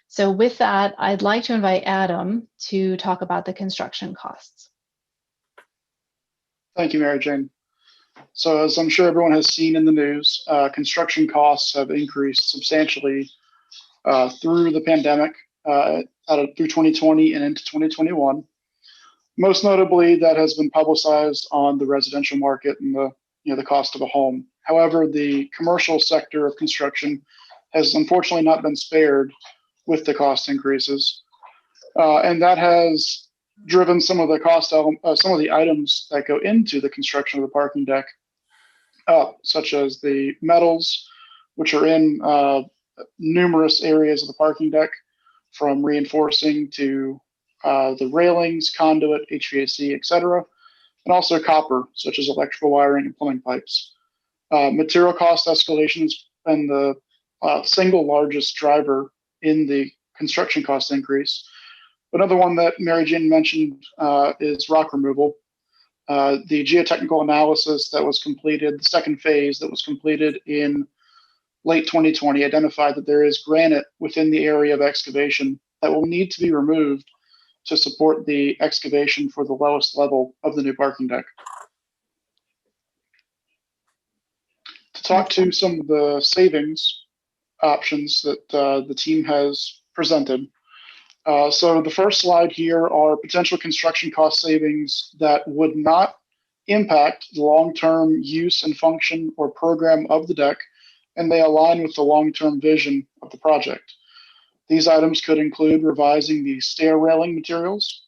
So with that, I'd like to invite Adam to talk about the construction costs. Thank you, Mary Jane. So as I'm sure everyone has seen in the news, construction costs have increased substantially through the pandemic, through 2020 and into 2021. Most notably, that has been publicized on the residential market and the cost of a home. However, the commercial sector of construction has unfortunately not been spared with the cost increases. And that has driven some of the some of the items that go into the construction of the parking deck up, such as the metals, which are in numerous areas of the parking deck, from reinforcing to the railings, conduit, HVAC, etc., and also copper, such as electrical wiring and plumbing pipes. Material cost escalation has been the single largest driver in the construction cost increase. Another one that Mary Jane mentioned is rock removal. The geotechnical analysis that was completed, the second phase that was completed in late 2020, identified that there is granite within the area of excavation that will need to be removed to support the excavation for the lowest level of the new parking deck. To talk to some of the savings options that the team has presented. So the first slide here are potential construction cost savings that would not impact the long-term use and function or program of the deck, and they align with the long-term vision of the project. These items could include revising the stair railing materials,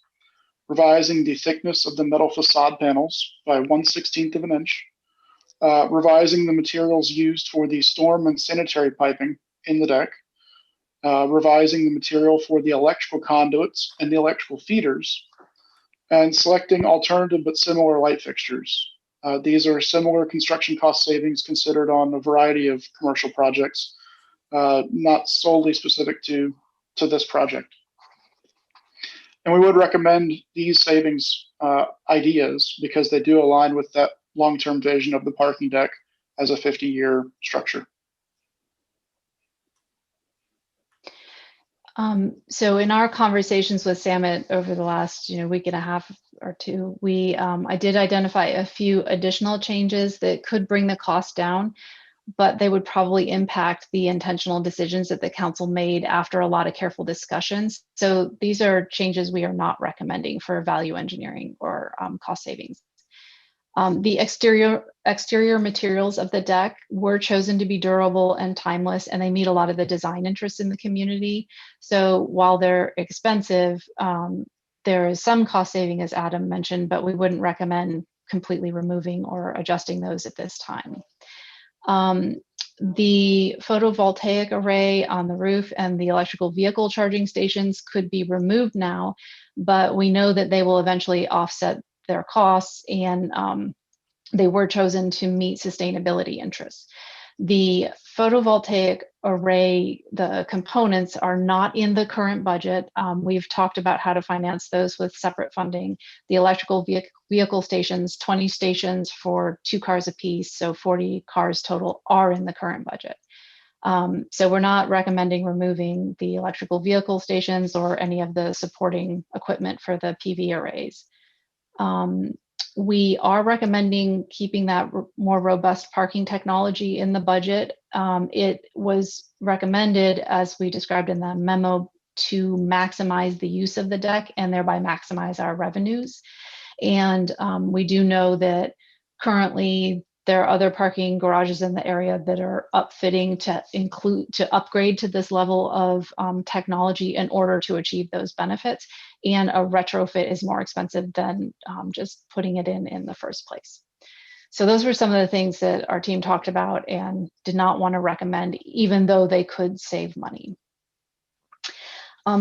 revising the thickness of the metal facade panels by 1/16 of an inch, revising the materials used for the storm and sanitary piping in the deck, revising the material for the electrical conduits and the electrical feeders, and selecting alternative but similar light fixtures. These are similar construction cost savings considered on a variety of commercial projects, not solely specific to this project. And we would recommend these savings ideas because they do align with that long-term vision of the parking deck as a 50-year structure. So in our conversations with Samet over the last week and a half or two, I did identify a few additional changes that could bring the cost down, but they would probably impact the intentional decisions that the council made after a lot of careful discussions. So these are changes we are not recommending for value engineering or cost savings. The exterior materials of the deck were chosen to be durable and timeless, and they meet a lot of the design interests in the community. So while they're expensive, there is some cost saving, as Adam mentioned, but we wouldn't recommend completely removing or adjusting those at this time. The photovoltaic array on the roof and the electrical vehicle charging stations could be removed now, but we know that they will eventually offset their costs, and they were chosen to meet sustainability interests. The photovoltaic array, the components are not in the current budget. We've talked about how to finance those with separate funding. The electrical vehicle stations, 20 stations for 2 cars apiece, so 40 cars total, are in the current budget. So we're not recommending removing the electrical vehicle stations or any of the supporting equipment for the PV arrays. We are recommending keeping that more robust parking technology in the budget. It was recommended, as we described in the memo, to maximize the use of the deck and thereby maximize our revenues. And we do know that currently there are other parking garages in the area that are upfitting to upgrade to this level of technology in order to achieve those benefits. And a retrofit is more expensive than just putting it in the first place. So those were some of the things that our team talked about and did not want to recommend, even though they could save money.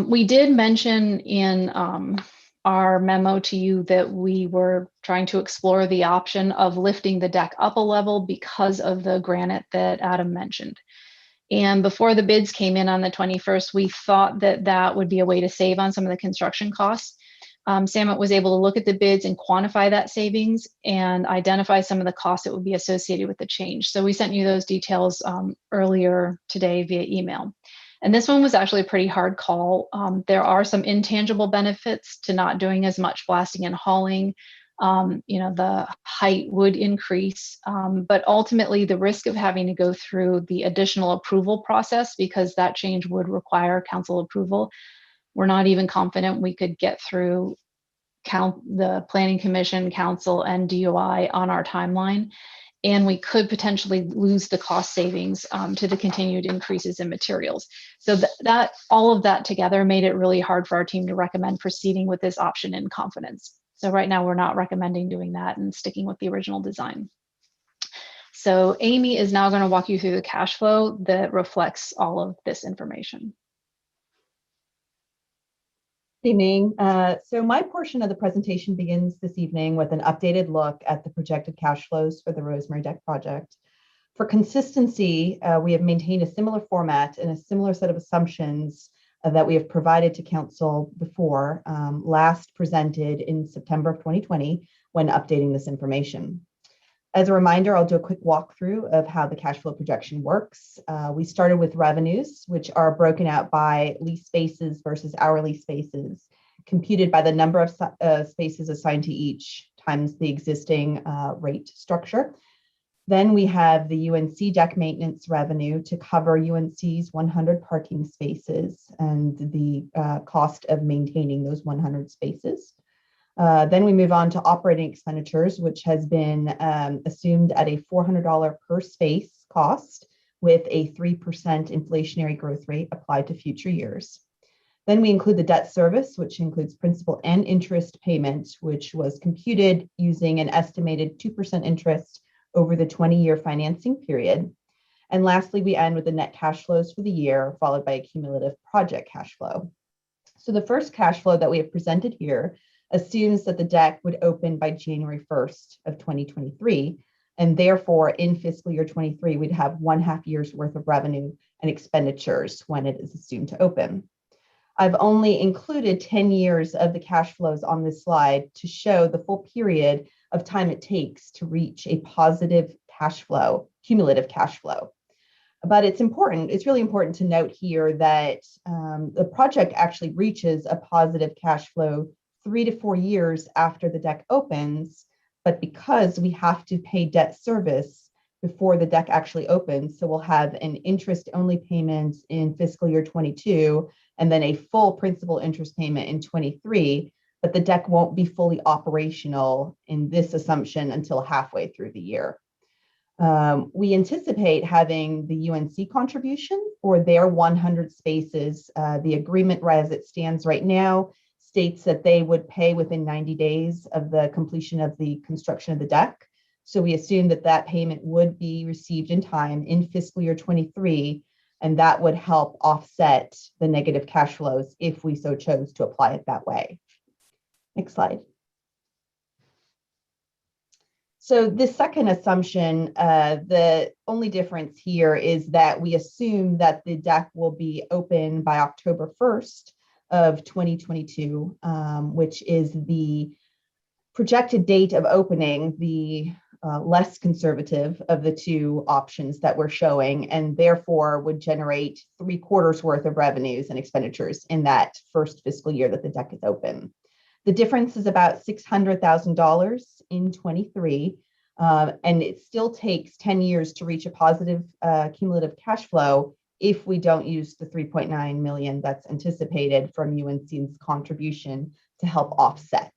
We did mention in our memo to you that we were trying to explore the option of lifting the deck up a level because of the granite that Adam mentioned. And before the bids came in on the 21st, we thought that that would be a way to save on some of the construction costs. Samet was able to look at the bids and quantify that savings and identify some of the costs that would be associated with the change. So we sent you those details earlier today via email. And this one was actually a pretty hard call. There are some intangible benefits to not doing as much blasting and hauling. The height would increase, but ultimately the risk of having to go through the additional approval process, because that change would require council approval, we're not even confident we could get through the Planning Commission, council, and DOI on our timeline. and we could potentially lose the cost savings to the continued increases in materials. So that all of that together made it really hard for our team to recommend proceeding with this option in confidence. So right now we're not recommending doing that and sticking with the original design. So Amy is now going to walk you through the cash flow that reflects all of this information. Good evening. So my portion of the presentation begins this evening with an updated look at the projected cash flows for the Rosemary Deck project. For consistency, we have maintained a similar format and a similar set of assumptions that we have provided to Council before, last presented in September of 2020 when updating this information. As a reminder, I'll do a quick walkthrough of how the cash flow projection works. We started with revenues, which are broken out by lease spaces versus hourly spaces, computed by the number of spaces assigned to each times the existing rate structure. Then we have the UNC deck maintenance revenue to cover UNC's 100 parking spaces and the cost of maintaining those 100 spaces. Then we move on to operating expenditures, which has been assumed at a $400 per space cost with a 3% inflationary growth rate applied to future years. Then we include the debt service, which includes principal and interest payments, which was computed using an estimated 2% interest over the 20-year financing period. And lastly, we end with the net cash flows for the year, followed by a cumulative project cash flow. So the first cash flow that we have presented here assumes that the deck would open by January 1st of 2023. And therefore, in fiscal year 23, we'd have 1.5 years worth of revenue and expenditures when it is assumed to open. I've only included 10 years of the cash flows on this slide to show the full period of time it takes to reach a positive cash flow, cumulative cash flow. But it's really important to note here that the project actually reaches a positive cash flow 3 to 4 years after the deck opens, but because we have to pay debt service before the deck actually opens, so we'll have an interest-only payment in fiscal year 22, and then a full principal interest payment in 23, but the deck won't be fully operational in this assumption until halfway through the year. We anticipate having the UNC contribution for their 100 spaces. The agreement as it stands right now states that they would pay within 90 days of the completion of the construction of the deck. So we assume that that payment would be received in time in fiscal year 23, and that would help offset the negative cash flows if we so chose to apply it that way. Next slide. So this second assumption, the only difference here is that we assume that the deck will be open by October 1st of 2022, which is the projected date of opening, the less conservative of the two options that we're showing, and therefore would generate 3/4 worth of revenues and expenditures in that first fiscal year that the deck is open. The difference is about $600,000 in 23, and it still takes 10 years to reach a positive cumulative cash flow if we don't use the 3.9 million that's anticipated from UNC's contribution to help offset.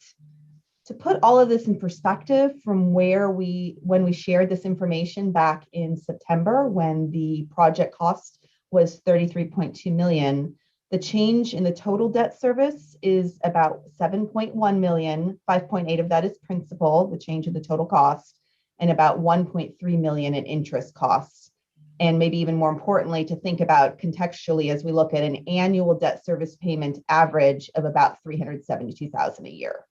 To put all of this in perspective from when we shared this information back in September, when the project cost was 33.2 million, the change in the total debt service is about 7.1 million, 5.8 of that is principal, the change in the total cost, and about 1.3 million in interest costs. And maybe even more importantly, to think about contextually as we look at an annual debt service payment average of about 372,000 a year.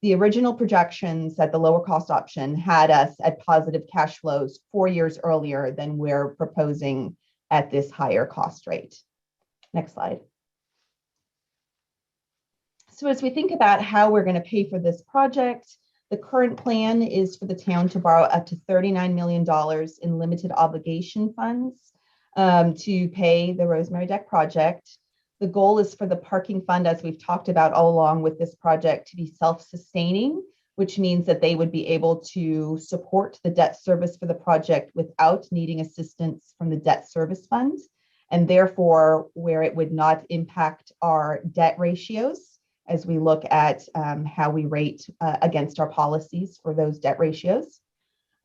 The original projections at the lower cost option had us at positive cash flows 4 years earlier than we're proposing at this higher cost rate. Next slide. So as we think about how we're going to pay for this project, the current plan is for the town to borrow up to $39 million in limited obligation funds to pay the Rosemary Deck project. The goal is for the parking fund, as we've talked about all along with this project, to be self-sustaining, which means that they would be able to support the debt service for the project without needing assistance from the debt service fund, and therefore where it would not impact our debt ratios as we look at how we rate against our policies for those debt ratios.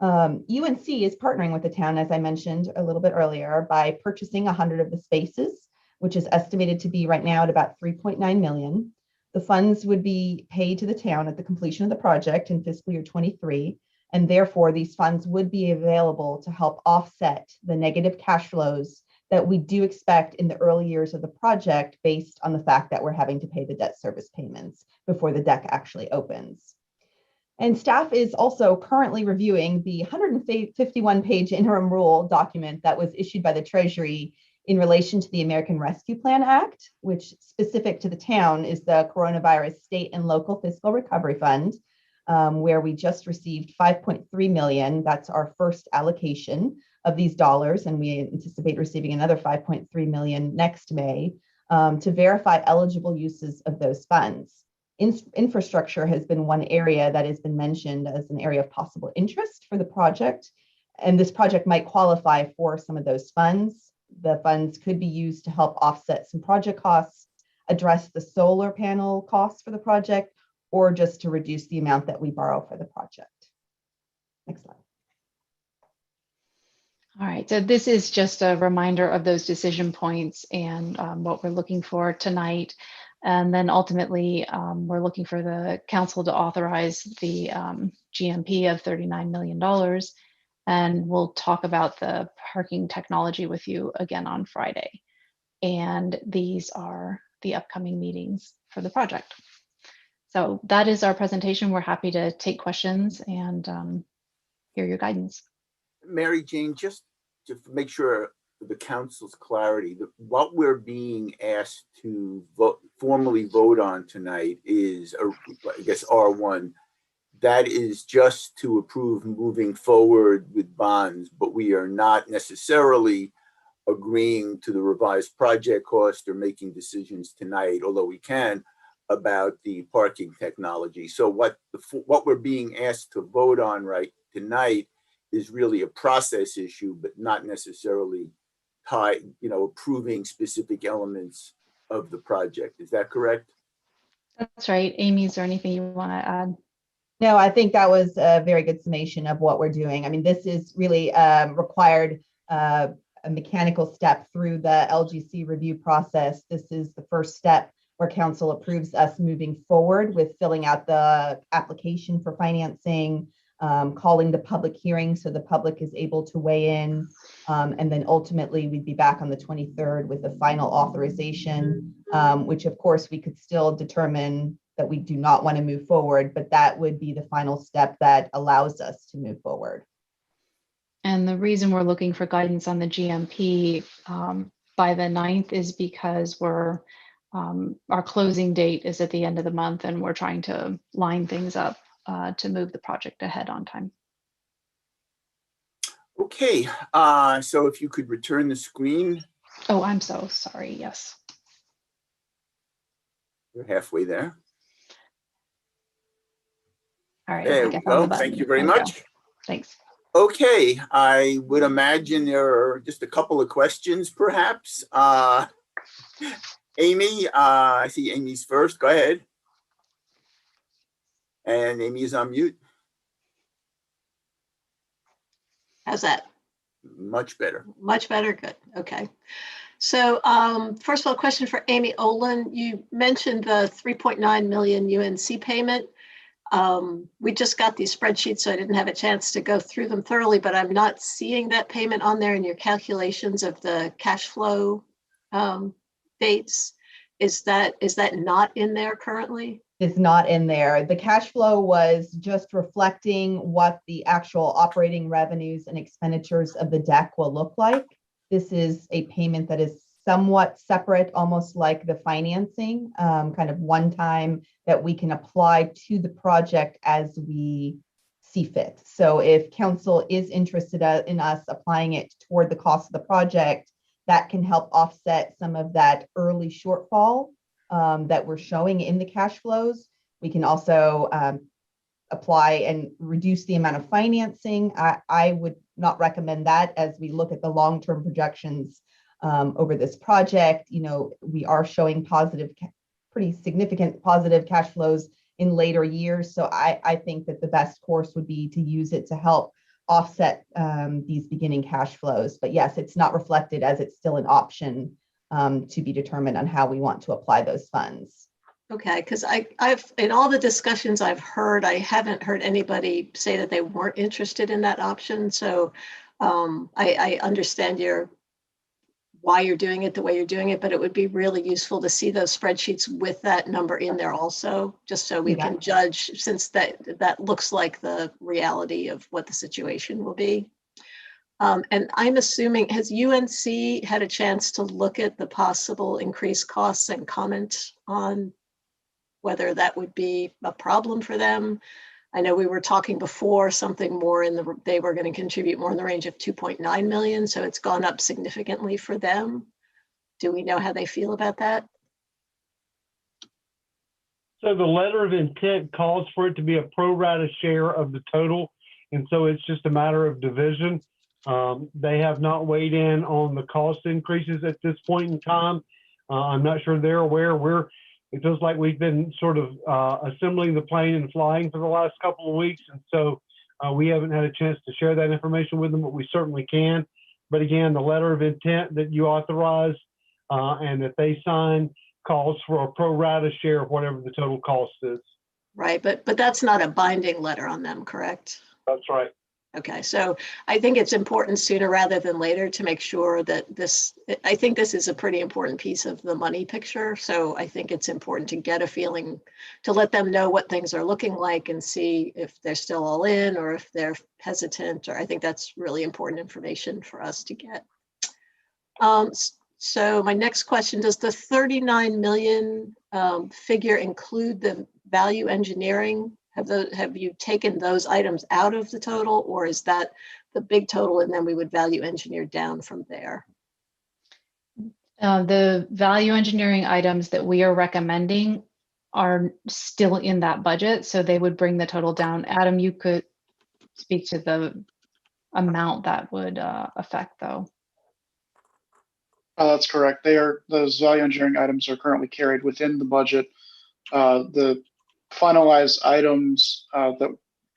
UNC is partnering with the town, as I mentioned a little bit earlier, by purchasing 100 of the spaces, which is estimated to be right now at about 3.9 million. The funds would be paid to the town at the completion of the project in fiscal year 23, and therefore these funds would be available to help offset the negative cash flows that we do expect in the early years of the project based on the fact that we're having to pay the debt service payments before the deck actually opens. And staff is also currently reviewing the 151-page interim rule document that was issued by the Treasury in relation to the American Rescue Plan Act, which specific to the town is the Coronavirus State and Local Fiscal Recovery Fund, where we just received 5.3 million. That's our first allocation of these dollars, and we anticipate receiving another 5.3 million next May to verify eligible uses of those funds. Infrastructure has been one area that has been mentioned as an area of possible interest for the project, and this project might qualify for some of those funds. The funds could be used to help offset some project costs, address the solar panel costs for the project, or just to reduce the amount that we borrow for the project. Next slide. All right, so this is just a reminder of those decision points and what we're looking for tonight. And then ultimately, we're looking for the council to authorize the GMP of $39 million. And we'll talk about the parking technology with you again on Friday. And these are the upcoming meetings for the project. So that is our presentation. We're happy to take questions and hear your guidance. Mary Jane, just to make sure for the council's clarity, what we're being asked to formally vote on tonight is, I guess, R1. That is just to approve moving forward with bonds, but we are not necessarily agreeing to the revised project cost or making decisions tonight, although we can, about the parking technology. So what we're being asked to vote on right tonight is really a process issue, but not necessarily tied, approving specific elements of the project. Is that correct? That's right. Amy, is there anything you want to add? No, I think that was a very good summation of what we're doing. I mean, this is really required a mechanical step through the LGC review process. This is the first step where council approves us moving forward with filling out the application for financing, calling the public hearing so the public is able to weigh in. And then ultimately we'd be back on the 23rd with the final authorization, which of course we could still determine that we do not want to move forward, but that would be the final step that allows us to move forward. And the reason we're looking for guidance on the GMP by the 9th is because our closing date is at the end of the month and we're trying to line things up to move the project ahead on time. Okay, so if you could return the screen. Oh, I'm so sorry, yes. You're halfway there. All right. There we go. Thank you very much. Thanks. Okay, I would imagine there are just a couple of questions, perhaps. Amy, I see Amy's first. Go ahead. And Amy is on mute. How's that? Much better. Much better. Good. Okay. So first of all, question for Amy Olin. You mentioned the 3.9 million UNC payment. We just got these spreadsheets, so I didn't have a chance to go through them thoroughly, but I'm not seeing that payment on there in your calculations of the cash flow dates. Is that not in there currently? Is not in there. The cash flow was just reflecting what the actual operating revenues and expenditures of the deck will look like. This is a payment that is somewhat separate, almost like the financing, kind of one time that we can apply to the project as we see fit. So if council is interested in us applying it toward the cost of the project, that can help offset some of that early shortfall that we're showing in the cash flows. We can also apply and reduce the amount of financing. I would not recommend that as we look at the long-term projections over this project. We are showing pretty significant positive cash flows in later years. So I think that the best course would be to use it to help offset these beginning cash flows. But yes, it's not reflected as it's still an option to be determined on how we want to apply those funds. Okay, because I've in all the discussions I've heard, I haven't heard anybody say that they weren't interested in that option. So I understand why you're doing it the way you're doing it, but it would be really useful to see those spreadsheets with that number in there also, just so we can judge, since that looks like the reality of what the situation will be. And I'm assuming, has UNC had a chance to look at the possible increased costs and comment on whether that would be a problem for them? I know we were talking before something more they were going to contribute more in the range of 2.9 million. So it's gone up significantly for them. Do we know how they feel about that? So the letter of intent calls for it to be a pro rata share of the total. And so it's just a matter of division. They have not weighed in on the cost increases at this point in time. I'm not sure they're aware. It feels like we've been sort of assembling the plane and flying for the last couple of weeks. And so we haven't had a chance to share that information with them, but we certainly can. But again, the letter of intent that you authorize and that they sign calls for a pro rata share of whatever the total cost is. Right, but that's not a binding letter on them, correct? That's right. Okay, so I think it's important sooner rather than later to make sure that I think this is a pretty important piece of the money picture. So I think it's important to get a feeling, to let them know what things are looking like and see if they're still all in or if they're hesitant, or I think that's really important information for us to get. So my next question, does the 39 million figure include the value engineering? Have you taken those items out of the total, or is that the big total and then we would value engineer down from there? The value engineering items that we are recommending are still in that budget, so they would bring the total down. Adam, you could speak to the amount that would affect, though. That's correct. Those value engineering items are currently carried within the budget. The finalized items that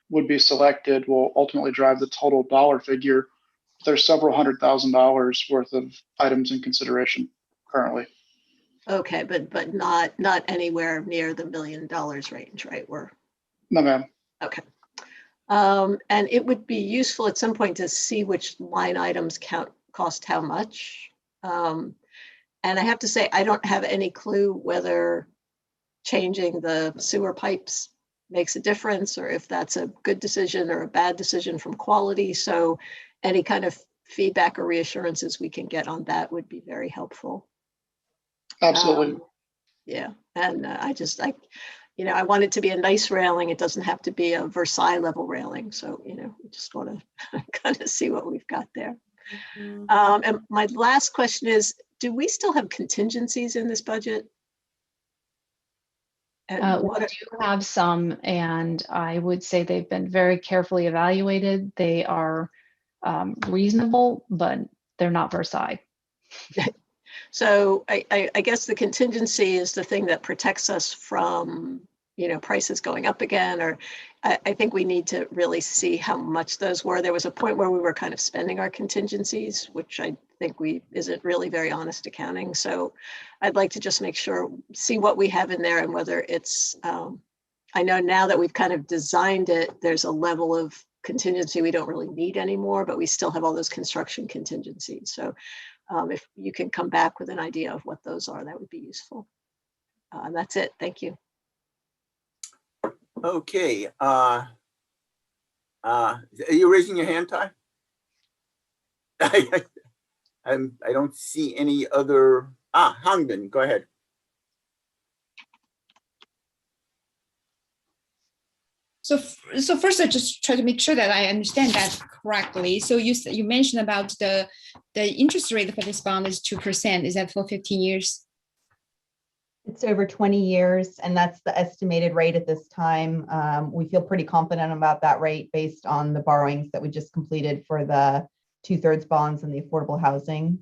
would be selected will ultimately drive the total dollar figure. There's several $100,000 worth of items in consideration currently. Okay, but not anywhere near the $1 million range, right? No, ma'am. Okay. And it would be useful at some point to see which line items cost how much. And I have to say, I don't have any clue whether changing the sewer pipes makes a difference, or if that's a good decision or a bad decision from quality. So any kind of feedback or reassurances we can get on that would be very helpful. Absolutely. Yeah, and I want it to be a nice railing. It doesn't have to be a Versailles level railing. So, we just want to kind of see what we've got there. And my last question is, do we still have contingencies in this budget? We do have some, and I would say they've been very carefully evaluated. They are reasonable, but they're not Versailles. So I guess the contingency is the thing that protects us from, prices going up again, or I think we need to really see how much those were. There was a point where we were kind of spending our contingencies, which I think isn't really very honest accounting. So I'd like to just see what we have in there and whether it's, I know now that we've kind of designed it, there's a level of contingency we don't really need anymore, but we still have all those construction contingencies. So if you can come back with an idea of what those are, that would be useful. And that's it. Thank you. Okay. Are you raising your hand, Ty? I don't see any other. Hangman, go ahead. So first, I just try to make sure that I understand that correctly. So you mentioned about the interest rate for this bond is 2%. Is that for 15 years? It's over 20 years, and that's the estimated rate at this time. We feel pretty confident about that rate based on the borrowings that we just completed for the 2/3 bonds and the affordable housing.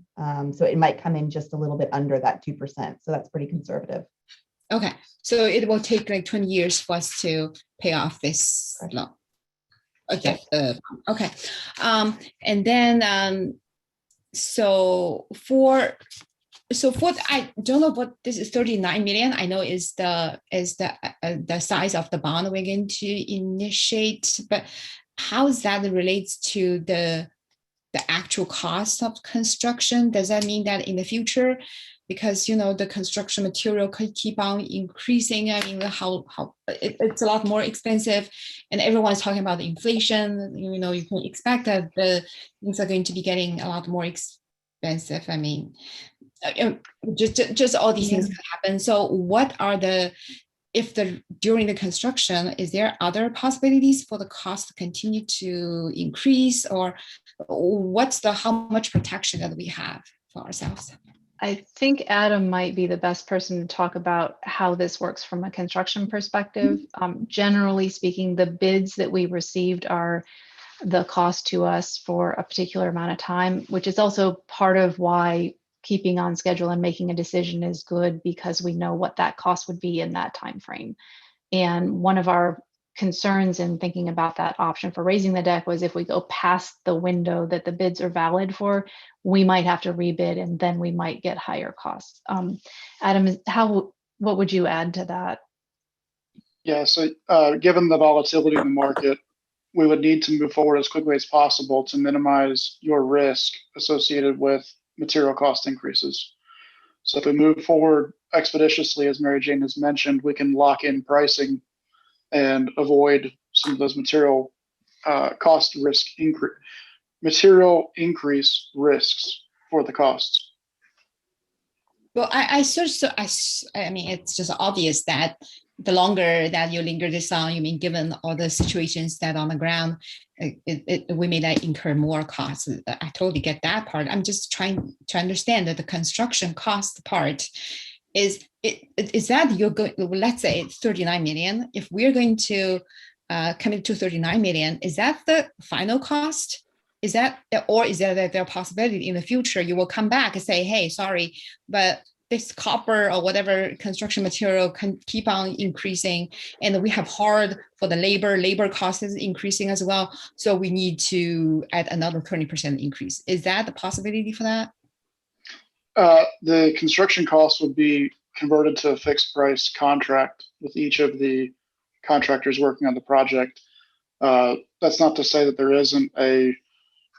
So it might come in just a little bit under that 2%. So that's pretty conservative. Okay, so it will take like 20 years for us to pay off this loan. Okay. Okay. And then I don't know what this is 39 million. I know is the size of the bond we're going to initiate, but how does that relates to the actual cost of construction? Does that mean that in the future, because the construction material could keep on increasing? I mean, it's a lot more expensive, and everyone's talking about the inflation. You can expect that the things are going to be getting a lot more expensive. I mean, just all these things could happen. So what are during the construction, is there other possibilities for the cost to continue to increase, or how much protection that we have for ourselves? I think Adam might be the best person to talk about how this works from a construction perspective. Generally speaking, the bids that we received are the cost to us for a particular amount of time, which is also part of why keeping on schedule and making a decision is good, because we know what that cost would be in that time frame. And one of our concerns in thinking about that option for raising the deck was if we go past the window that the bids are valid for, we might have to rebid, and then we might get higher costs. Adam, what would you add to that? Yeah, so given the volatility in the market, we would need to move forward as quickly as possible to minimize your risk associated with material cost increases. So if we move forward expeditiously, as Mary Jane has mentioned, we can lock in pricing and avoid some of those material cost risk material increase risks for the costs. Well, I mean, it's just obvious that the longer that you linger this on, given all the situations that on the ground, we may not incur more costs. I totally get that part. I'm just trying to understand that the construction cost part is that you're going, let's say it's 39 million. If we're going to commit to 39 million, is that the final cost? Or is there a possibility in the future you will come back and say, hey, sorry, but this copper or whatever construction material can keep on increasing, and we have hard for the labor cost is increasing as well, so we need to add another 20% increase. Is that the possibility for that? The construction costs would be converted to a fixed price contract with each of the contractors working on the project. That's not to say that there isn't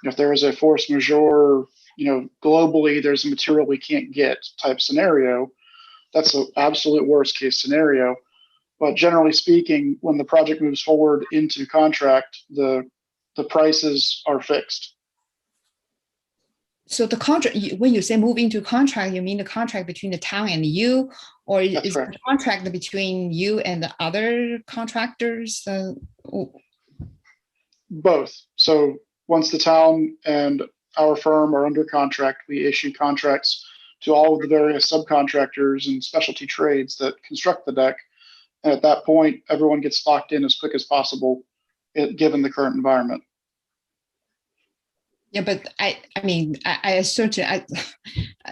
if there is a force majeure, globally, there's a material we can't get type scenario. That's an absolute worst case scenario. But generally speaking, when the project moves forward into contract, the prices are fixed. So the contract, when you say move into contract, you mean the contract between the town and you, or is the contract between you and the other contractors? Both. So once the town and our firm are under contract, we issue contracts to all of the various subcontractors and specialty trades that construct the deck. And at that point, everyone gets locked in as quick as possible, given the current environment. Yeah, but I mean, I certainly,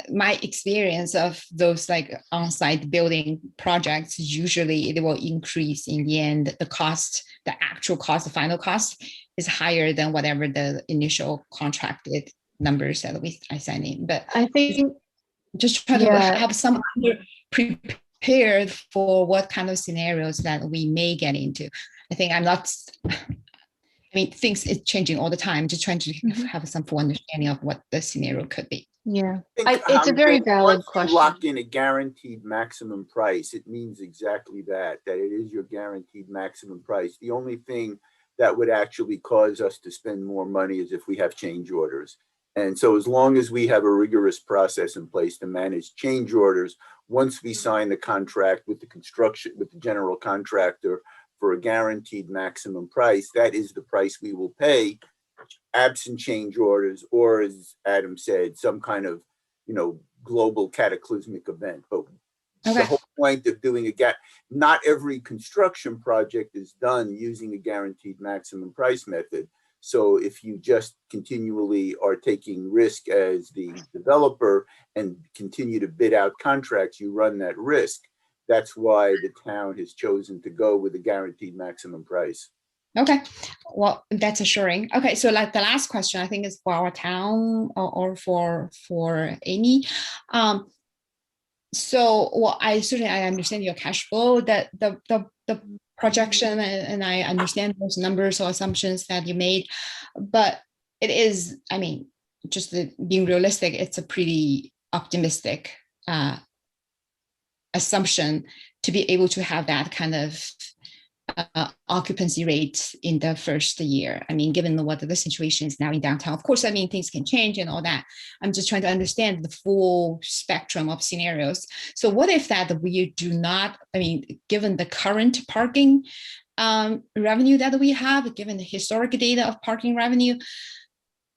my experience of those like on-site building projects, usually it will increase in the end. The cost, the actual cost, the final cost is higher than whatever the initial contracted numbers that I signed in. But I think just try to have some prepared for what kind of scenarios that we may get into. I think things is changing all the time. Just trying to have some full understanding of what the scenario could be. Yeah, it's a very valid question. Lock in a guaranteed maximum price. It means exactly that it is your guaranteed maximum price. The only thing that would actually cause us to spend more money is if we have change orders. And so as long as we have a rigorous process in place to manage change orders, once we sign the contract with the general contractor for a guaranteed maximum price, that is the price we will pay, absent change orders, or as Adam said, some kind of, global cataclysmic event. But the whole point of doing not every construction project is done using a guaranteed maximum price method. So if you just continually are taking risk as the developer and continue to bid out contracts, you run that risk. That's why the town has chosen to go with a guaranteed maximum price. Okay, well, that's assuring. Okay, so like the last question, I think is for our town or for Amy. So, well, I certainly I understand your cash flow, that the projection, and I understand those numbers or assumptions that you made, but it is, I mean, just being realistic, it's a pretty optimistic assumption to be able to have that kind of occupancy rate in the first year. I mean, given what the situation is now in downtown, of course, I mean, things can change and all that. I'm just trying to understand the full spectrum of scenarios. So what if that we do not, I mean, given the current parking revenue that we have, given the historic data of parking revenue,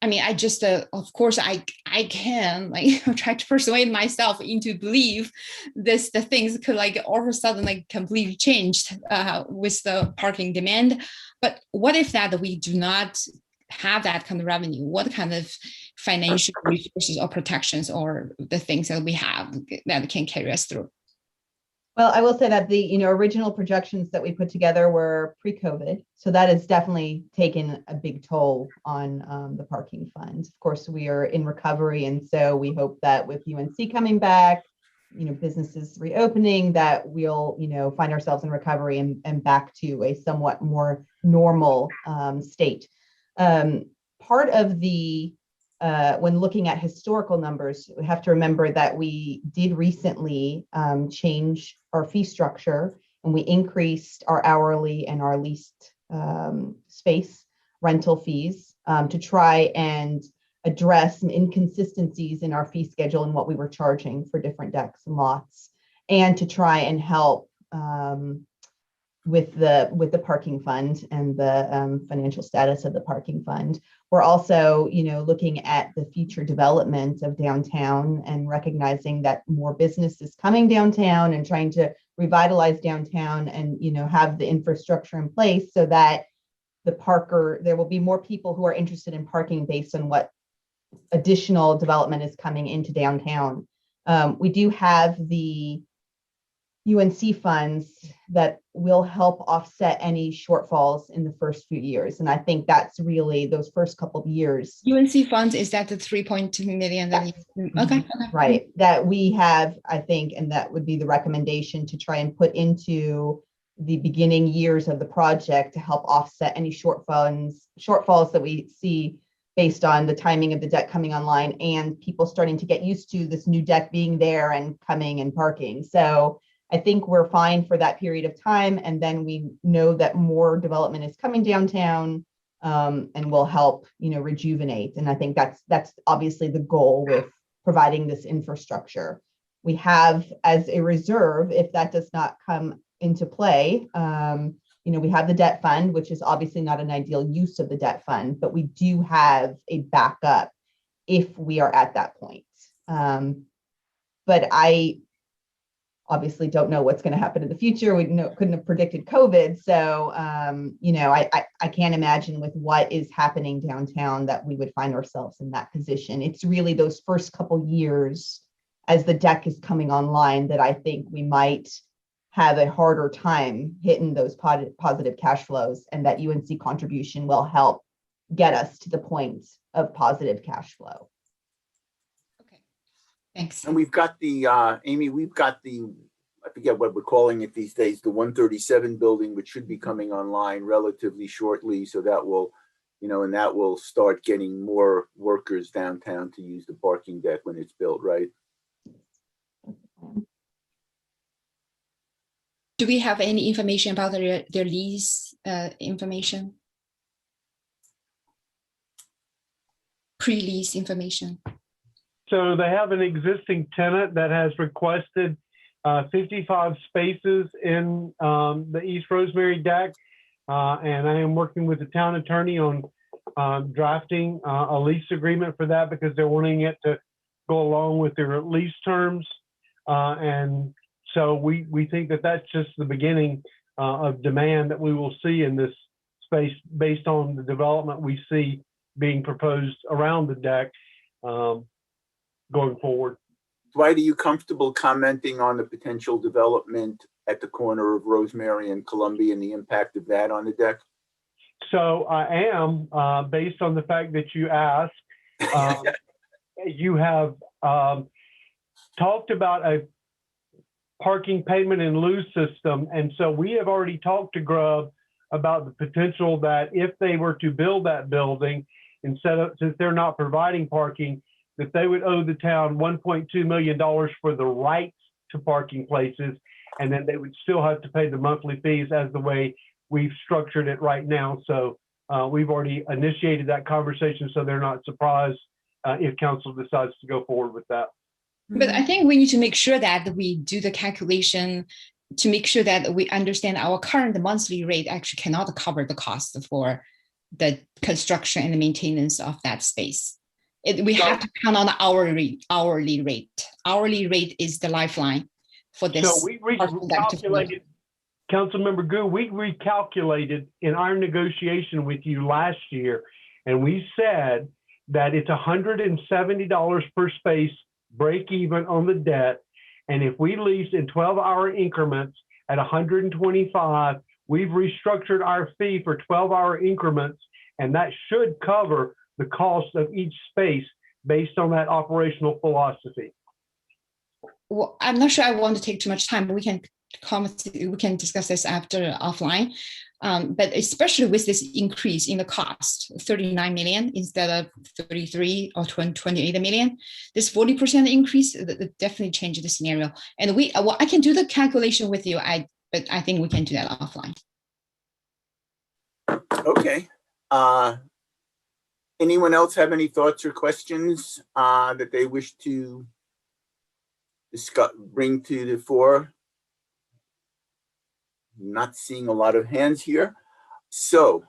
I mean, I just, of course, I can like try to persuade myself into believe the things could like all of a sudden like completely changed with the parking demand. But what if that we do not have that kind of revenue? What kind of financial resources or protections or the things that we have that can carry us through? Well, I will say that the original projections that we put together were pre-COVID, so that has definitely taken a big toll on the parking fund. Of course, we are in recovery, and so we hope that with UNC coming back, businesses reopening, that we'll find ourselves in recovery and back to a somewhat more normal state. Part of the when looking at historical numbers, we have to remember that we did recently change our fee structure, and we increased our hourly and our leased space rental fees to try and address some inconsistencies in our fee schedule and what we were charging for different decks and lots, and to try and help with the parking fund and the financial status of the parking fund. We're also, looking at the future development of downtown and recognizing that more business is coming downtown and trying to revitalize downtown and, have the infrastructure in place so that there will be more people who are interested in parking based on what additional development is coming into downtown. We do have the UNC funds that will help offset any shortfalls in the first few years. And I think that's really those first couple of years. UNC funds, is that the 3.2 million? That okay. Right. That we have, I think, and that would be the recommendation to try and put into the beginning years of the project to help offset any shortfalls that we see based on the timing of the deck coming online and people starting to get used to this new deck being there and coming and parking. So I think we're fine for that period of time. And then we know that more development is coming downtown and will help, rejuvenate. And I think that's obviously the goal with providing this infrastructure. We have as a reserve, if that does not come into play, we have the debt fund, which is obviously not an ideal use of the debt fund, but we do have a backup if we are at that point. But I obviously don't know what's going to happen in the future. We couldn't have predicted COVID. So, I can't imagine with what is happening downtown that we would find ourselves in that position. It's really those first couple years as the deck is coming online that I think we might have a harder time hitting those positive cash flows, and that UNC contribution will help get us to the point of positive cash flow. Thanks. And we've got the, Amy, I forget what we're calling it these days, the 137 building, which should be coming online relatively shortly. So that will, and that will start getting more workers downtown to use the parking deck when it's built, right? Do we have any information about their lease information? Pre-lease information? So they have an existing tenant that has requested 55 spaces in the East Rosemary deck. And I am working with the town attorney on drafting a lease agreement for that because they're wanting it to go along with their lease terms. And so we think that that's just the beginning of demand that we will see in this space based on the development we see being proposed around the deck going forward. Dwight, are you comfortable commenting on the potential development at the corner of Rosemary and Columbia and the impact of that on the deck? So I am, based on the fact that you asked. You have talked about a parking payment in lieu system. And so we have already talked to Grubb about the potential that if they were to build that building, since they're not providing parking, that they would owe the town $1.2 million for the rights to parking places, and then they would still have to pay the monthly fees as the way we've structured it right now. So we've already initiated that conversation, so they're not surprised if council decides to go forward with that. But I think we need to make sure that we do the calculation to make sure that we understand our current monthly rate actually cannot cover the cost for the construction and the maintenance of that space. We have to count on the hourly rate. Hourly rate is the lifeline for this. So we recalculated, Councilmember Gu, we recalculated in our negotiation with you last year, and we said that it's $170 per space, break even on the debt. And if we lease in 12-hour increments at 125, we've restructured our fee for 12-hour increments, and that should cover the cost of each space based on that operational philosophy. Well, I'm not sure I want to take too much time, but we can discuss this after offline. But especially with this increase in the cost, 39 million instead of 33 or 28 million, this 40% increase definitely changed the scenario. And I can do the calculation with you, but I think we can do that offline. Okay. Anyone else have any thoughts or questions that they wish to bring to the fore? Not seeing a lot of hands here. So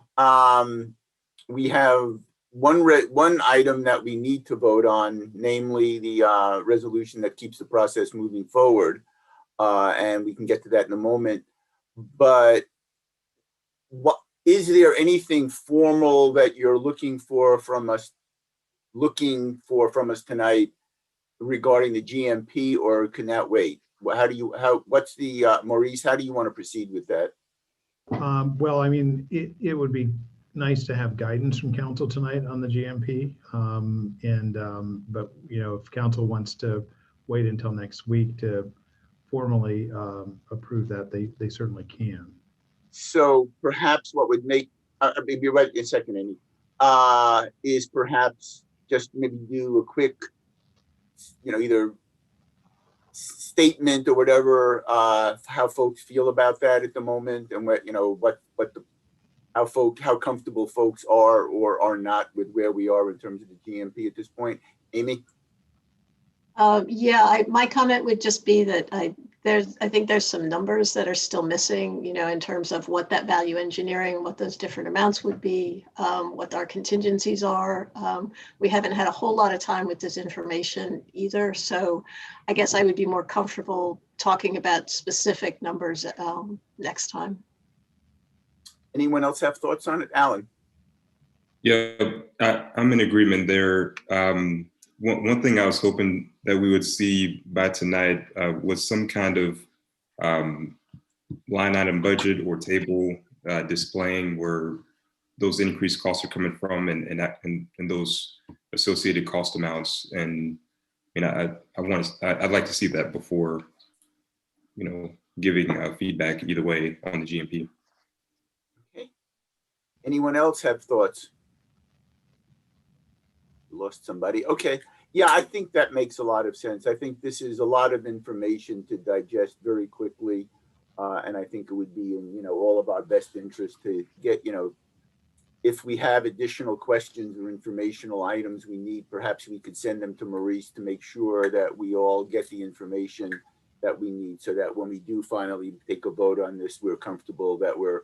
we have one item that we need to vote on, namely the resolution that keeps the process moving forward. And we can get to that in a moment. But is there anything formal that you're looking for from us tonight regarding the GMP, or can that wait? What's the, Maurice, how do you want to proceed with that? Well, I mean, it would be nice to have guidance from council tonight on the GMP. But you know, if council wants to wait until next week to formally approve that, they certainly can. So perhaps what would make, maybe right in a second, Amy, is perhaps just maybe do a quick, either statement or whatever, how folks feel about that at the moment, and how comfortable folks are or are not with where we are in terms of the GMP at this point. Amy? Yeah, my comment would just be that I think there's some numbers that are still missing, in terms of what that value engineering, what those different amounts would be, what our contingencies are. We haven't had a whole lot of time with this information either. So I guess I would be more comfortable talking about specific numbers next time. Anyone else have thoughts on it? Alan? Yeah, I'm in agreement there. One thing I was hoping that we would see by tonight was some kind of line item budget or table displaying where those increased costs are coming from and those associated cost amounts. And I'd like to see that before, giving feedback either way on the GMP. Okay. Anyone else have thoughts? Lost somebody. Okay. Yeah, I think that makes a lot of sense. I think this is a lot of information to digest very quickly. And I think it would be in, all of our best interest to get, if we have additional questions or informational items we need, perhaps we could send them to Maurice to make sure that we all get the information that we need, so that when we do finally take a vote on this, we're comfortable that we're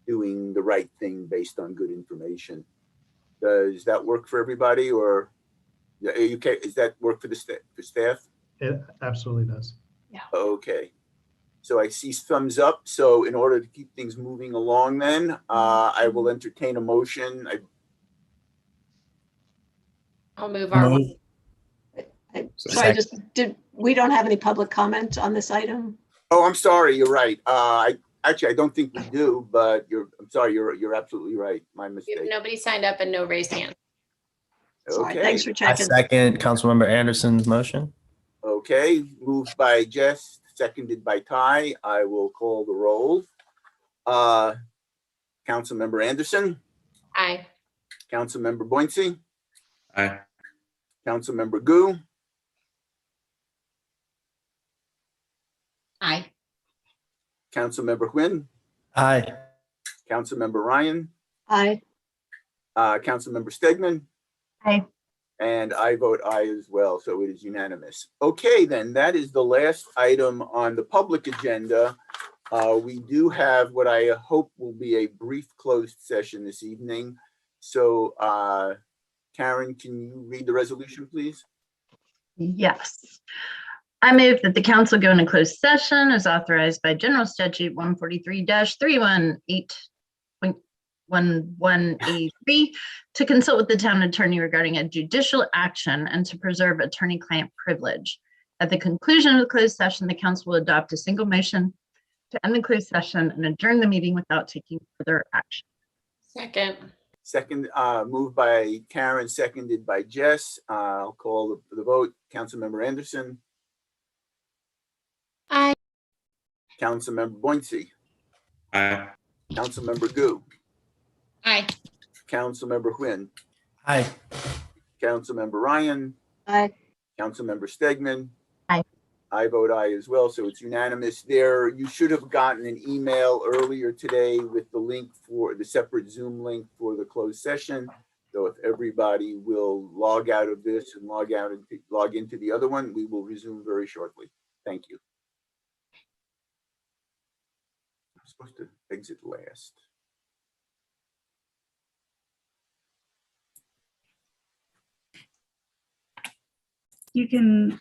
doing the right thing based on good information. Does that work for everybody, or does that work for the staff? It absolutely does. Yeah. Okay. So I see thumbs up. So in order to keep things moving along, then I will entertain a motion. I'll move our. Sorry, we don't have any public comment on this item? Oh, I'm sorry. You're right. Actually, I don't think we do, but I'm sorry, you're absolutely right. My We have mistake. nobody signed up and no raised hands. Sorry, Okay. thanks for I checking. second Councilmember Anderson's motion. Okay, moved by Jess, seconded by Ty. I will call the roll. Councilmember Anderson, Aye. Councilmember Boincy, Aye. Councilmember Gu, Aye. Councilmember Quinn, Aye. Councilmember Ryan, Aye. Councilmember Stegman, Aye. and I vote aye as well, so it is unanimous. Okay, then, that is the last item on the public agenda. We do have what I hope will be a brief closed session this evening. So, Karen, can you read the resolution, please? Yes. I move that the council go into closed session as authorized by General Statute 143-318.11A3 to consult with the town attorney regarding a judicial action and to preserve attorney-client privilege. At the conclusion of the closed session, the council will adopt a single motion to end the closed session and adjourn the meeting without taking further action. Second. Second, moved by Karen, seconded by Jess. I'll call the vote. Councilmember Anderson. Aye. Councilmember Boincy. Aye. Councilmember Gu. Aye. Councilmember Quinn. Aye. Councilmember Ryan. Aye. Councilmember Stegman. Aye. I vote aye as well, so it's unanimous there. You should have gotten an email earlier today with the link for the separate Zoom link for the closed session. So if everybody will log out of this and log into the other one, we will resume very shortly. Thank you. I'm supposed to exit last. You can,